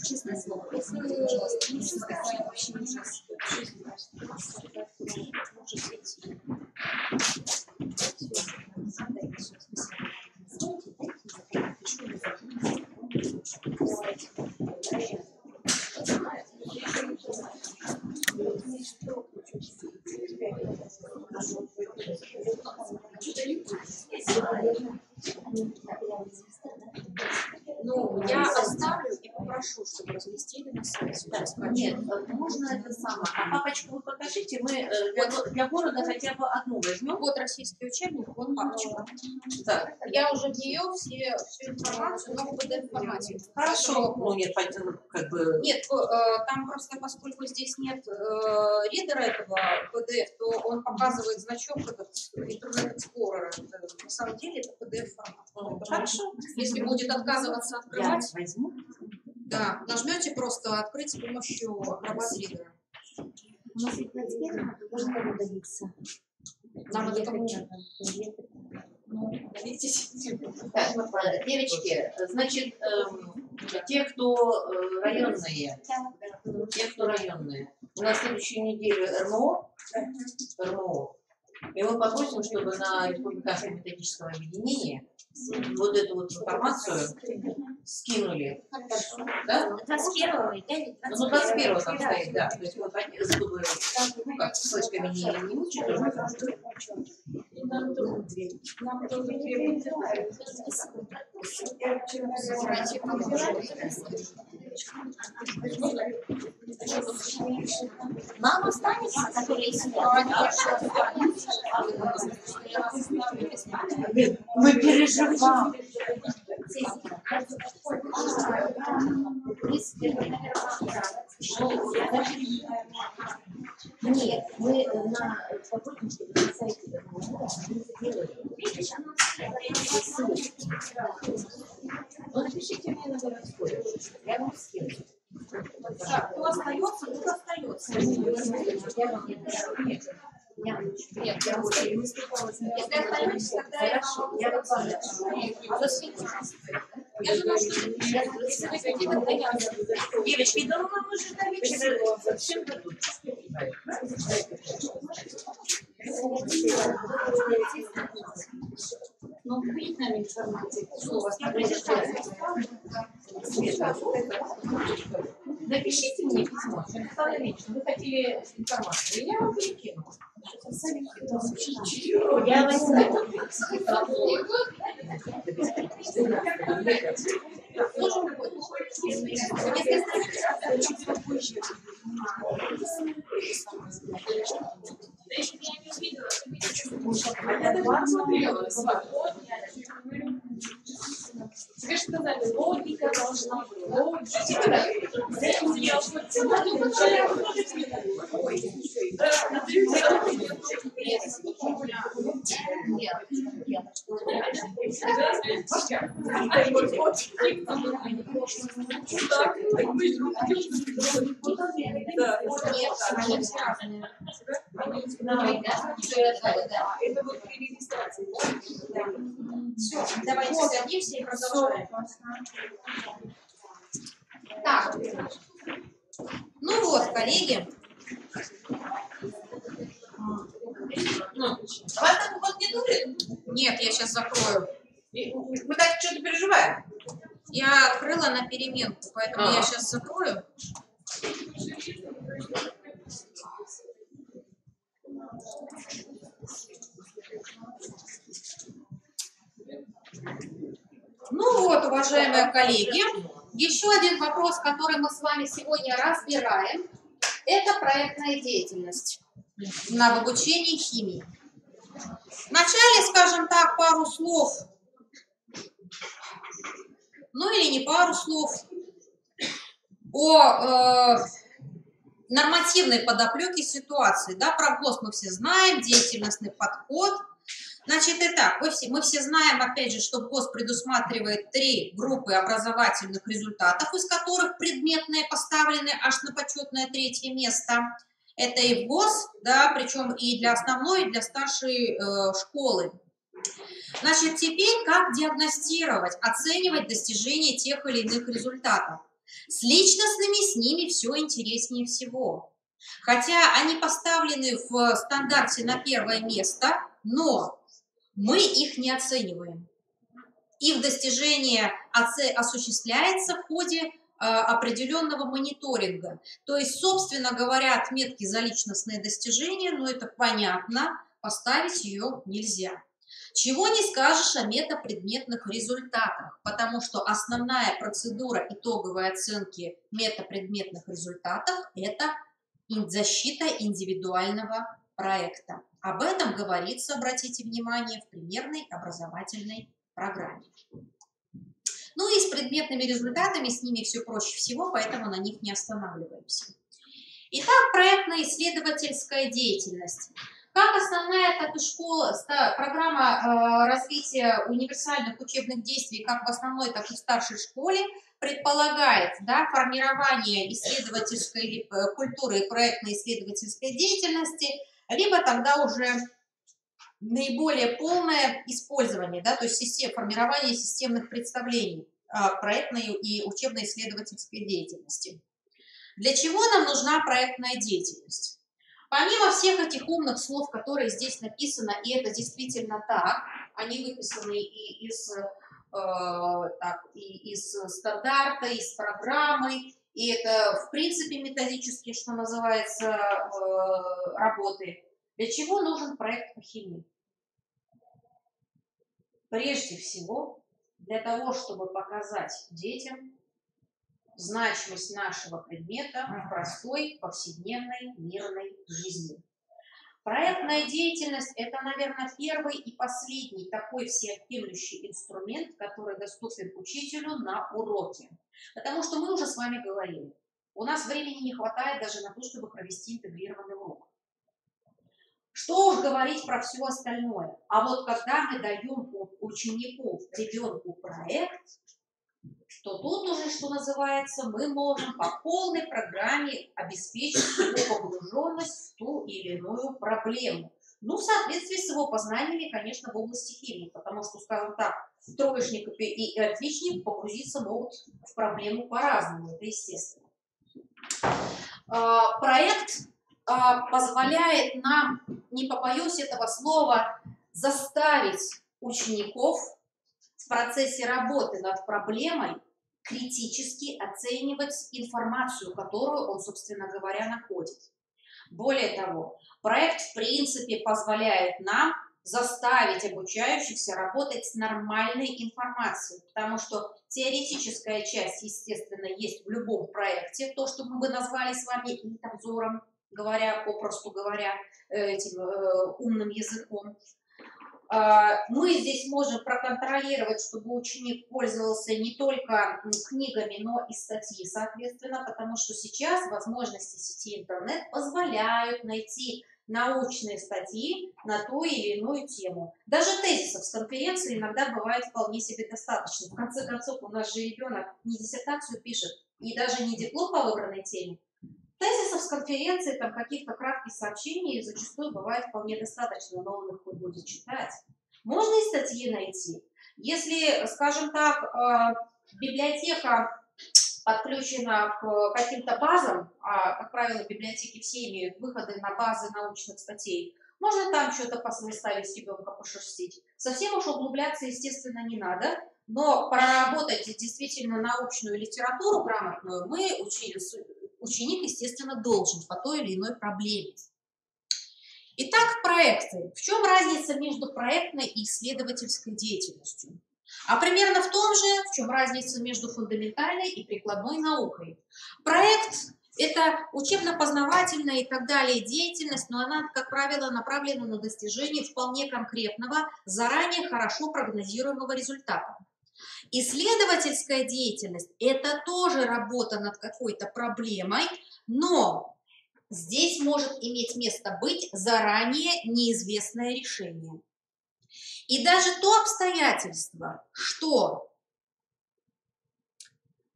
Честное слово. Ну, я оставлю и попрошу, чтобы разместили на сайте. Нет, можно это самое. А папочку вы покажите, мы для города хотя бы одну возьмем. Вот российский учебник, вот папочка. Да. Я уже в нее всю информацию, но в PDF-формате. Хорошо. Ну нет, как бы... Нет, там просто, поскольку здесь нет ридера этого PDF, то он показывает значок этот Internet Explorer. На самом деле это PDF-формат. Хорошо. Если будет отказываться открывать, Я возьму. да, нажмете просто открыть с помощью Acrobat Reader. У нас 21 должна удалиться. Нам это кому? Так, девочки, значит, те, кто районные, у нас в следующую неделю РМО, и мы попросим, чтобы на Республиканском методическом объединении вот эту вот информацию скинули. Да? 21 Ну, 21 там стоит, да. То есть мы чтобы, ну, как ссылочками не мучить тоже. Нам останется, которые сидят. Мы переживаем. Нет, мы на попробуем, чтобы на сайте договора мы сделали. Ну, напишите мне на городской. Я вам скину. Так, кто остается, тот остается. Я вам не пишу. Нет, я уже не выступала. Если остаетесь, тогда я Хорошо, я вот вам напишу. А засветите. Я думаю, что если вы хотите, тогда я. Девочки, да мы уже до вечера всем дадут. Ну, будет нам информация, что у вас Я напишите мне письмо, Александр Ильич, вы хотели информацию, и я вам перекину. Я возьму. Тебе сказали, логика должна быть. Это вот при регистрации, да? Все, давайте садимся и продолжаем. Так, ну вот, коллеги. Вас так вот не дурит? Нет, я сейчас закрою. Мы так что-то переживаем. Я открыла на переменку, поэтому я сейчас закрою. Ну вот, уважаемые коллеги, еще один вопрос, который мы с вами сегодня разбираем, это проектная деятельность на обучении химии. Вначале, скажем так, пару слов, ну или не пару слов, о нормативной подоплеке ситуации. Да, про ГОСТ мы все знаем, деятельностный подход. Значит, итак, мы все знаем, опять же, что ГОС предусматривает 3 группы образовательных результатов, из которых предметные поставлены аж на почетное 3-е место. Это и в ГОС, да, причем и для основной, и для старшей школы. Значит, теперь как диагностировать, оценивать достижения тех или иных результатов? С личностными, с ними все интереснее всего. Хотя они поставлены в стандарте на 1-е место, но мы их не оцениваем. Их достижение осуществляется в ходе определенного мониторинга. То есть, собственно говоря, отметки за личностные достижения, но это понятно, поставить ее нельзя. Чего не скажешь о метапредметных результатах, потому что основная процедура итоговой оценки метапредметных результатов – это защита индивидуального проекта. Об этом говорится, обратите внимание, в примерной образовательной программе. Ну и с предметными результатами, с ними все проще всего, поэтому на них не останавливаемся. Итак, проектно-исследовательская деятельность. Как основная, так и программа развития универсальных учебных действий как в основной, так и в старшей школе предполагает, да, формирование исследовательской культуры и проектно-исследовательской деятельности, либо тогда уже наиболее полное использование, да, то есть формирование системных представлений проектной и учебно-исследовательской деятельности. Для чего нам нужна проектная деятельность? Помимо всех этих умных слов, которые здесь написаны, и это действительно так, они выписаны и из стандарта, из программы, и это в принципе методические, что называется, работы. Для чего нужен проект по химии? Прежде всего, для того, чтобы показать детям значимость нашего предмета в простой, повседневной, мирной жизни. Проектная деятельность – это, наверное, первый и последний такой всеобъемлющий инструмент, который доступен учителю на уроке. Потому что мы уже с вами говорили, у нас времени не хватает даже на то, чтобы провести интегрированный урок. Что уж говорить про все остальное. А вот когда мы даем ученику, ребенку проект, то тут уже, что называется, мы можем по полной программе обеспечить его погруженность в ту или иную проблему. Ну, в соответствии с его познаниями, конечно, в области химии, потому что, скажем так, троечник и отличник погрузиться могут в проблему по-разному, это естественно. Проект позволяет нам, не побоюсь этого слова, заставить учеников в процессе работы над проблемой критически оценивать информацию, которую он, собственно говоря, находит. Более того, проект в принципе позволяет нам заставить обучающихся работать с нормальной информацией, потому что теоретическая часть, естественно, есть в любом проекте, то, что мы бы назвали с вами интовзором, говоря, попросту говоря, этим умным языком. Мы здесь можем проконтролировать, чтобы ученик пользовался не только книгами, но и статьи, соответственно, потому что сейчас возможности сети интернет позволяют найти научные статьи на ту или иную тему. Даже тезисов с конференции иногда бывает вполне себе достаточно. В конце концов, у нас же ребенок не диссертацию пишет и даже не диплом по выбранной теме. Тезисов с конференции, там каких-то кратких сообщений зачастую бывает вполне достаточно, но он их хоть будет читать. Можно и статьи найти. Если, скажем так, библиотека подключена к каким-то базам, а, как правило, библиотеки все имеют выходы на базы научных статей, можно там что-то поставить ребенка, пошерстить. Совсем уж углубляться, естественно, не надо, но проработать действительно научную литературу грамотную ученик, естественно, должен по той или иной проблеме. Итак, проекты. В чем разница между проектной и исследовательской деятельностью? А примерно в том же, в чем разница между фундаментальной и прикладной наукой. Проект – это учебно-познавательная и так далее деятельность, но она, как правило, направлена на достижение вполне конкретного, заранее хорошо прогнозируемого результата. Исследовательская деятельность – это тоже работа над какой-то проблемой, но здесь может иметь место быть заранее неизвестное решение. И даже то обстоятельство, что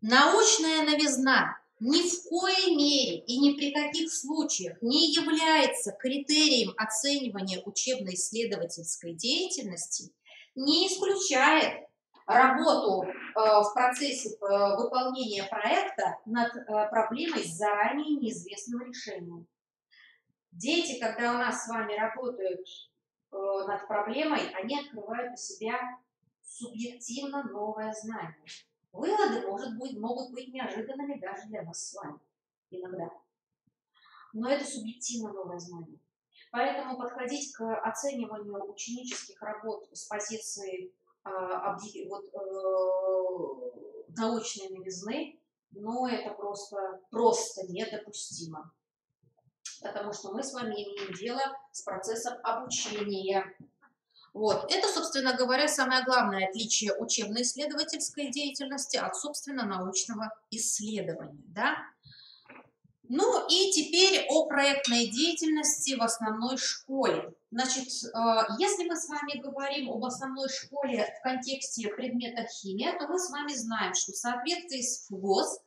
научная новизна ни в коей мере и ни при каких случаях не является критерием оценивания учебно-исследовательской деятельности, не исключает работу в процессе выполнения проекта над проблемой с заранее неизвестным решением. Дети, когда у нас с вами работают над проблемой, они открывают у себя субъективно новое знание. Выводы могут быть неожиданными даже для нас с вами иногда. Но это субъективно новое знание. Поэтому подходить к оцениванию ученических работ с позиции научной новизны, но это просто недопустимо. Потому что мы с вами имеем дело с процессом обучения. Вот. Это, собственно говоря, самое главное отличие учебно-исследовательской деятельности от, собственно, научного исследования. Да? Ну и теперь о проектной деятельности в основной школе. Значит, если мы с вами говорим об основной школе в контексте предмета химия, то мы с вами знаем, что в соответствии с ФГОС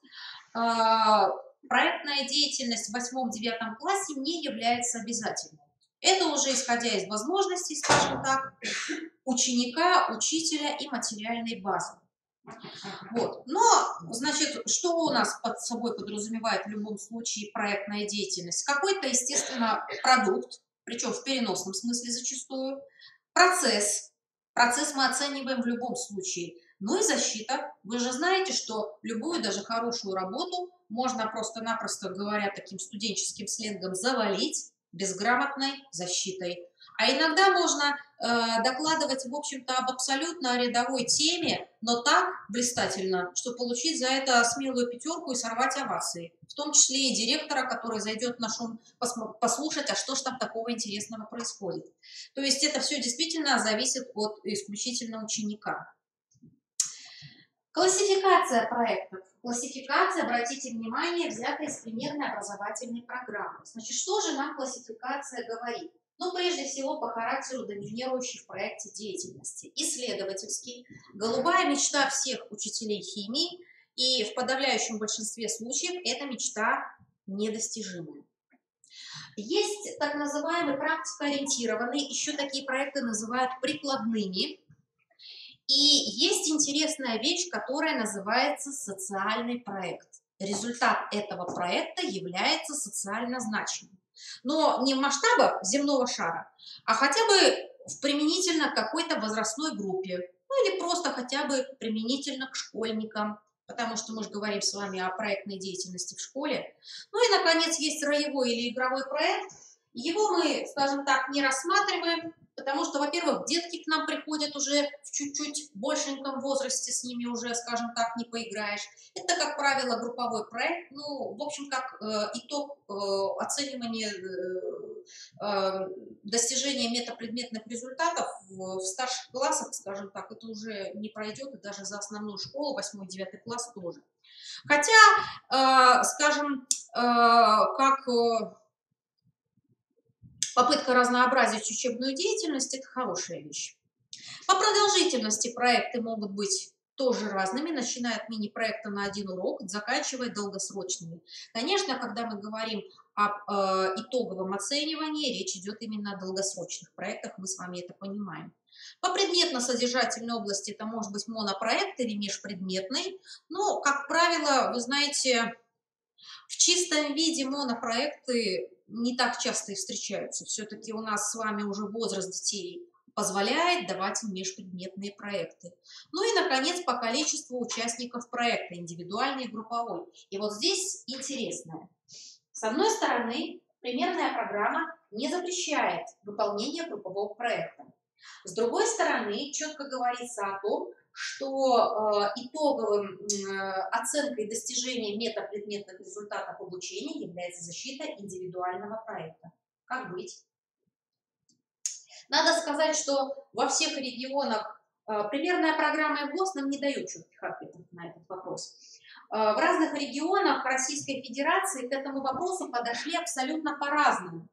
проектная деятельность в 8-9 классе не является обязательной. Это уже исходя из возможностей, скажем так, ученика, учителя и материальной базы. Вот. Но, значит, что у нас под собой подразумевает в любом случае проектная деятельность? Какой-то, естественно, продукт, причем в переносном смысле зачастую, процесс. Процесс мы оцениваем в любом случае. Ну и защита. Вы же знаете, что любую, даже хорошую работу можно просто-напросто, говоря таким студенческим сленгом, завалить безграмотной защитой. А иногда можно докладывать, в общем-то, об абсолютно рядовой теме, но так блистательно, что получить за это смелую пятерку и сорвать овации. В том числе и директора, который зайдет на шум послушать, а что ж там такого интересного происходит. То есть это все действительно зависит от исключительно ученика. Классификация проектов. Классификация, обратите внимание, взята из примерной образовательной программы. Значит, что же нам классификация говорит? Ну, прежде всего, по характеру доминирующей в проекте деятельности. Исследовательский, голубая мечта всех учителей химии, и в подавляющем большинстве случаев эта мечта недостижимая. Есть так называемые практикоориентированные, еще такие проекты называют прикладными. И есть интересная вещь, которая называется социальный проект. Результат этого проекта является социально значимым. Но не в масштабах земного шара, а хотя бы применительно к какой-то возрастной группе, ну или просто хотя бы применительно к школьникам, потому что мы же говорим с вами о проектной деятельности в школе. Ну и, наконец, есть роевой или игровой проект. Его мы, скажем так, не рассматриваем, потому что, во-первых, детки к нам приходят уже в чуть-чуть большеньком возрасте, с ними уже, скажем так, не поиграешь. Это, как правило, групповой проект, ну, в общем, как итог оценивания достижения метапредметных результатов в старших классах, скажем так, это уже не пройдет, и даже за основную школу, 8-9 класс тоже. Хотя, скажем, как попытка разнообразить учебную деятельность – это хорошая вещь. По продолжительности проекты могут быть тоже разными, начиная от мини-проекта на 1 урок, заканчивая долгосрочными. Конечно, когда мы говорим об итоговом оценивании, речь идет именно о долгосрочных проектах, мы с вами это понимаем. По предметно-содержательной области это может быть монопроект или межпредметный, но, как правило, вы знаете, в чистом виде монопроекты не так часто и встречаются. Все-таки у нас с вами уже возраст детей позволяет давать им межпредметные проекты. Ну и, наконец, по количеству участников проекта, индивидуальный и групповой. И вот здесь интересное. С одной стороны, примерная программа не запрещает выполнение группового проекта. С другой стороны, четко говорится о том, что итоговым оценкой достижения метапредметных результатов обучения является защита индивидуального проекта. Как быть? Надо сказать, что во всех регионах примерная программа ГОС нам не дает четких ответов на этот вопрос. В разных регионах Российской Федерации к этому вопросу подошли абсолютно по-разному.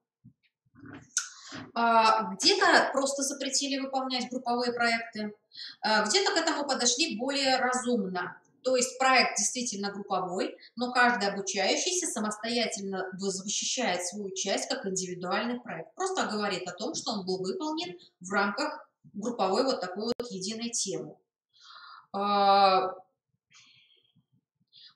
Где-то просто запретили выполнять групповые проекты, где-то к этому подошли более разумно. То есть проект действительно групповой, но каждый обучающийся самостоятельно защищает свою часть как индивидуальный проект. Просто говорит о том, что он был выполнен в рамках групповой вот такой вот единой темы.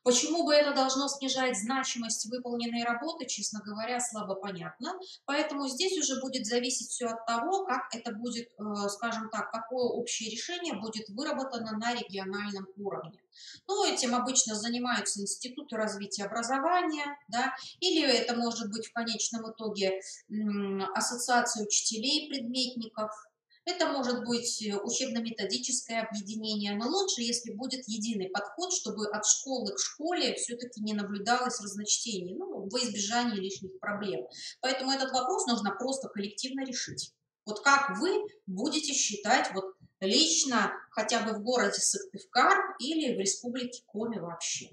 Почему бы это должно снижать значимость выполненной работы, честно говоря, слабо понятно. Поэтому здесь уже будет зависеть все от того, как это будет, скажем так, какое общее решение будет выработано на региональном уровне. Ну, этим обычно занимаются институты развития образования, да, или это может быть в конечном итоге ассоциация учителей-предметников. Это может быть учебно-методическое объединение, но лучше, если будет единый подход, чтобы от школы к школе все-таки не наблюдалось разночтений, ну, во избежание лишних проблем. Поэтому этот вопрос нужно просто коллективно решить. Вот как вы будете считать вот лично хотя бы в городе Сыктывкар или в республике Коми вообще.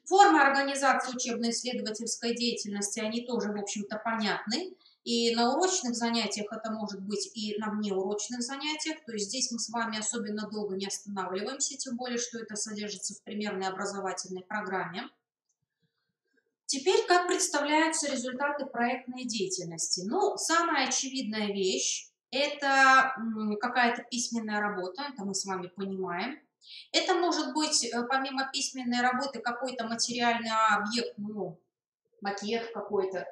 Формы организации учебно-исследовательской деятельности, они тоже, в общем-то, понятны. И на урочных занятиях это может быть и на внеурочных занятиях. То есть здесь мы с вами особенно долго не останавливаемся, тем более, что это содержится в примерной образовательной программе. Теперь, как представляются результаты проектной деятельности? Ну, самая очевидная вещь – это какая-то письменная работа, это мы с вами понимаем. Это может быть, помимо письменной работы, какой-то материальный объект, ну, макет какой-то.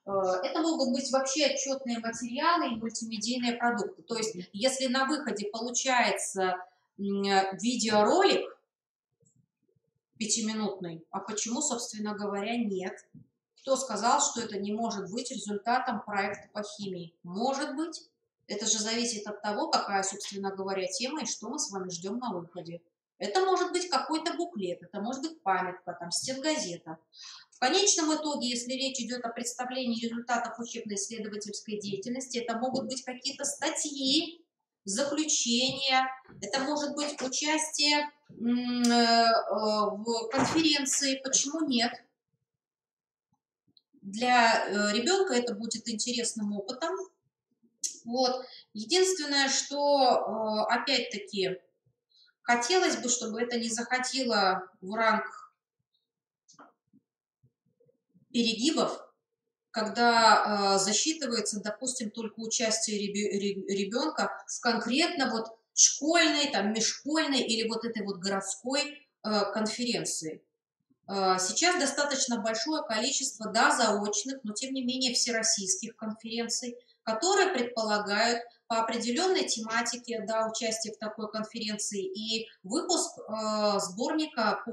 Это могут быть вообще отчетные материалы и мультимедийные продукты. То есть, если на выходе получается видеоролик 5-минутный, а почему, собственно говоря, нет? Кто сказал, что это не может быть результатом проекта по химии? Может быть. Это же зависит от того, какая, собственно говоря, тема и что мы с вами ждем на выходе. Это может быть какой-то буклет, это может быть памятка, там, стенгазета. В конечном итоге, если речь идет о представлении результатов учебно-исследовательской деятельности, это могут быть какие-то статьи, заключения, это может быть участие в конференции. Почему нет? Для ребенка это будет интересным опытом. Вот. Единственное, что, опять-таки, хотелось бы, чтобы это не заходило в ранг перегибов, когда засчитывается, допустим, только участие ребенка в конкретно вот школьной, там, межшкольной или вот этой вот городской конференции. Сейчас достаточно большое количество, да, заочных, но тем не менее всероссийских конференций, которые предполагают по определенной тематике, да, участие в такой конференции и выпуск сборника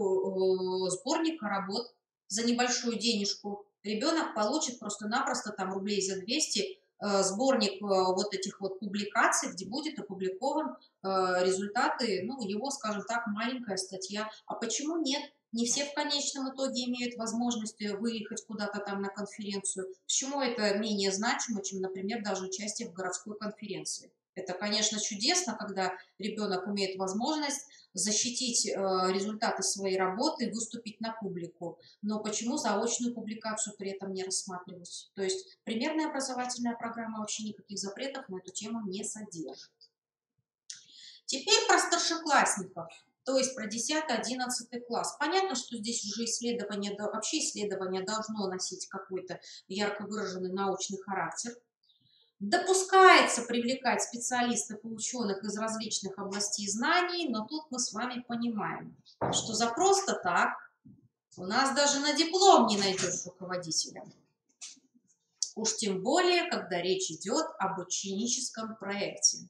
работ за небольшую денежку. Ребенок получит просто-напросто там рублей за 200 сборник вот этих вот публикаций, где будет опубликован результаты, ну, его, скажем так, маленькая статья. А почему нет? Не все в конечном итоге имеют возможность выехать куда-то там на конференцию. Почему это менее значимо, чем, например, даже участие в городской конференции? Это, конечно, чудесно, когда ребенок имеет возможность защитить результаты своей работы, выступить на публику. Но почему заочную публикацию при этом не рассматривать? То есть примерная образовательная программа вообще никаких запретов на эту тему не содержит. Теперь про старшеклассников. То есть про 10-11 класс. Понятно, что здесь уже вообще исследование должно носить какой-то ярко выраженный научный характер. Допускается привлекать специалистов и ученых из различных областей знаний, но тут мы с вами понимаем, что за просто так у нас даже на диплом не найдешь руководителя. Уж тем более, когда речь идет об ученическом проекте.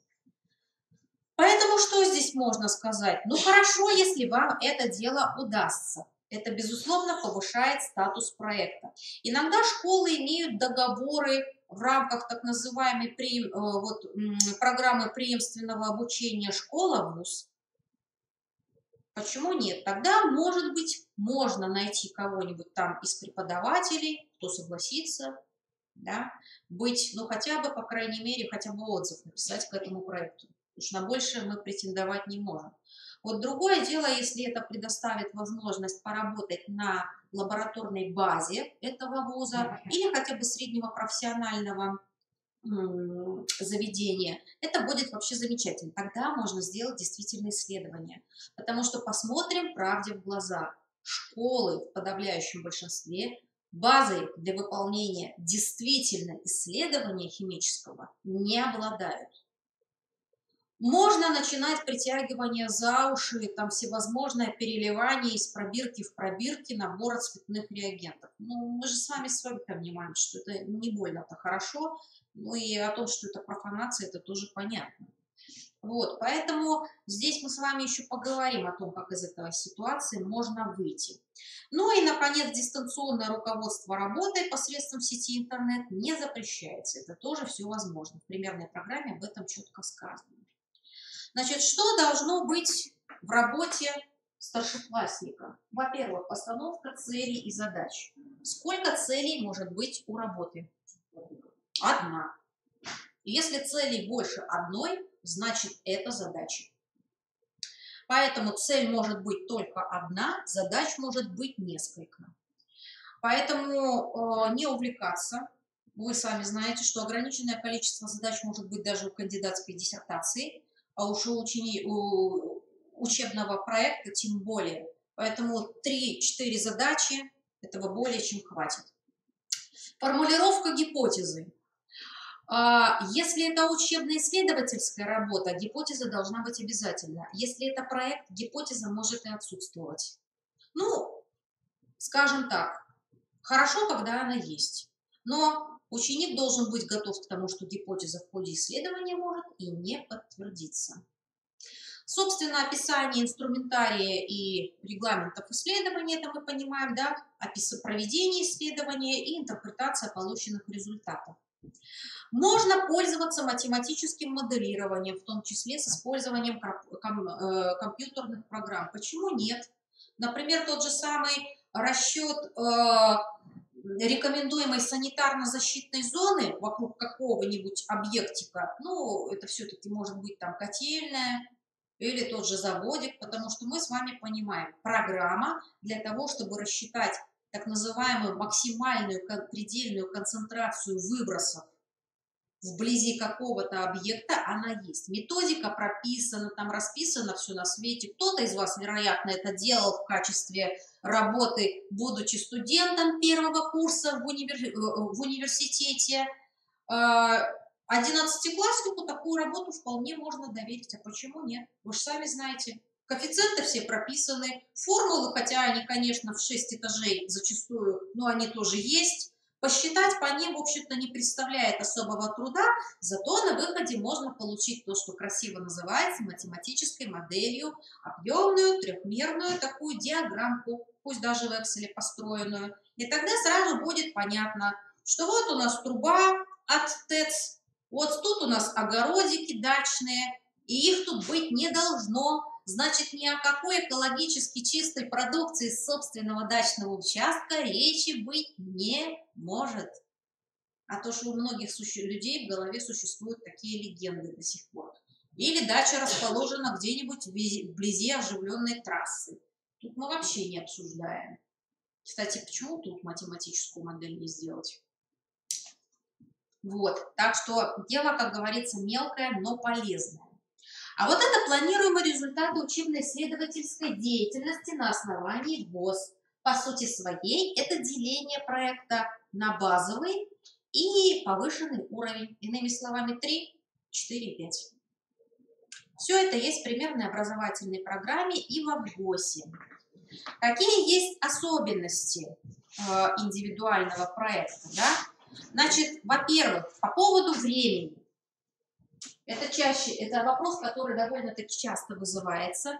Поэтому что здесь можно сказать? Ну хорошо, если вам это дело удастся. Это, безусловно, повышает статус проекта. Иногда школы имеют договоры в рамках так называемой программы преемственного обучения школа-вуз. Почему нет? Тогда, может быть, можно найти кого-нибудь там из преподавателей, кто согласится, да, быть, ну хотя бы, по крайней мере, хотя бы отзыв написать к этому проекту. Потому что на большее мы претендовать не можем. Вот другое дело, если это предоставит возможность поработать на лабораторной базе этого вуза или хотя бы среднего профессионального заведения, это будет вообще замечательно. Тогда можно сделать действительно исследование. Потому что посмотрим правде в глаза. Школы в подавляющем большинстве базой для выполнения действительно исследования химического не обладают. Можно начинать притягивание за уши, там всевозможное переливание из пробирки в пробирки набора цветных реагентов. Ну, мы же с вами понимаем, что это не больно-то хорошо, ну и о том, что это профанация, это тоже понятно. Вот, поэтому здесь мы с вами еще поговорим о том, как из этой ситуации можно выйти. Ну и, наконец, дистанционное руководство работой посредством сети интернет не запрещается. Это тоже все возможно. В примерной программе об этом четко сказано. Значит, что должно быть в работе старшеклассника? Во-первых, постановка целей и задач. Сколько целей может быть у работы? Одна. Если целей больше одной, значит это задача. Поэтому цель может быть только одна, задач может быть несколько. Поэтому не увлекаться. Вы сами знаете, что ограниченное количество задач может быть даже у кандидатской диссертации, а уж у учебного проекта тем более. Поэтому 3-4 задачи этого более чем хватит. Формулировка гипотезы. Если это учебно-исследовательская работа, гипотеза должна быть обязательно. Если это проект, гипотеза может и отсутствовать. Ну, скажем так, хорошо, когда она есть. Но ученик должен быть готов к тому, что гипотеза в ходе исследования может и не подтвердиться. Собственно, описание инструментария и регламентов исследования, это мы понимаем, да, проведение исследования и интерпретация полученных результатов. Можно пользоваться математическим моделированием, в том числе с использованием компьютерных программ. Почему нет? Например, тот же самый расчет рекомендуемой санитарно-защитной зоны вокруг какого-нибудь объектика, ну, это все-таки может быть там котельная или тот же заводик, потому что мы с вами понимаем, программа для того, чтобы рассчитать так называемую максимальную предельную концентрацию выбросов вблизи какого-то объекта, она есть. Методика прописана, там расписано все на свете. Кто-то из вас, вероятно, это делал в качестве работы, будучи студентом первого курса в университете. 11-класснику такую работу вполне можно доверить. А почему нет? Вы же сами знаете. Коэффициенты все прописаны. Формулы, хотя они, конечно, в 6 этажей зачастую, но они тоже есть. Посчитать по ним, в общем-то, не представляет особого труда, зато на выходе можно получить то, что красиво называется математической моделью, объемную, трехмерную такую диаграммку, пусть даже в Excel построенную. И тогда сразу будет понятно, что вот у нас труба от ТЭЦ, вот тут у нас огородики дачные, и их тут быть не должно. Значит, ни о какой экологически чистой продукции с собственного дачного участка речи быть не может. А то, что у многих людей в голове существуют такие легенды до сих пор. Или дача расположена где-нибудь вблизи оживленной трассы. Тут мы вообще не обсуждаем. Кстати, почему тут математическую модель не сделать? Вот, так что дело, как говорится, мелкое, но полезное. А вот это планируемые результаты учебно-исследовательской деятельности на основании ГОС. По сути своей, это деление проекта на базовый и повышенный уровень. Иными словами, 3, 4, 5. Все это есть в примерной образовательной программе и в ГОСе. Какие есть особенности индивидуального проекта? Да? Значит, во-первых, по поводу времени. Это вопрос, который довольно-таки часто вызывается.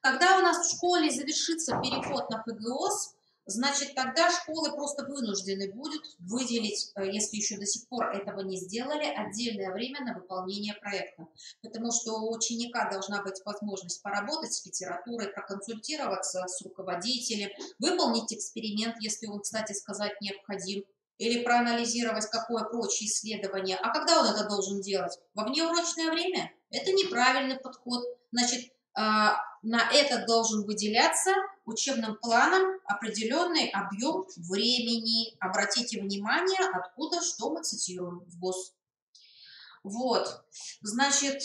Когда у нас в школе завершится переход на ФГОС, значит, тогда школы просто вынуждены будут выделить, если еще до сих пор этого не сделали, отдельное время на выполнение проекта. Потому что у ученика должна быть возможность поработать с литературой, проконсультироваться с руководителем, выполнить эксперимент, если он, кстати сказать, необходим, или проанализировать какое прочее исследование. А когда он это должен делать? Во внеурочное время? Это неправильный подход. Значит, на это должен выделяться учебным планом определенный объем времени. Обратите внимание, откуда, что мы цитируем в ГОС. Вот, значит,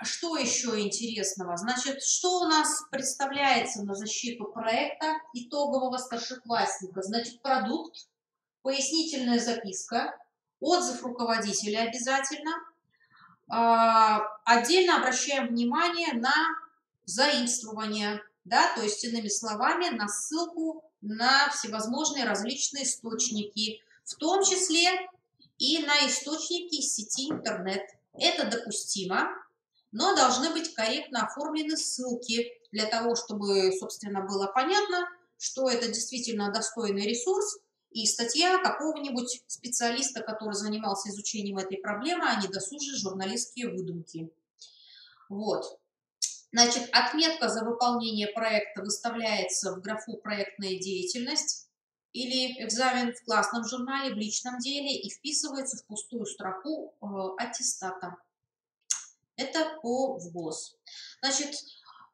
что еще интересного? Значит, что у нас представляется на защиту проекта итогового старшеклассника? Значит, продукт, пояснительная записка, отзыв руководителя обязательно. Отдельно обращаем внимание на заимствование, да, то есть, иными словами, на ссылку на всевозможные различные источники, в том числе и на источники из сети интернет. Это допустимо, но должны быть корректно оформлены ссылки для того, чтобы, собственно, было понятно, что это действительно достойный ресурс и статья какого-нибудь специалиста, который занимался изучением этой проблемы, а не досужие журналистские выдумки. Вот. Значит, отметка за выполнение проекта выставляется в графу «Проектная деятельность» или экзамен в классном журнале, в личном деле и вписывается в пустую строку аттестата. Это по ВГОС. Значит,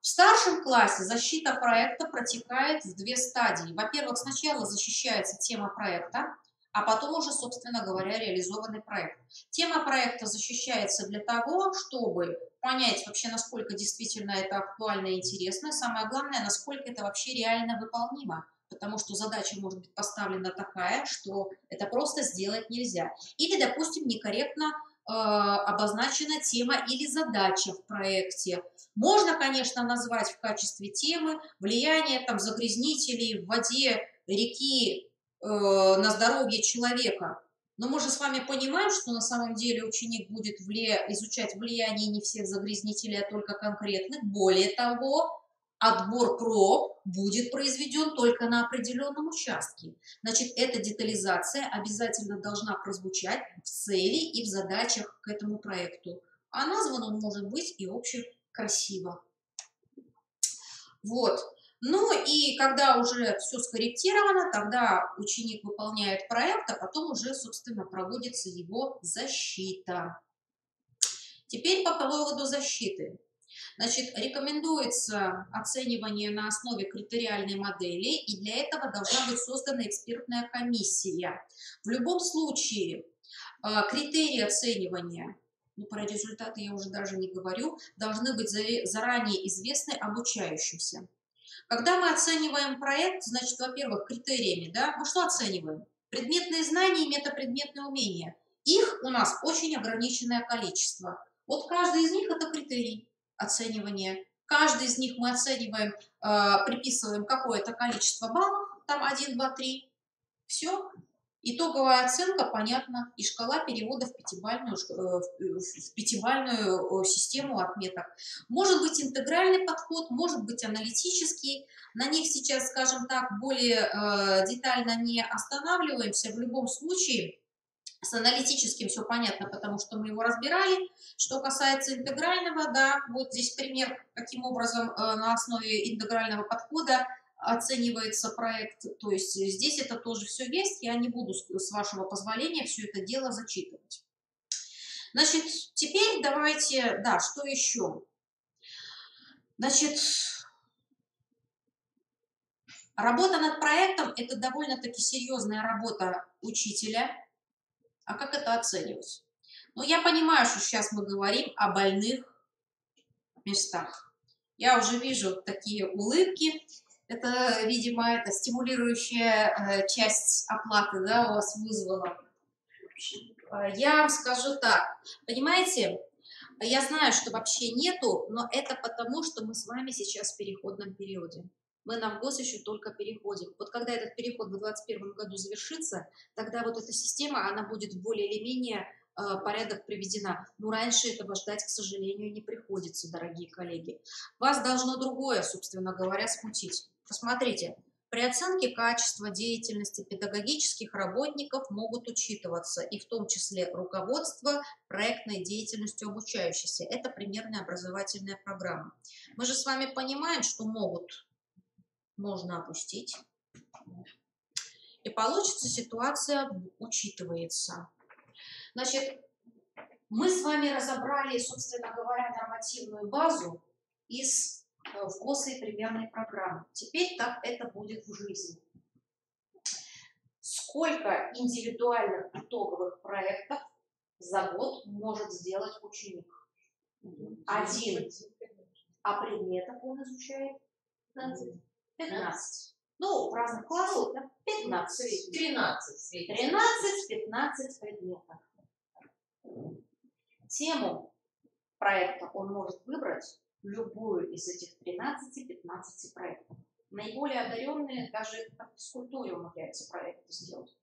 в старшем классе защита проекта протекает в две стадии. Во-первых, сначала защищается тема проекта, а потом уже, собственно говоря, реализованный проект. Тема проекта защищается для того, чтобы понять вообще, насколько действительно это актуально и интересно. Самое главное, насколько это вообще реально выполнимо. Потому что задача может быть поставлена такая, что это просто сделать нельзя. Или, допустим, некорректно обозначена тема или задача в проекте. Можно, конечно, назвать в качестве темы влияние там, загрязнителей в воде реки на здоровье человека. Но мы же с вами понимаем, что на самом деле ученик будет изучать влияние не всех загрязнителей, а только конкретных. Более того, отбор проб будет произведен только на определенном участке. Значит, эта детализация обязательно должна прозвучать в цели и в задачах к этому проекту. А назван он может быть и общекрасиво. Вот. Ну и когда уже все скорректировано, тогда ученик выполняет проект, а потом уже, собственно, проводится его защита. Теперь по поводу защиты. Значит, рекомендуется оценивание на основе критериальной модели, и для этого должна быть создана экспертная комиссия. В любом случае, критерии оценивания, ну, про результаты я уже даже не говорю, должны быть заранее известны обучающимся. Когда мы оцениваем проект, значит, во-первых, критериями, да, мы что оцениваем? Предметные знания и метапредметные умения. Их у нас очень ограниченное количество. Вот каждый из них это критерий оценивания. Каждый из них мы оцениваем, приписываем какое-то количество баллов, там 1, 2, 3. Все. Итоговая оценка, понятно, и шкала перевода в пятибалльную систему отметок. Может быть интегральный подход, может быть аналитический. На них сейчас, скажем так, более детально не останавливаемся. В любом случае, с аналитическим все понятно, потому что мы его разбирали. Что касается интегрального, да, вот здесь пример, каким образом на основе интегрального подхода оценивается проект. То есть здесь это тоже все есть. Я не буду, с вашего позволения, все это дело зачитывать. Значит, теперь давайте, да, что еще? Значит, работа над проектом – это довольно-таки серьезная работа учителя. А как это оценивать? Ну, я понимаю, что сейчас мы говорим о больных местах. Я уже вижу такие улыбки. Это, видимо, это стимулирующая часть оплаты, да, у вас вызвала. Я вам скажу так. Понимаете, я знаю, что вообще нету, но это потому, что мы с вами сейчас в переходном периоде. Мы на ВГОС еще только переходим. Вот когда этот переход в 2021 году завершится, тогда вот эта система, она будет в более или менее порядок приведена. Но раньше этого ждать, к сожалению, не приходится, дорогие коллеги. Вас должно другое, собственно говоря, смутить. Посмотрите, при оценке качества деятельности педагогических работников могут учитываться и в том числе руководство проектной деятельностью обучающихся. Это примерная образовательная программа. Мы же с вами понимаем, что можно опустить. И получится ситуация учитывается. Значит, Мы с вами разобрали, собственно говоря, нормативную базу из ВГОСа и примерной программы. Теперь как это будет в жизни. Сколько индивидуальных итоговых проектов за год может сделать ученик? 1. А предметов он изучает? 15. Ну, в разных классах, да? 15. 13. 13-15 предметов. Тему проекта он может выбрать любую из этих 13-15 проектов. Наиболее одаренные даже в физкультуре умудряются проекты сделать.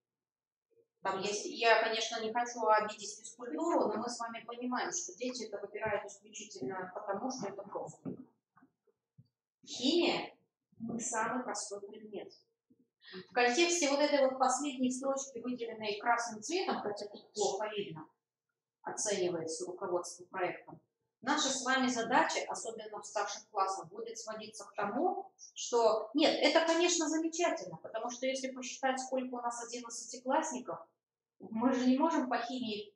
Там есть, я, конечно, не хочу обидеть физкультуру, но мы с вами понимаем, что дети это выбирают исключительно потому, что это просто. Химия не самый простой предмет. В контексте вот этой вот последней строчки, выделенной красным цветом, хотя тут плохо видно, оценивается руководство проектом, наша с вами задача, особенно в старших классах, будет сводиться к тому, что, нет, это, конечно, замечательно, потому что если посчитать, сколько у нас 11-классников, мы же не можем по химии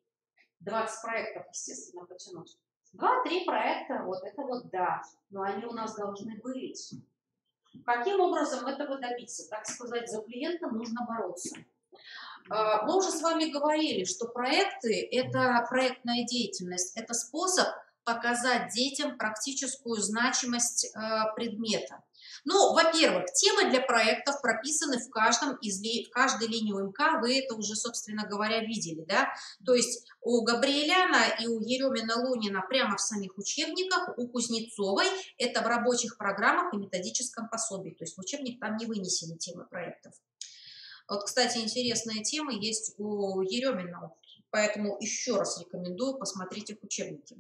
20 проектов, естественно, потянуть. 2-3 проекта, вот это вот да, но они у нас должны быть. Каким образом этого добиться? Так сказать, за клиента нужно бороться. Мы уже с вами говорили, что проекты – это проектная деятельность, это способ показать детям практическую значимость предмета. Ну, во-первых, темы для проектов прописаны в каждой линии УМК, вы это уже, собственно говоря, видели, да? То есть у Габриэляна и у Еремина-Лунина прямо в самих учебниках, у Кузнецовой это в рабочих программах и методическом пособии, то есть в учебник там не вынесены темы проектов. Вот, кстати, интересная тема есть у Еремина, поэтому еще раз рекомендую посмотреть их учебники.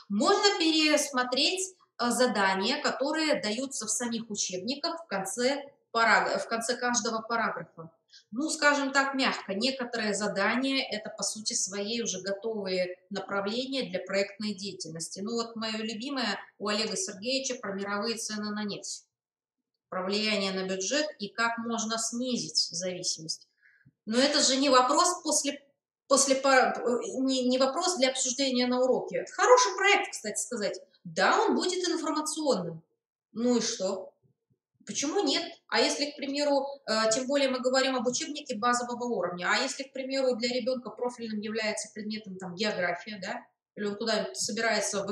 Можно пересмотреть задания, которые даются в самих учебниках в конце каждого параграфа. Ну, скажем так, мягко, некоторые задания – это, по сути своей, уже готовые направления для проектной деятельности. Ну, вот мое любимое у Олега Сергеевича про мировые цены на нефть, про влияние на бюджет и как можно снизить зависимость. Но это же не вопрос не вопрос для обсуждения на уроке. Хороший проект, кстати сказать. Да, он будет информационным. Ну и что? Почему нет? А если, к примеру, тем более мы говорим об учебнике базового уровня, а если, к примеру, для ребенка профильным является предметом там, география, да, или он куда-нибудь собирается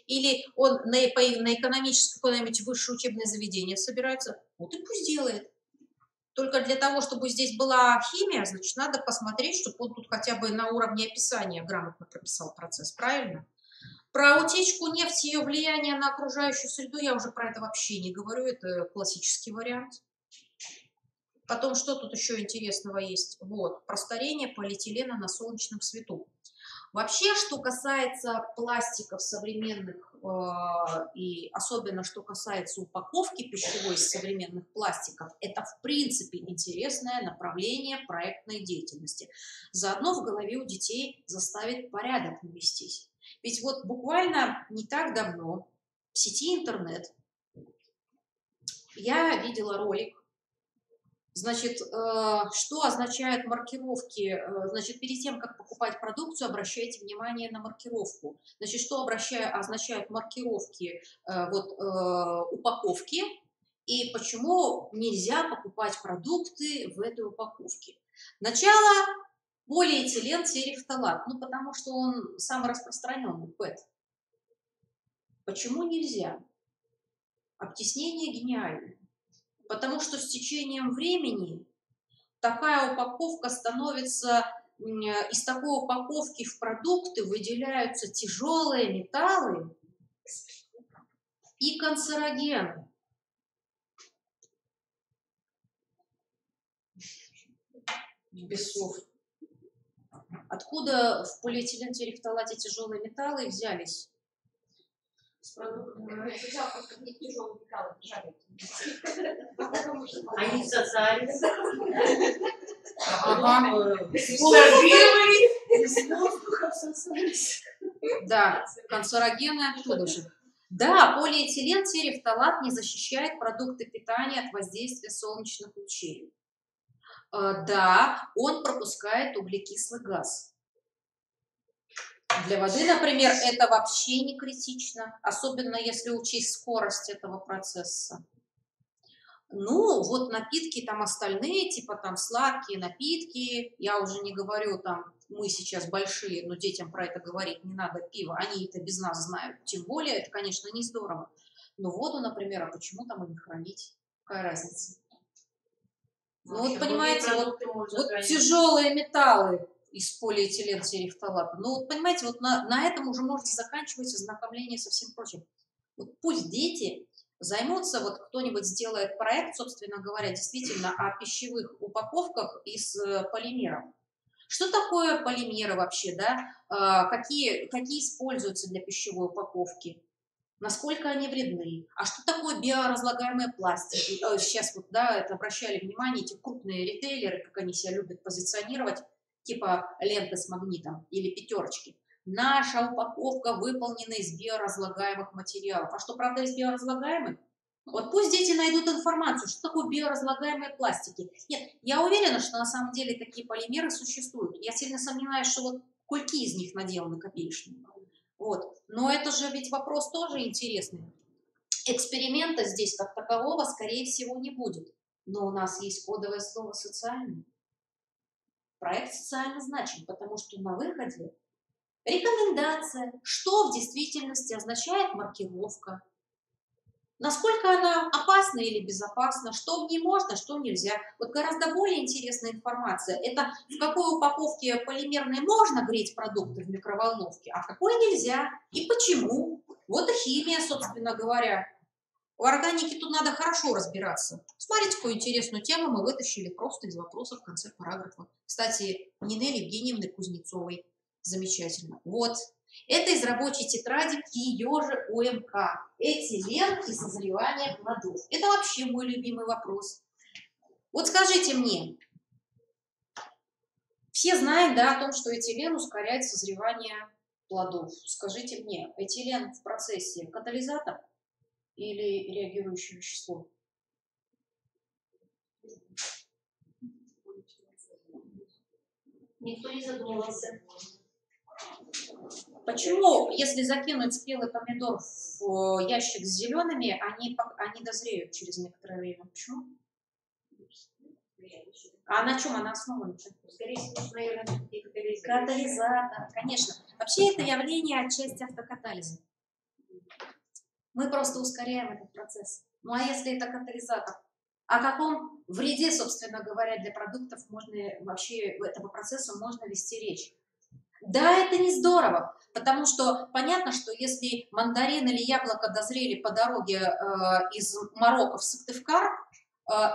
или он на экономическое какое-нибудь высшее учебное заведение собирается, вот и пусть делает. Только для того, чтобы здесь была химия, значит, надо посмотреть, чтобы он тут хотя бы на уровне описания грамотно прописал процесс, правильно? Про утечку нефти и ее влияние на окружающую среду я уже про это вообще не говорю, это классический вариант. Потом, что тут еще интересного есть? Вот, про старение полиэтилена на солнечном свету. Вообще, что касается пластиков современных, и особенно что касается упаковки пищевой из современных пластиков, это в принципе интересное направление проектной деятельности. Заодно в голове у детей заставит порядок навестись. Ведь вот буквально не так давно в сети интернет я видела ролик. Значит, что означают маркировки? Значит, перед тем, как покупать продукцию, обращайте внимание на маркировку. Значит, что означают маркировки упаковки и почему нельзя покупать продукты в этой упаковке. Начало – полиэтилен терефталат, ну потому что он самый распространенный ПЭТ. Почему нельзя? Объяснение гениальное. Потому что с течением времени такая упаковка становится, из такой упаковки в продукты выделяются тяжелые металлы и канцерогены. Без слов. Откуда в полиэтилентерефталате тяжелые металлы взялись? Они всосались. Да, канцерогены оттуда же. Да, полиэтилентерефталат не защищает продукты питания от воздействия солнечных лучей. Да, он пропускает углекислый газ. Для воды, например, это вообще не критично, особенно если учесть скорость этого процесса. Ну, вот напитки там остальные, типа там сладкие напитки, я уже не говорю там, мы сейчас большие, но детям про это говорить не надо, пиво, они это без нас знают, тем более, это, конечно, не здорово. Но воду, например, а почему там и не хранить? Какая разница? Ну вот понимаете, вот тяжелые металлы из полиэтилен-терефталата, ну вот понимаете, вот на этом уже можете заканчивать ознакомление со всем прочим. Вот пусть дети займутся, вот кто-нибудь сделает проект, собственно говоря, действительно о пищевых упаковках из полимеров. Что такое полимеры вообще, да? Какие используются для пищевой упаковки? Насколько они вредны? А что такое биоразлагаемые пластики? Сейчас вот, да, это обращали внимание, эти крупные ритейлеры, как они себя любят позиционировать, типа ленты с магнитом или пятерочки. Наша упаковка выполнена из биоразлагаемых материалов. А что, правда, из биоразлагаемых? Вот пусть дети найдут информацию, что такое биоразлагаемые пластики. Нет, я уверена, что на самом деле такие полимеры существуют. Я сильно сомневаюсь, что вот кульки из них наделаны копеечные. Вот. Но это же ведь вопрос тоже интересный. Эксперимента здесь как такового, скорее всего, не будет. Но у нас есть кодовое слово «социальный». Проект социально значим, потому что на выходе рекомендация, что в действительности означает маркировка, насколько она опасна или безопасна, что в ней можно, что нельзя. Вот гораздо более интересная информация – это в какой упаковке полимерной можно греть продукты в микроволновке, а в какой нельзя, и почему. Вот и химия, собственно говоря. В органике тут надо хорошо разбираться. Смотрите, какую интересную тему мы вытащили просто из вопросов в конце параграфа. Кстати, Нинель Евгеньевны Кузнецовой. Замечательно. Вот. Это из рабочей тетради к ее же ОМК. Этилен и созревание плодов. Это вообще мой любимый вопрос. Вот скажите мне, все знают, да, о том, что этилен ускоряет созревание плодов. Скажите мне, этилен в процессе катализатор или реагирующее вещество? Никто не задумывался. Почему, если закинуть спелый помидор в ящик с зелеными, они дозреют через некоторое время? Почему? А на чем она основана? Скорее всего, наверное, Катализатор, конечно. Вообще это явление отчасти автокатализа. Мы просто ускоряем этот процесс. Ну а если это катализатор? О каком вреде, собственно говоря, для продуктов можно вообще этого процесса можно вести речь? Да, это не здорово, потому что понятно, что если мандарин или яблоко дозрели по дороге из Марокко в Сыктывкар,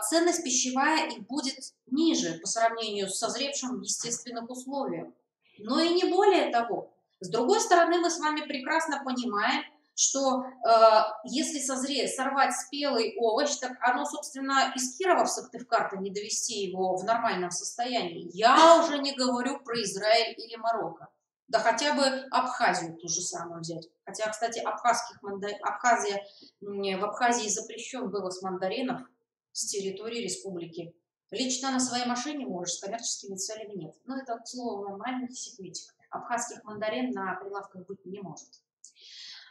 ценность пищевая их будет ниже по сравнению с созревшим в естественных условиях. Но и не более того. С другой стороны, мы с вами прекрасно понимаем, что если сорвать спелый овощ, так оно, собственно, из Кирова в Сыктывкар-то не довести его в нормальном состоянии. Я уже не говорю про Израиль или Марокко. Да хотя бы Абхазию ту же самую взять. Хотя, кстати, в Абхазии запрещен вывоз мандаринов с территории республики. Лично на своей машине можешь, с коммерческими целями нет. Но это, к слову, маленький секретик. Абхазских мандарин на прилавках быть не может.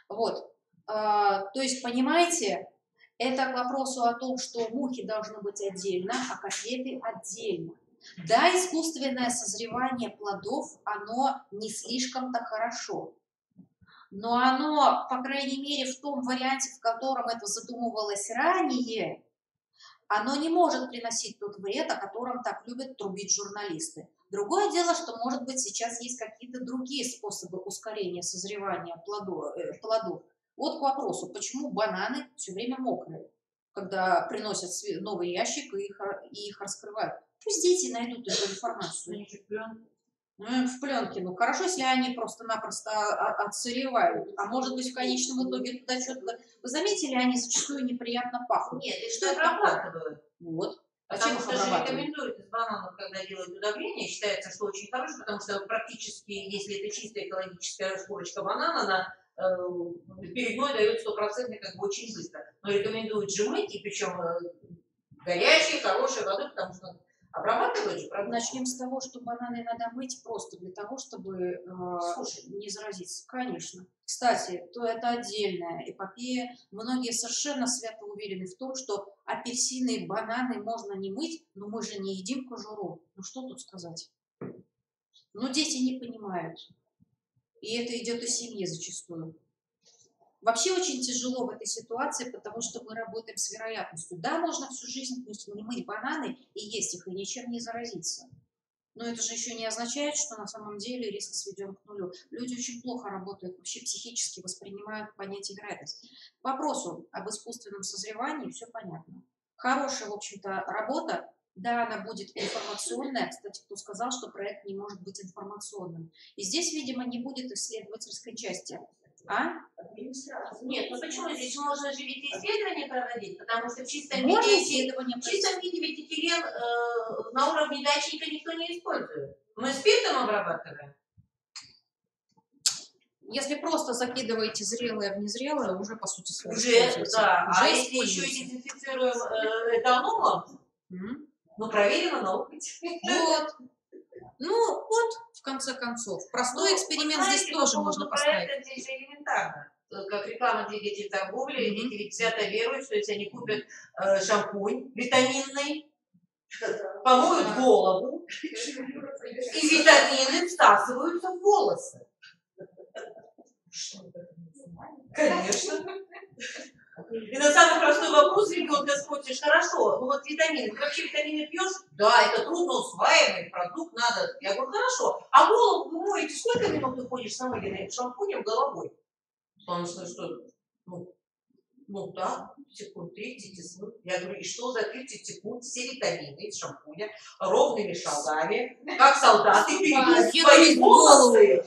Вот, то есть, понимаете, это к вопросу о том, что мухи должны быть отдельно, а котлеты отдельно. Да, искусственное созревание плодов, оно не слишком-то хорошо, но оно, по крайней мере, в том варианте, в котором это задумывалось ранее, оно не может приносить тот вред, о котором так любят трубить журналисты. Другое дело, что, может быть, сейчас есть какие-то другие способы ускорения созревания плодов. Вот к вопросу, почему бананы все время мокрые, когда приносят новый ящик и их раскрывают. Пусть дети найдут эту информацию. В пленке. Ну, хорошо, если они просто-напросто отсыревают. А может быть, в конечном итоге туда что-то... Вы заметили, они зачастую неприятно пахнут. Нет, что это обрабатывают. Вот. Потому что же рекомендуют из бананов, когда делают удобрение, считается, что очень хорошо, потому что практически, если это чистая экологическая шкурочка банана, она перегной дает 100% как бы очень быстро. Но рекомендуют же мыть, и причем горячей, хорошей водой, потому что Обрабатывают же продукты. Начнем с того, что бананы надо мыть просто для того, чтобы Слушай. не заразиться. Конечно. Кстати, то это отдельная эпопея. Многие совершенно свято уверены в том, что апельсины и бананы можно не мыть, но мы же не едим кожуру. Ну что тут сказать? Но дети не понимают. И это идет из семьи зачастую. Вообще очень тяжело в этой ситуации, потому что мы работаем с вероятностью. Да, можно всю жизнь не мыть бананы и есть их, и ничем не заразиться. Но это же еще не означает, что на самом деле риск сведен к нулю. Люди очень плохо работают, вообще психически воспринимают понятие вероятности. К вопросу об искусственном созревании все понятно. Хорошая, в общем-то, работа. Да, она будет информационная. Кстати, кто сказал, что проект не может быть информационным. И здесь, видимо, не будет исследовательской части. А? Нет, ну почему? Здесь можно же ведь исследования проводить, потому что в чистом Можно виде, исследования ведь этилен на уровне датчика никто не использует. Мы спиртом обрабатываем. Если просто закидываете зрелое в незрелое, уже по сути своей Уже, используете. да. Уже А если еще используете. и дезинфицируем этанолом, ну проверено на опыте. Вот. Ну, вот, в конце концов. Простой эксперимент здесь тоже можно поставить. Проекта здесь же элементарно. Как реклама двигатель торговли, дети ведь свято веруют, что если они купят шампунь витаминный, помоют голову, и витамины всасываются в волосы. Конечно. И на самый простой вопрос ребенка спросишь: хорошо, ну вот витамины, ты вообще витамины пьешь? Да, это трудно усваиваемый продукт, надо. Я говорю, хорошо. А голову вы моете, сколько минут ты ходишь с намыленным шампунем головой? Он что, ну да, секунд 30 смыл. Я говорю, и что за 30 секунд все витамины из шампуня ровными шагами, как солдаты, перейдут в свои волосы.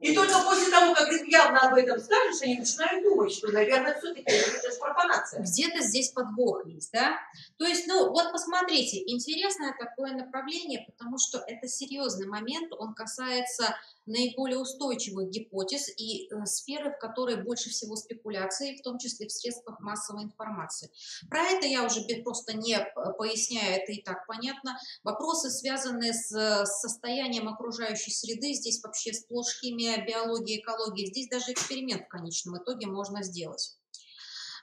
И только после того, как ты явно об этом скажешь, они начинают думать, что, наверное, все-таки это же профанация. Где-то здесь подвох есть, да? То есть, ну, вот посмотрите, интересное такое направление, потому что это серьезный момент, он касается наиболее устойчивых гипотез и сферы, в которой больше всего спекуляций, в том числе в средствах массовой информации. Про это я уже просто не поясняю, это и так понятно. Вопросы, связанные с состоянием окружающей среды, здесь вообще сплошь химия, биология, экология, здесь даже эксперимент в конечном итоге можно сделать.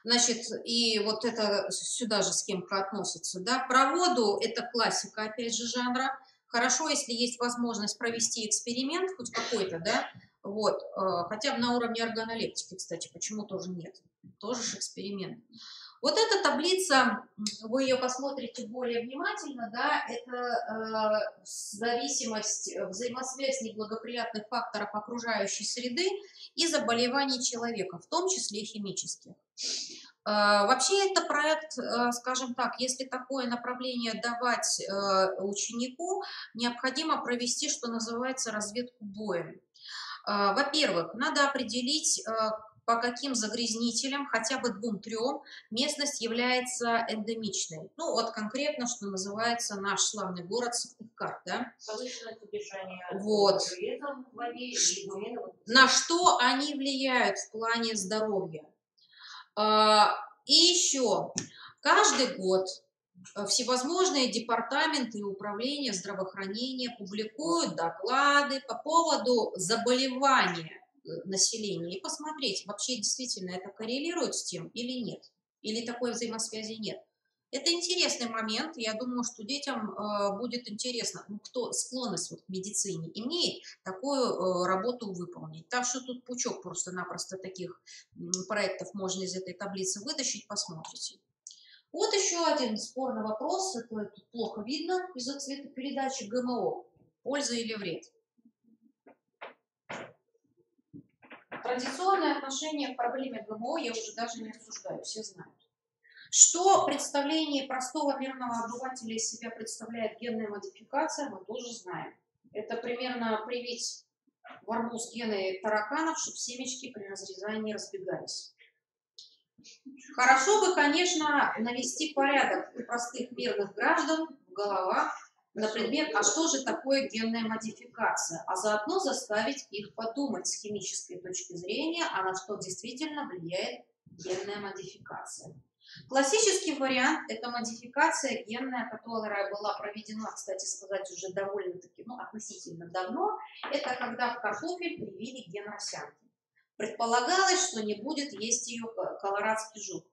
Значит, и вот это сюда же схемка относится, да. Про воду это классика, опять же, жанра. Хорошо, если есть возможность провести эксперимент хоть какой-то, да, вот, хотя бы на уровне органолептики, кстати, почему тоже нет, тоже же эксперимент. Вот эта таблица, вы ее посмотрите более внимательно, да, это зависимость, взаимосвязь неблагоприятных факторов окружающей среды и заболеваний человека, в том числе и химических. Вообще это проект, скажем так, если такое направление давать ученику, необходимо провести, что называется, разведку боем. Во-первых, надо определить, по каким загрязнителям, хотя бы 2-3, местность является эндемичной. Ну вот конкретно, что называется, наш славный город Сыктывкар, да? Повышенное содержание вот. железа в воде и гумена. На что они влияют в плане здоровья? И еще, каждый год всевозможные департаменты и управления здравоохранения публикуют доклады по поводу заболевания населения. И посмотреть, вообще действительно это коррелирует с тем или нет, или такой взаимосвязи нет. Это интересный момент, я думаю, что детям будет интересно, ну, кто склонность вот к медицине имеет, такую работу выполнить. Так что тут пучок просто-напросто таких проектов можно из этой таблицы вытащить, посмотрите. Вот еще один спорный вопрос, это тут плохо видно из-за цветопередачи ГМО, польза или вред. Традиционное отношение к проблеме ГМО я уже даже не обсуждаю, все знают. Что представление простого мирного обывателя из себя представляет генная модификация, мы тоже знаем. Это примерно привить в арбуз гены тараканов, чтобы семечки при разрезании разбегались. Хорошо бы, конечно, навести порядок у простых мирных граждан в головах на предмет, а что же такое генная модификация, а заодно заставить их подумать с химической точки зрения, а на что действительно влияет генная модификация. Классический вариант – это модификация генная, которая была проведена, кстати сказать, уже довольно-таки, относительно давно. Это когда в картофель привили ген росянки. Предполагалось, что не будет есть ее колорадский жук.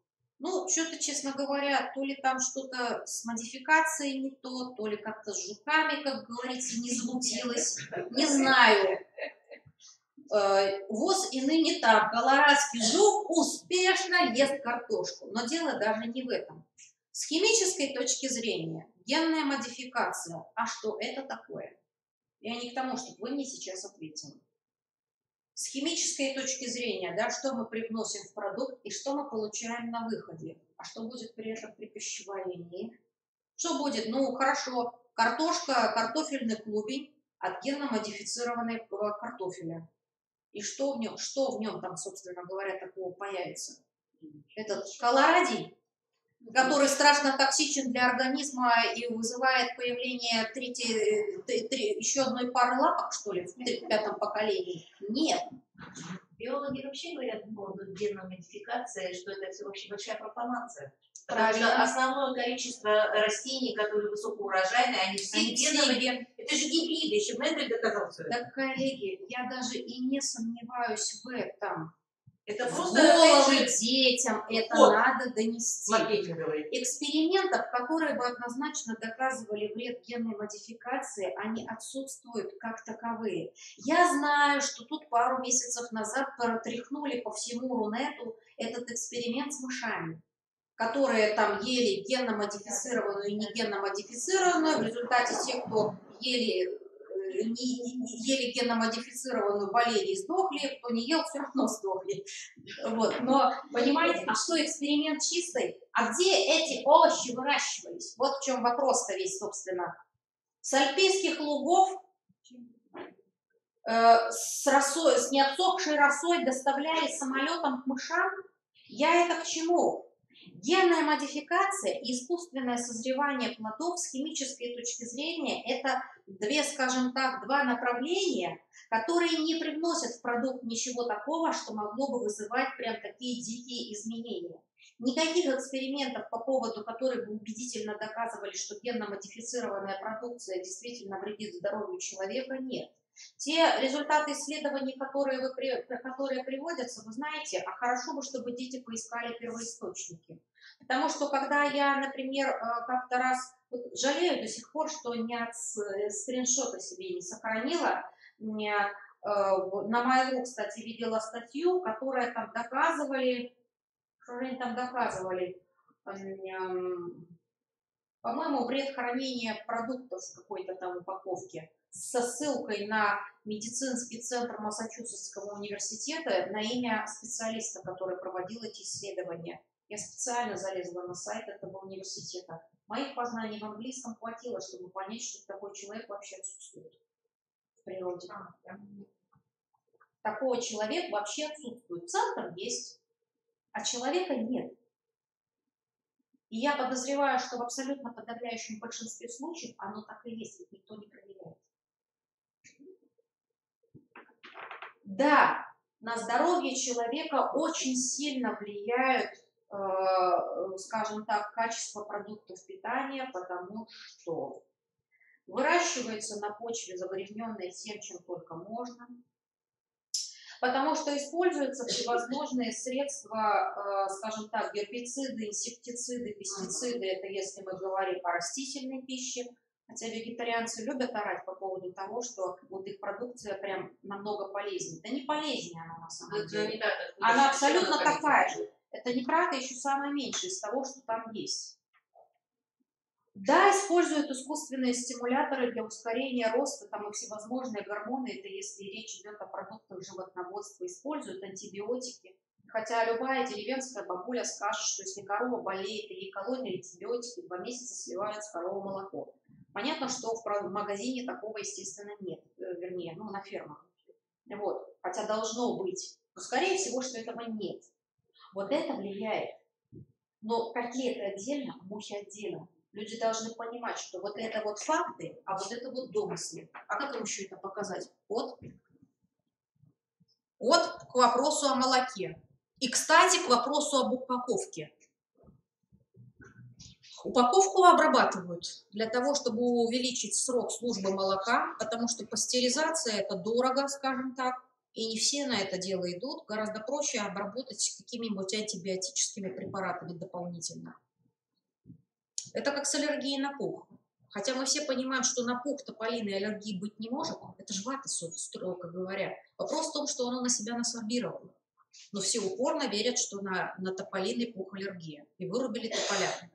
Что-то, честно говоря, то ли там что-то с модификацией не то ли как-то с жуками, как говорится, не замутилось. Не знаю. ВОЗ и ныне там. Колорадский жук успешно ест картошку. Но дело даже не в этом. С химической точки зрения, генная модификация, а что это такое? Я не к тому, чтобы вы мне сейчас ответили. С химической точки зрения, что мы привносим в продукт и что мы получаем на выходе. А что будет при этом при пищеварении? Что будет? Хорошо, картошка, картофельный клубень от генно-модифицированного картофеля. И что в нем там, собственно говоря, такого появится? Этот колорадий, который страшно токсичен для организма и вызывает появление еще одной пары лапок, что ли, в пятом поколении? Нет. Биологи вообще говорят по поводу генной модификации, что это все вообще большая профанация. Потому что основное количество растений, которые высокоурожайные, они все геновые. Это же гибриды, еще Мендель доказал все это. Так, коллеги, я даже и не сомневаюсь в этом. Это В просто головы детям это надо донести. Маркетинговый. Экспериментов, которые бы однозначно доказывали вред генной модификации, они отсутствуют как таковые. Я знаю, что тут пару месяцев назад протряхнули по всему Рунету этот эксперимент с мышами, которые там ели генно-модифицированную и не генно-модифицированную. В результате те, кто ели генно-модифицированную, болели и сдохли, кто не ел, все равно сдохли. Но, понимаете, а что эксперимент чистый? А где эти овощи выращивались? Вот в чем вопрос-то весь, собственно. С альпийских лугов с необсохшей росой доставляли самолетом к мышам. Я это к чему? Генная модификация и искусственное созревание плодов с химической точки зрения – это два направления, которые не привносят в продукт ничего такого, что могло бы вызывать прям такие дикие изменения. Никаких экспериментов по поводу, которые бы убедительно доказывали, что генно-модифицированная продукция действительно вредит здоровью человека, нет. Те результаты исследований, которые приводятся, вы знаете, а хорошо бы, чтобы дети поискали первоисточники. Потому что когда я, например, как-то раз, жалею до сих пор, что скриншота себе не сохранила, на Mail.ru, кстати, видела статью, которая там доказывали, по-моему, вред хранения продуктов в какой-то там упаковке, со ссылкой на медицинский центр Массачусетского университета на имя специалиста, который проводил эти исследования. Я специально залезла на сайт этого университета. Моих познаний в английском хватило, чтобы понять, что такой человек вообще отсутствует в природе. Такого человека вообще отсутствует. Центр есть, а человека нет. И я подозреваю, что в абсолютно подавляющем большинстве случаев оно так и есть, ведь никто не проверяет. Да, на здоровье человека очень сильно влияют, скажем так, качество продуктов питания, потому что выращивается на почве, загрязненной всем, чем только можно, потому что используются всевозможные средства, скажем так, гербициды, инсектициды, пестициды, это если мы говорим о растительной пище. Хотя вегетарианцы любят орать по поводу того, что вот их продукция прям намного полезнее. Да не полезнее она на самом деле. Она абсолютно такая же. Это неправда еще самое меньшее из того, что там есть. Да, используют искусственные стимуляторы для ускорения роста, там и всевозможные гормоны, это если речь идет о продуктах животноводства, используют антибиотики. Хотя любая деревенская бабуля скажет, что если корова болеет и ей кололи антибиотики, 2 месяца сливают с коровы молоко. Понятно, что в магазине такого, естественно, нет, вернее, на фермах. Хотя должно быть. Но, скорее всего, что этого нет. Вот это влияет. Но котлеты отдельно, мухи отдельно. Люди должны понимать, что вот это вот факты, а вот это вот домыслы. А как им еще это показать? Вот к вопросу о молоке. И, кстати, к вопросу об упаковке. Упаковку обрабатывают для того, чтобы увеличить срок службы молока, потому что пастеризация – это дорого, скажем так, и не все на это дело идут. Гораздо проще обработать какими-нибудь антибиотическими препаратами дополнительно. Это как с аллергией на пух. Хотя мы все понимаем, что на пух тополиной аллергии быть не может. Это же вата, строго говоря. Вопрос в том, что оно на себя насорбировало. Но все упорно верят, что на тополиный пух аллергия. И вырубили тополя.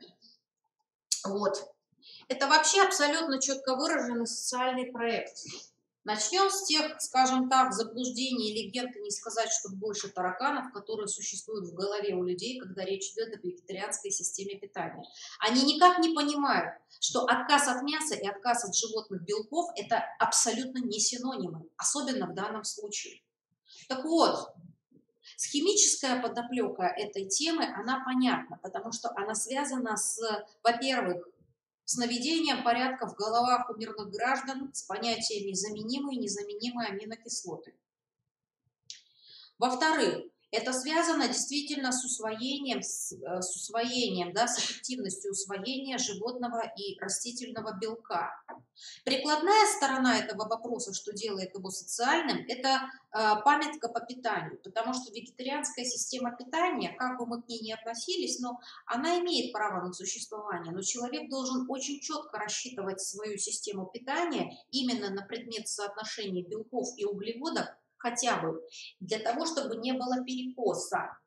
Вот. Это вообще абсолютно четко выраженный социальный проект. Начнем с тех, скажем так, заблуждений и легенд, и не сказать, что больше тараканов, которые существуют в голове у людей, когда речь идет о вегетарианской системе питания. Они никак не понимают, что отказ от мяса и отказ от животных белков – это абсолютно не синонимы, особенно в данном случае. Так вот, химическая подоплека этой темы, она понятна, потому что она связана с, во-первых, с наведением порядка в головах у мирных граждан, с понятиями заменимые и незаменимые аминокислоты. Во-вторых, это связано действительно с усвоением, да, с эффективностью усвоения животного и растительного белка. Прикладная сторона этого вопроса, что делает его социальным, это памятка по питанию, потому что вегетарианская система питания, как бы мы к ней ни относились, но она имеет право на существование, но человек должен очень четко рассчитывать свою систему питания именно на предмет соотношения белков и углеводов, хотя бы для того, чтобы не было перекоса.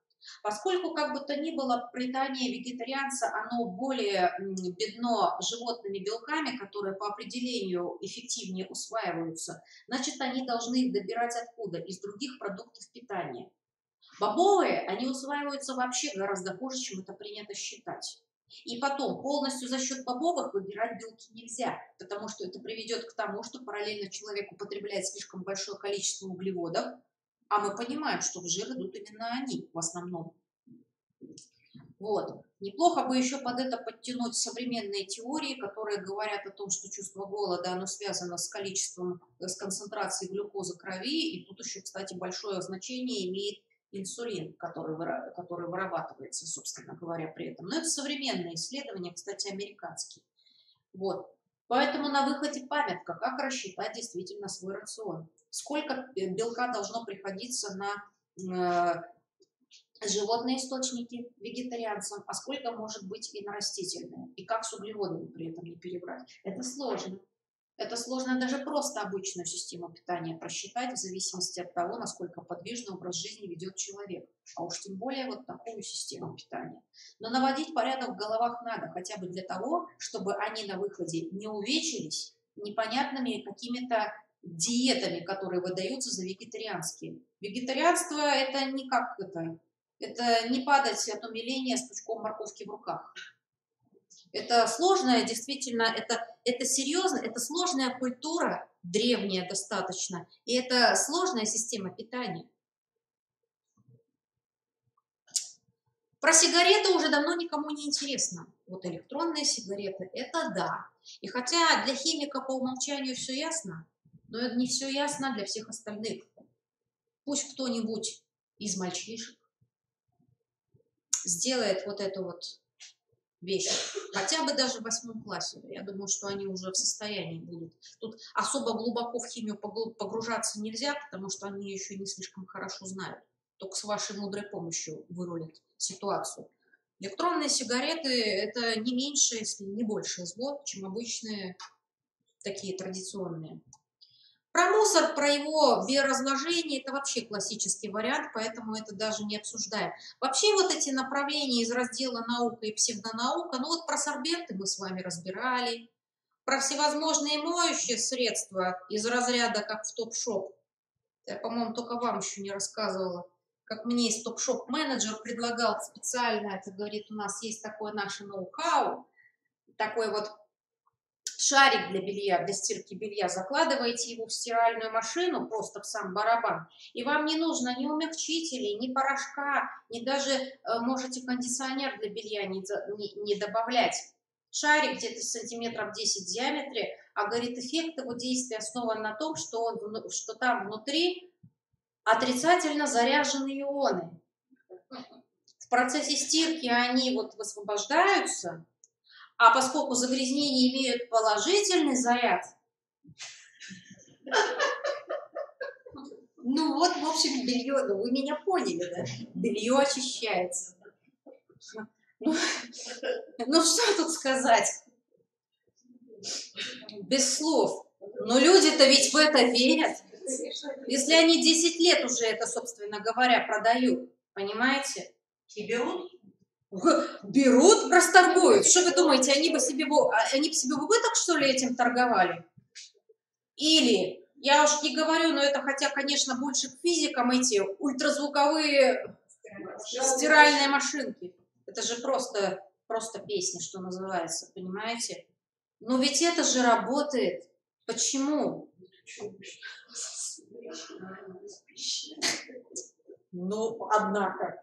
Поскольку, как бы то ни было, питание вегетарианца, оно более бедно животными белками, которые по определению эффективнее усваиваются, значит, они должны их добирать откуда? Из других продуктов питания. Бобовые, они усваиваются вообще гораздо хуже, чем это принято считать. И потом, полностью за счет бобовых выбирать белки нельзя, потому что это приведет к тому, что параллельно человек употребляет слишком большое количество углеводов, а мы понимаем, что в жир идут именно они в основном. Вот. Неплохо бы еще под это подтянуть современные теории, которые говорят о том, что чувство голода, оно связано с количеством, с концентрацией глюкозы крови, и тут еще, кстати, большое значение имеет инсулин, который вырабатывается, собственно говоря, при этом. Но это современные исследования, кстати, американские. Вот. Поэтому на выходе памятка, как рассчитать действительно свой рацион. Сколько белка должно приходиться на животные источники вегетарианцам, а сколько может быть и на растительные. И как с углеводами при этом не перебрать. Это сложно. Это сложно даже просто обычную систему питания просчитать в зависимости от того, насколько подвижный образ жизни ведет человек. А уж тем более вот такую систему питания. Но наводить порядок в головах надо, хотя бы для того, чтобы они на выходе не увечились непонятными какими-то диетами, которые выдаются за вегетарианские. Вегетарианство – это не как это не падать от умиления с пучком морковки в руках. Это сложная, действительно, это серьезно, это сложная культура, древняя достаточно, и это сложная система питания. Про сигареты уже давно никому не интересно. Вот электронные сигареты, это да. И хотя для химика по умолчанию все ясно, но это не все ясно для всех остальных. Пусть кто-нибудь из мальчишек сделает вот эту вот вещь, хотя бы даже в 8 классе. Я думаю, что они уже в состоянии будут. Тут особо глубоко в химию погружаться нельзя, потому что они еще не слишком хорошо знают. Только с вашей мудрой помощью вырулят ситуацию. Электронные сигареты – это не меньшее, если не большее зло, чем обычные такие традиционные. Про мусор, про его биоразложение – это вообще классический вариант, поэтому это даже не обсуждаем. Вообще вот эти направления из раздела наука и псевдонаука, ну вот про сорбенты мы с вами разбирали, про всевозможные моющие средства из разряда как в Топ-Шоп. Я, по-моему, только вам еще не рассказывала, как мне из Топ-Шоп менеджер предлагал специально, это говорит, у нас есть такое наше ноу-хау, такой вот шарик для белья, для стирки белья, закладываете его в стиральную машину, просто в сам барабан, и вам не нужно ни умягчителей, ни порошка, ни даже можете кондиционер для белья не добавлять. Шарик где-то сантиметров 10 в диаметре, а говорит, эффект его действия основан на том, что там внутри отрицательно заряженные ионы. В процессе стирки они вот высвобождаются, А поскольку загрязнения имеют положительный заряд, ну вот, в общем, белье, ну вы меня поняли, да? Белье очищается. Ну что тут сказать? Без слов. Но люди-то ведь в это верят. Если они 10 лет уже это, собственно говоря, продают, понимаете? И берут? Берут, расторгуют. Что вы думаете, они бы себе в убыток, что ли, этим торговали? Или, я уж не говорю, но это хотя, конечно, больше к физикам эти ультразвуковые стиральные машинки. Это же просто песня, что называется, понимаете? Но ведь это же работает. Почему? Ну, однако.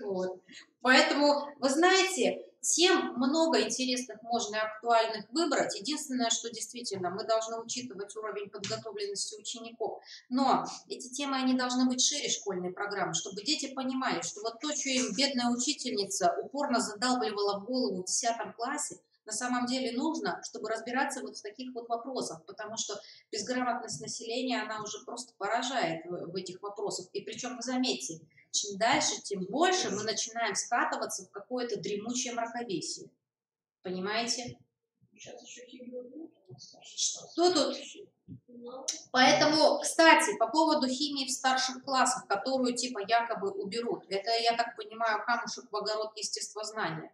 Вот. Поэтому, вы знаете, тем много интересных можно и актуальных выбрать. Единственное, что действительно мы должны учитывать уровень подготовленности учеников. Но эти темы, они должны быть шире школьной программы, чтобы дети понимали, что вот то, что им бедная учительница упорно задалбливала в голову в 10 классе, на самом деле нужно, чтобы разбираться вот в таких вот вопросах, потому что безграмотность населения, она уже просто поражает в этих вопросах. И причем, вы заметьте, чем дальше, тем больше мы начинаем скатываться в какое-то дремучее мракобесие. Понимаете? Что тут? Поэтому, кстати, по поводу химии в старших классах, которую типа якобы уберут, это, я так понимаю, камушек в огород естествознания.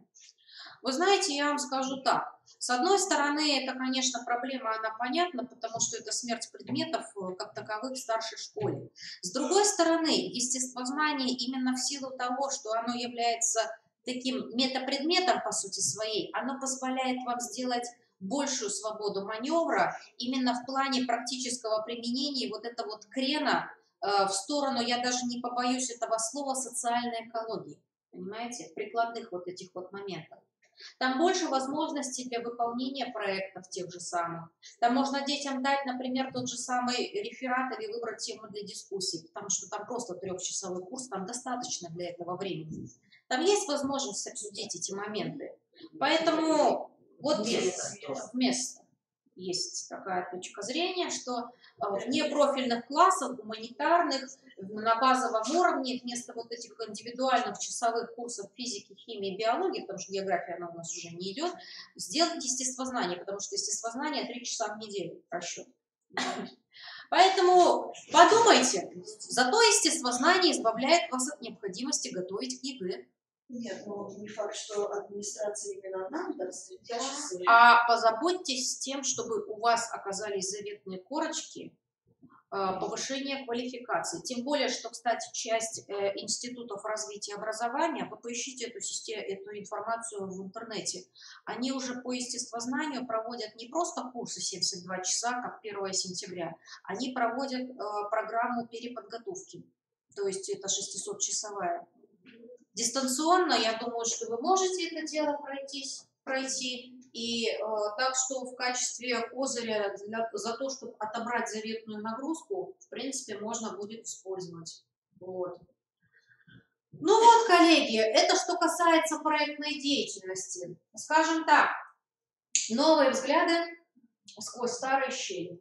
Вы знаете, я вам скажу так. С одной стороны, это, конечно, проблема, она понятна, потому что это смерть предметов как таковых в старшей школе. С другой стороны, естествознание именно в силу того, что оно является таким метапредметом по сути своей, оно позволяет вам сделать большую свободу маневра именно в плане практического применения вот этого вот крена в сторону, я даже не побоюсь этого слова, социальной экологии. Понимаете? Прикладных вот этих вот моментов. Там больше возможностей для выполнения проектов тех же самых. Там можно детям дать, например, тот же самый реферат или выбрать тему для дискуссий, потому что там просто 3-часовой курс, там достаточно для этого времени. Там есть возможность обсудить эти моменты. Поэтому вот вместо есть такая точка зрения, что вне профильных классов, гуманитарных, на базовом уровне, вместо вот этих индивидуальных часовых курсов физики, химии, биологии, потому что география она у нас уже не идет, сделать естествознание, потому что естествознание 3 часа в неделю расчет. Поэтому подумайте, зато естествознание избавляет вас от необходимости готовить к ЕГЭ. Нет, ну не факт, что администрация именно нам даст часы. А позаботьтесь тем, чтобы у вас оказались заветные корочки повышения квалификации. Тем более, что, кстати, часть институтов развития образования, вы поищите эту информацию в интернете, они уже по естествознанию проводят не просто курсы 72 часа, как 1 сентября, они проводят программу переподготовки, то есть это 600-часовая. Дистанционно, я думаю, что вы можете это дело пройти. И так что в качестве козыря за то, чтобы отобрать заветную нагрузку, в принципе, можно будет использовать. Вот. Ну вот, коллеги, это что касается проектной деятельности. Скажем так, новые взгляды сквозь старые щели.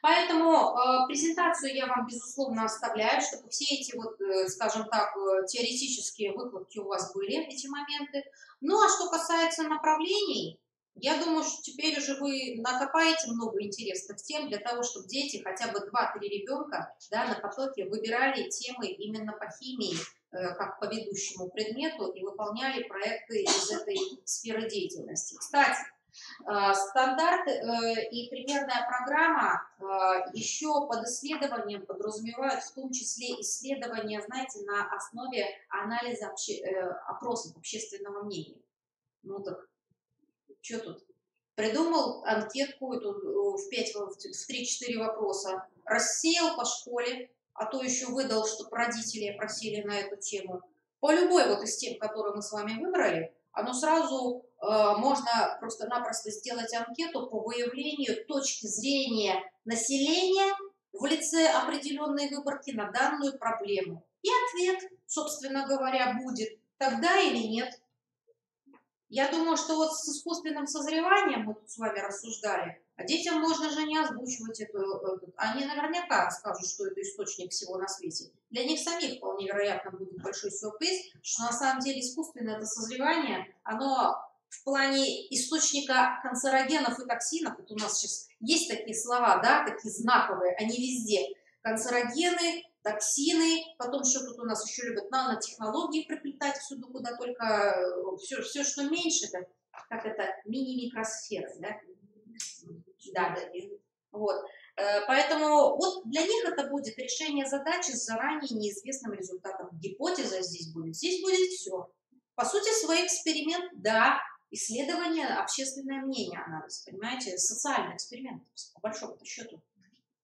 Поэтому презентацию я вам, безусловно, оставляю, чтобы все эти, вот, скажем так, теоретические выкладки у вас были, эти моменты. Ну, а что касается направлений, я думаю, что теперь уже вы накопаете много интересных тем для того, чтобы дети, хотя бы 2-3 ребенка, да, на потоке выбирали темы именно по химии, как по ведущему предмету, и выполняли проекты из этой сферы деятельности. Кстати, стандарт и примерная программа еще под исследованием подразумевают в том числе исследования, знаете, на основе анализа опросов общественного мнения. Ну так, что тут? Придумал анкетку в 3-4 вопроса, рассеял по школе, а то еще выдал, чтобы родители просили на эту тему. По любой вот из тем, которые мы с вами выбрали, оно сразу можно просто-напросто сделать анкету по выявлению точки зрения населения в лице определенной выборки на данную проблему. И ответ, собственно говоря, будет тогда или нет. Я думаю, что вот с искусственным созреванием мы тут с вами рассуждали, а детям можно же не озвучивать они наверняка скажут, что это источник всего на свете. Для них самих вполне вероятно будет большой сюрприз, что на самом деле искусственное это созревание, оно в плане источника канцерогенов и токсинов, вот у нас сейчас есть такие слова, да, такие знаковые, они везде. Канцерогены, токсины, потом что тут у нас еще любят нанотехнологии приплетать всюду, куда только, все что меньше, это, как это, мини-микросферы, да? Да, вот. Поэтому вот для них это будет решение задачи с заранее неизвестным результатом. Гипотеза здесь будет все. По сути, свой эксперимент, да, исследование, общественное мнение анализ, понимаете, социальный эксперимент, по большому счету.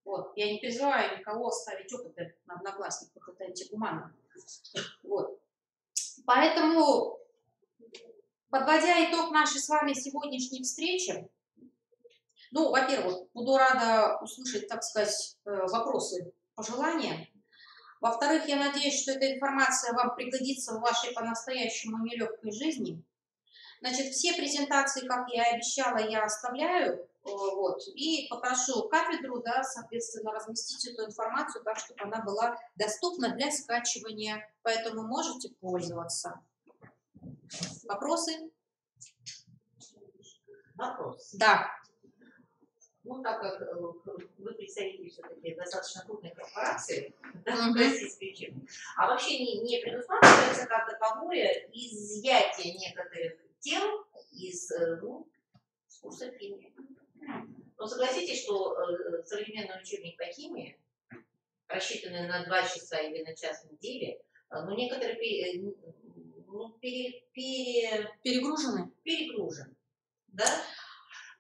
Вот. Я не призываю никого ставить опыты на одноклассниках, это антигуманно. Вот. Поэтому, подводя итог нашей с вами сегодняшней встречи, ну, во-первых, буду рада услышать, так сказать, вопросы, пожелания. Во-вторых, я надеюсь, что эта информация вам пригодится в вашей по-настоящему нелегкой жизни. Значит, все презентации, как я и обещала, я оставляю. Вот, и попрошу кафедру, да, соответственно, разместить эту информацию так, чтобы она была доступна для скачивания. Поэтому можете пользоваться. Вопросы? Вопрос. Да. Ну, так как вы представитель все-таки достаточно крупной корпорации, да, российской учебы, а вообще не предусматривается как таковое изъятие некоторых тем из курса химии. Но согласитесь, что современный учебник по химии, рассчитанный на 2 часа или на час в неделю, ну, некоторые Перегружены? Перегружен. Да?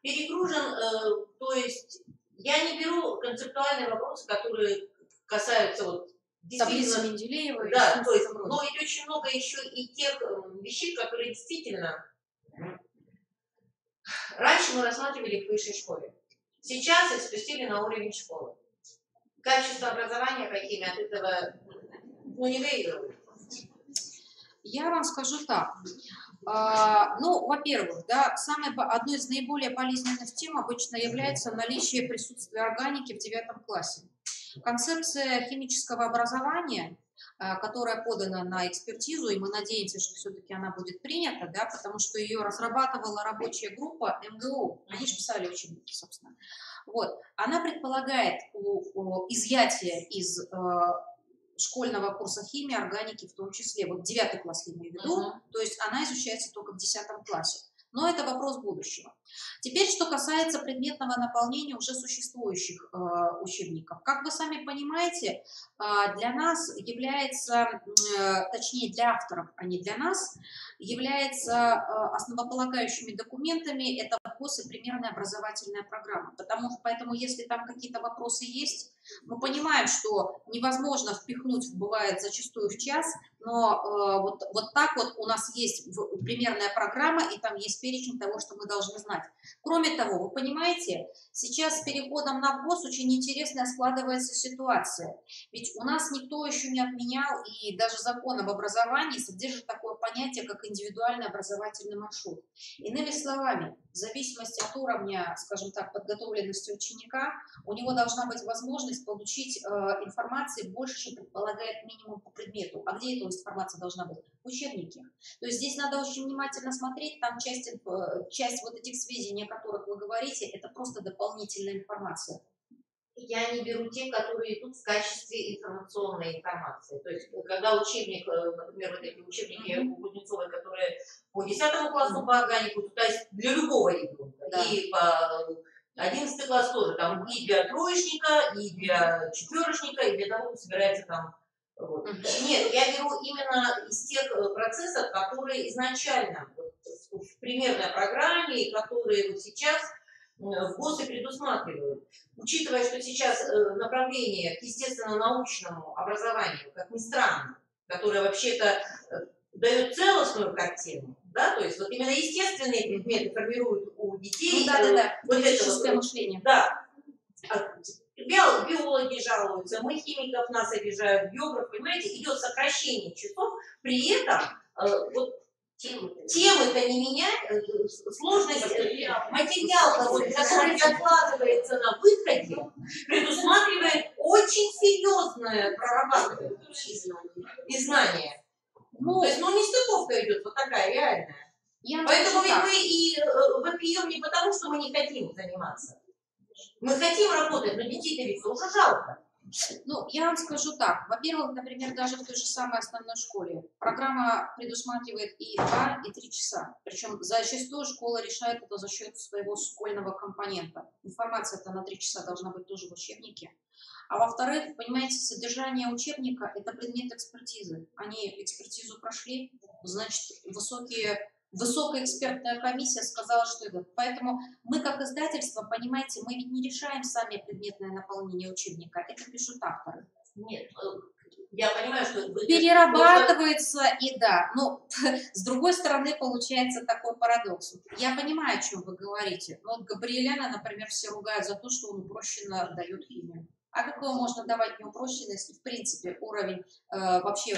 Перегружен, то есть я не беру концептуальные вопросы, которые касаются вот таблицы Менделеева. Да, то есть, но ведь очень много еще и тех вещей, которые действительно раньше мы рассматривали в высшей школе. Сейчас их спустили на уровень школы. Качество образования по химии от этого не выигрывает. Я вам скажу так. Ну, во-первых, да, одной из наиболее болезненных тем обычно является наличие присутствия органики в 9 классе. Концепция химического образования, которая подана на экспертизу, и мы надеемся, что все-таки она будет принята, да, потому что ее разрабатывала рабочая группа МГУ, они же писали учебники, собственно. Вот. Она предполагает изъятие из школьного курса химии, органики в том числе, вот 9 класс я имею в виду, то есть она изучается только в 10 классе. Но это вопрос будущего. Теперь, что касается предметного наполнения уже существующих учебников. Как вы сами понимаете, для нас является, точнее для авторов, а не для нас, является основополагающими документами это ВГОС и примерная образовательная программа. Поэтому, если там какие-то вопросы есть, мы понимаем, что невозможно впихнуть, бывает зачастую в час, но вот так вот у нас есть примерная программа, и там есть перечень того, что мы должны знать. Кроме того, вы понимаете, сейчас с переходом на ВГОС очень интересная складывается ситуация. Ведь у нас никто еще не отменял, и даже закон об образовании содержит такое понятие, как индивидуальный образовательный маршрут. Иными словами, в зависимости от уровня, скажем так, подготовленности ученика, у него должна быть возможность получить информации больше, чем предполагает минимум по предмету. А где эта информация должна быть? В учебнике. То есть здесь надо очень внимательно смотреть, там часть вот этих сведений, о которых вы говорите, это просто дополнительная информация. Я не беру те, которые идут в качестве информационной информации. То есть, когда учебник, например, вот эти учебники у Кузнецовой, которые по 10 классу по органику, то есть для любого ребенка, да. И по 11 класс тоже, там и для троечника, и для четверочника, и для того, кто собирается там. Вот. Нет, я беру именно из тех процессов, которые изначально вот, в примерной программе, которые вот сейчас в ГОСе предусматривают. Учитывая, что сейчас направление к естественно-научному образованию, как ни странно, которое вообще-то дает целостную картину, да, то есть вот именно естественные предметы формируют у детей вот это мышление. Да. Биологи жалуются, мы химиков, нас обижают, биограф, понимаете, идет сокращение часов, при этом вот Темы-то не меняют, сложность материала, который закладывается на выходе, предусматривает очень серьезное прорабатывание и знания. Ну, То есть, ну, не стыковка идет, вот такая реальная. Поэтому ведь мы и вопием не потому, что мы не хотим заниматься. Мы хотим работать, но детей-то ведь уже жалко. Ну, я вам скажу так. Во-первых, например, даже в той же самой основной школе программа предусматривает и 2, и 3 часа. Причем зачастую школа решает это за счет своего школьного компонента. Информация-то на 3 часа должна быть тоже в учебнике. А во-вторых, понимаете, содержание учебника – это предмет экспертизы. Они экспертизу прошли, значит, высокая экспертная комиссия сказала, что это. Поэтому мы, как издательство, понимаете, мы ведь не решаем сами предметное наполнение учебника. Это пишут авторы. Нет, я понимаю, что... Перерабатывается и да. Но с другой стороны, получается такой парадокс. Я понимаю, о чем вы говорите. Но вот Габриэляна, например, все ругают за то, что он упрощенно дает химию. А какого можно давать неупрощенно, если в принципе уровень вообще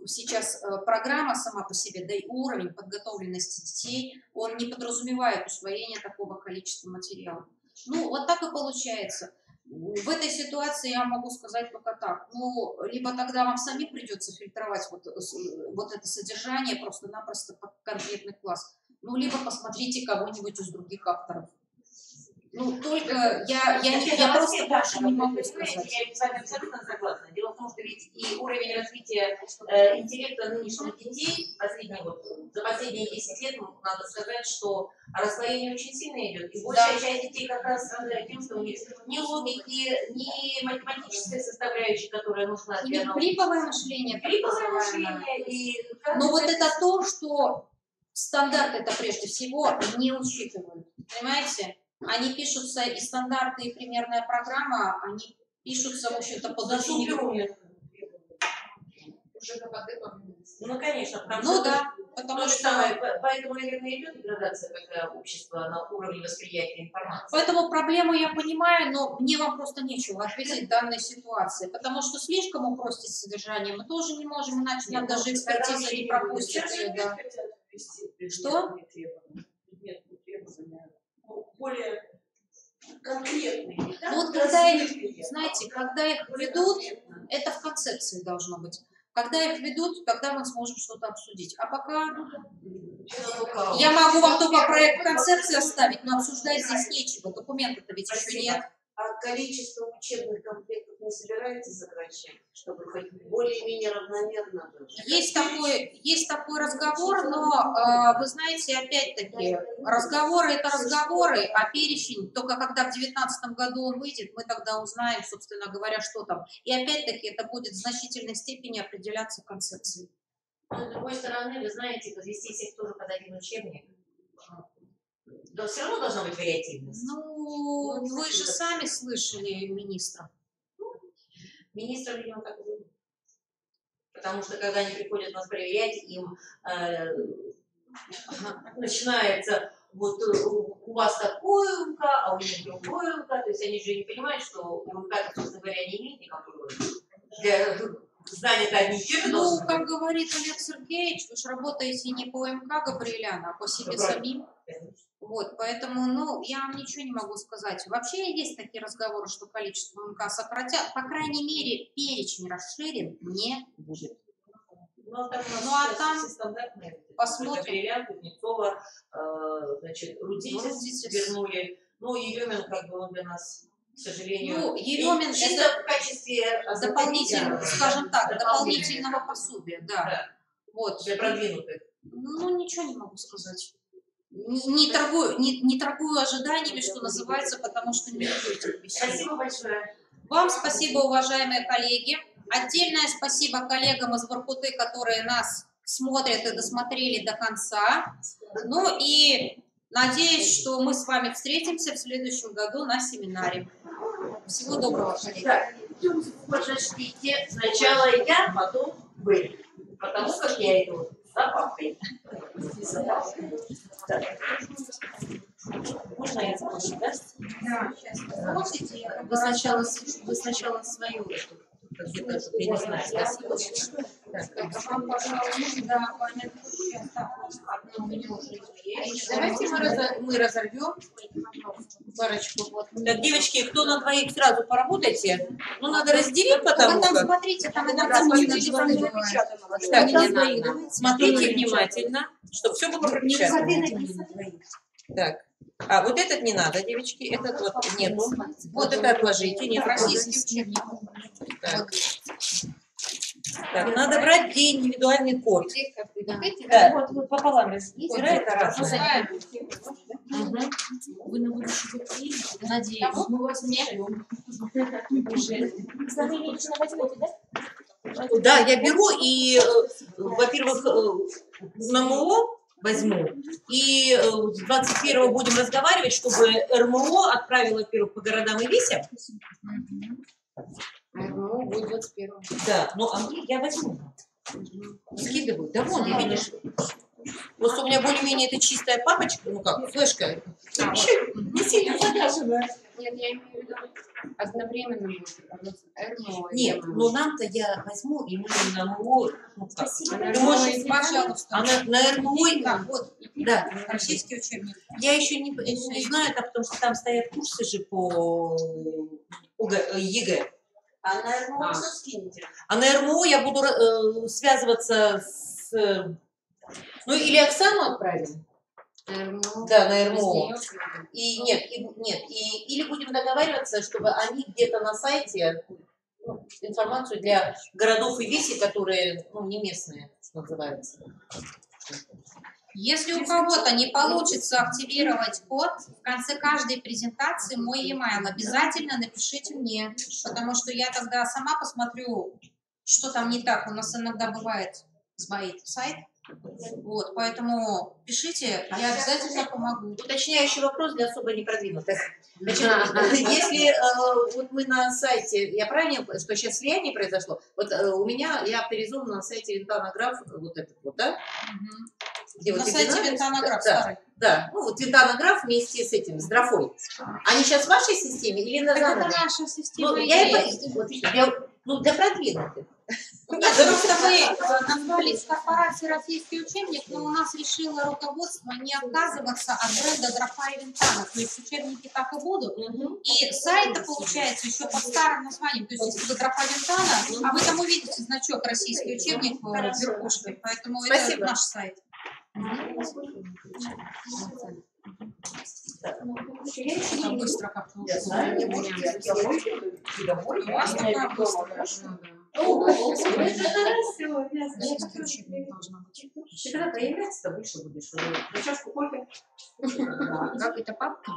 сейчас программа сама по себе, да и уровень подготовленности детей, он не подразумевает усвоение такого количества материала. Ну, вот так и получается. В этой ситуации я могу сказать только так. Ну, либо тогда вам самим придется фильтровать вот это содержание просто-напросто под конкретный класс, ну, либо посмотрите кого-нибудь из других авторов. Ну, только я просто больше не могу сказать. Я с вами абсолютно согласна. Дело в том, что ведь и уровень развития интеллекта нынешних детей за последние 10 лет, надо сказать, что расслоение очень сильно идет. И большая часть детей как раз страдает тем, что у них ни логики, ни математической составляющей, которая нужна для науки. Клиповое мышление. Клиповое мышление. Но вот это то, что стандарты это прежде всего не учитывают. Понимаете? Они пишутся, и стандарты, и примерная программа, они пишутся, в общем-то, по заслугам. Ну, конечно, потому потому что... Поэтому, наверное, идет деградация как общества на уровне восприятия информации. Поэтому проблему я понимаю, но мне вам просто нечего ответить в данной ситуации, потому что слишком упростить содержание мы тоже не можем, иначе нам даже экспертиза не пропустит. Да. Что? Более конкретные. Ну, вот когда их, знаете, когда их ведут, это в концепции должно быть. Когда их ведут, тогда мы сможем что-то обсудить. А пока я могу вам только проект концепции оставить, но обсуждать здесь нечего. Документов-то ведь еще нет. А количество учебных комплектов не собираетесь сокращать, чтобы хоть более-менее равномерно было? Есть такой разговор, но вы знаете, опять-таки, разговоры это разговоры, а перечень, только когда в 2019 году он выйдет, мы тогда узнаем, собственно говоря, что там. И опять-таки это будет в значительной степени определяться концепцией. Но с другой стороны, вы знаете, возвести всех тоже под один учебник. Но все равно должна быть вариативность. Ну, вы же сами слышали министра. Министр, видимо, как бы. Потому что, когда они приходят нас проверять, им начинается вот у вас такое УМК, а у них другое УМК. То есть они же не понимают, что УМК, собственно говоря, не имеет никакой роли. Для знания-то одни и те же должны. Ну, как говорит Олег Сергеевич, вы же работаете не по МК Габриэляна, а по себе самим. Вот, поэтому, ну, я вам ничего не могу сказать. Вообще есть такие разговоры, что количество МК сократят. По крайней мере, перечень расширен не будет. Ну, а там посмотрим. Габриэлян, Кузнецова, значит, Рудитель вернули. Ну, Еремин, как бы он для нас, к сожалению, ну, Еремин это в качестве дополнительного, скажем так, дополнительного пособия, да. Вот. Для продвинутых. Ну, ничего не могу сказать. Не торгую ожиданиями, что называется, потому что не люблю этих вещей. Спасибо большое. Вам спасибо, уважаемые коллеги. Отдельное спасибо коллегам из Воркуты, которые нас смотрят и досмотрели до конца. Ну и надеюсь, что мы с вами встретимся в следующем году на семинаре. Всего доброго, коллеги. Так, подождите. Сначала я, потом вы. Потому как я иду за папой. Так. Можно я спрошу, да? Да, сейчас. Вы сначала свою эту. где-то, я не знаю, спасибо. Вам, пожалуйста, да, понятно. Давайте мы разорвем парочку. Так, девочки, кто на двоих сразу поработайте. Ну, надо разделить, потому Вы там что... смотрите, там Да, смотрите, Так, не надо. Смотрите внимательно, чтобы все было пропечатано. Так. А вот этот не надо, девочки, этот вот нету. Вот это отложите, нет. российский учебник. Так. Так, надо брать где индивидуальный код. Да. Да, вот пополам разделите, да, это разное. Вы на будущий год приедете? Надеюсь. Мы вас не ждем. Да, я беру и, во-первых, ММО возьму, и 21-го будем разговаривать, чтобы РМО отправила, во-первых, по городам и весям. РМО будет 21-го. Да, ну а я возьму. Скидываю. Да вон, я видишь. Просто у меня более-менее это чистая папочка, ну как, флешка. Не сильно загаженная. Нет, я имею в виду одновременно будет РМО. Нет, но нам-то я возьму, и мы на ММО, ну как. Вы можете, пожалуйста. А на РМО, Да, вот, да. российский учебник. Я еще не знаю, это потому что там стоят курсы же по ЕГЭ. А на РМО что скинете? А на РМО я буду связываться с... Ну, или Оксану отправим. Да, на РМО. И нет, или будем договариваться, чтобы они где-то на сайте информацию для городов и весей, которые не местные, что называется. Если у кого-то не получится активировать код, в конце каждой презентации мой e-mail обязательно напишите мне, потому что я тогда сама посмотрю, что там не так. У нас иногда бывает сбоит сайт. Вот, поэтому пишите, я обязательно помогу. Уточняющий вопрос для особо непродвинутых. Значит, если вот мы на сайте, я правильно, что сейчас слияние произошло, вот у меня, я авторизована на сайте Винтанограф, вот этот вот, да? Где На вот сайте Винтанограф да, старый. да, ну вот Винтанограф вместе с этим, с Дрофой. Они сейчас в вашей системе или на Это заново? наша система. Ну, для продвинутых. Нет, просто мы назвались корпорацией «Российский учебник», но у нас решило руководство не отказываться от бренда «Графа и Винтана». То есть учебники так и будут. И сайты, получается, еще под старым названием. То есть если вы «Графа Винтана», а вы там увидите значок «Российский учебник» верхушкой. Поэтому Спасибо. это наш сайт. Это быстро как-то. Я знаю, не будет. У вас такая быстрая. Российский учебник должна быть. Ты когда появляться-то больше будешь? На чашку кофе? Как это папка?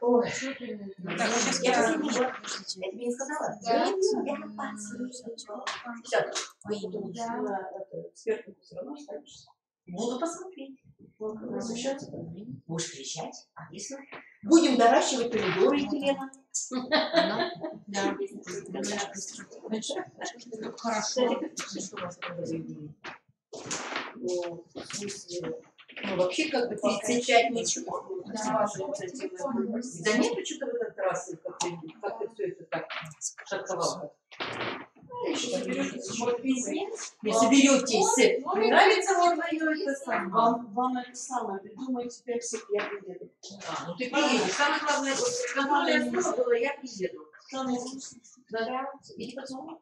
Ой, Так, сейчас я я... тебе не сказала? Да. Буду посмотреть. Будешь кричать? А если? Будем доращивать помидоры, Елена. Да. Хорошо. Ну, вообще, как бы 35 ничего. Да нету что-то в этот раз, как-то все это так шатковало. Не соберетесь. Нравится вам мое это самое? Вам это самое, придумайте персик, я приеду. Ну ты приедешь. Самое главное, контрольная служба была, я приеду. Да, иди поцелуй.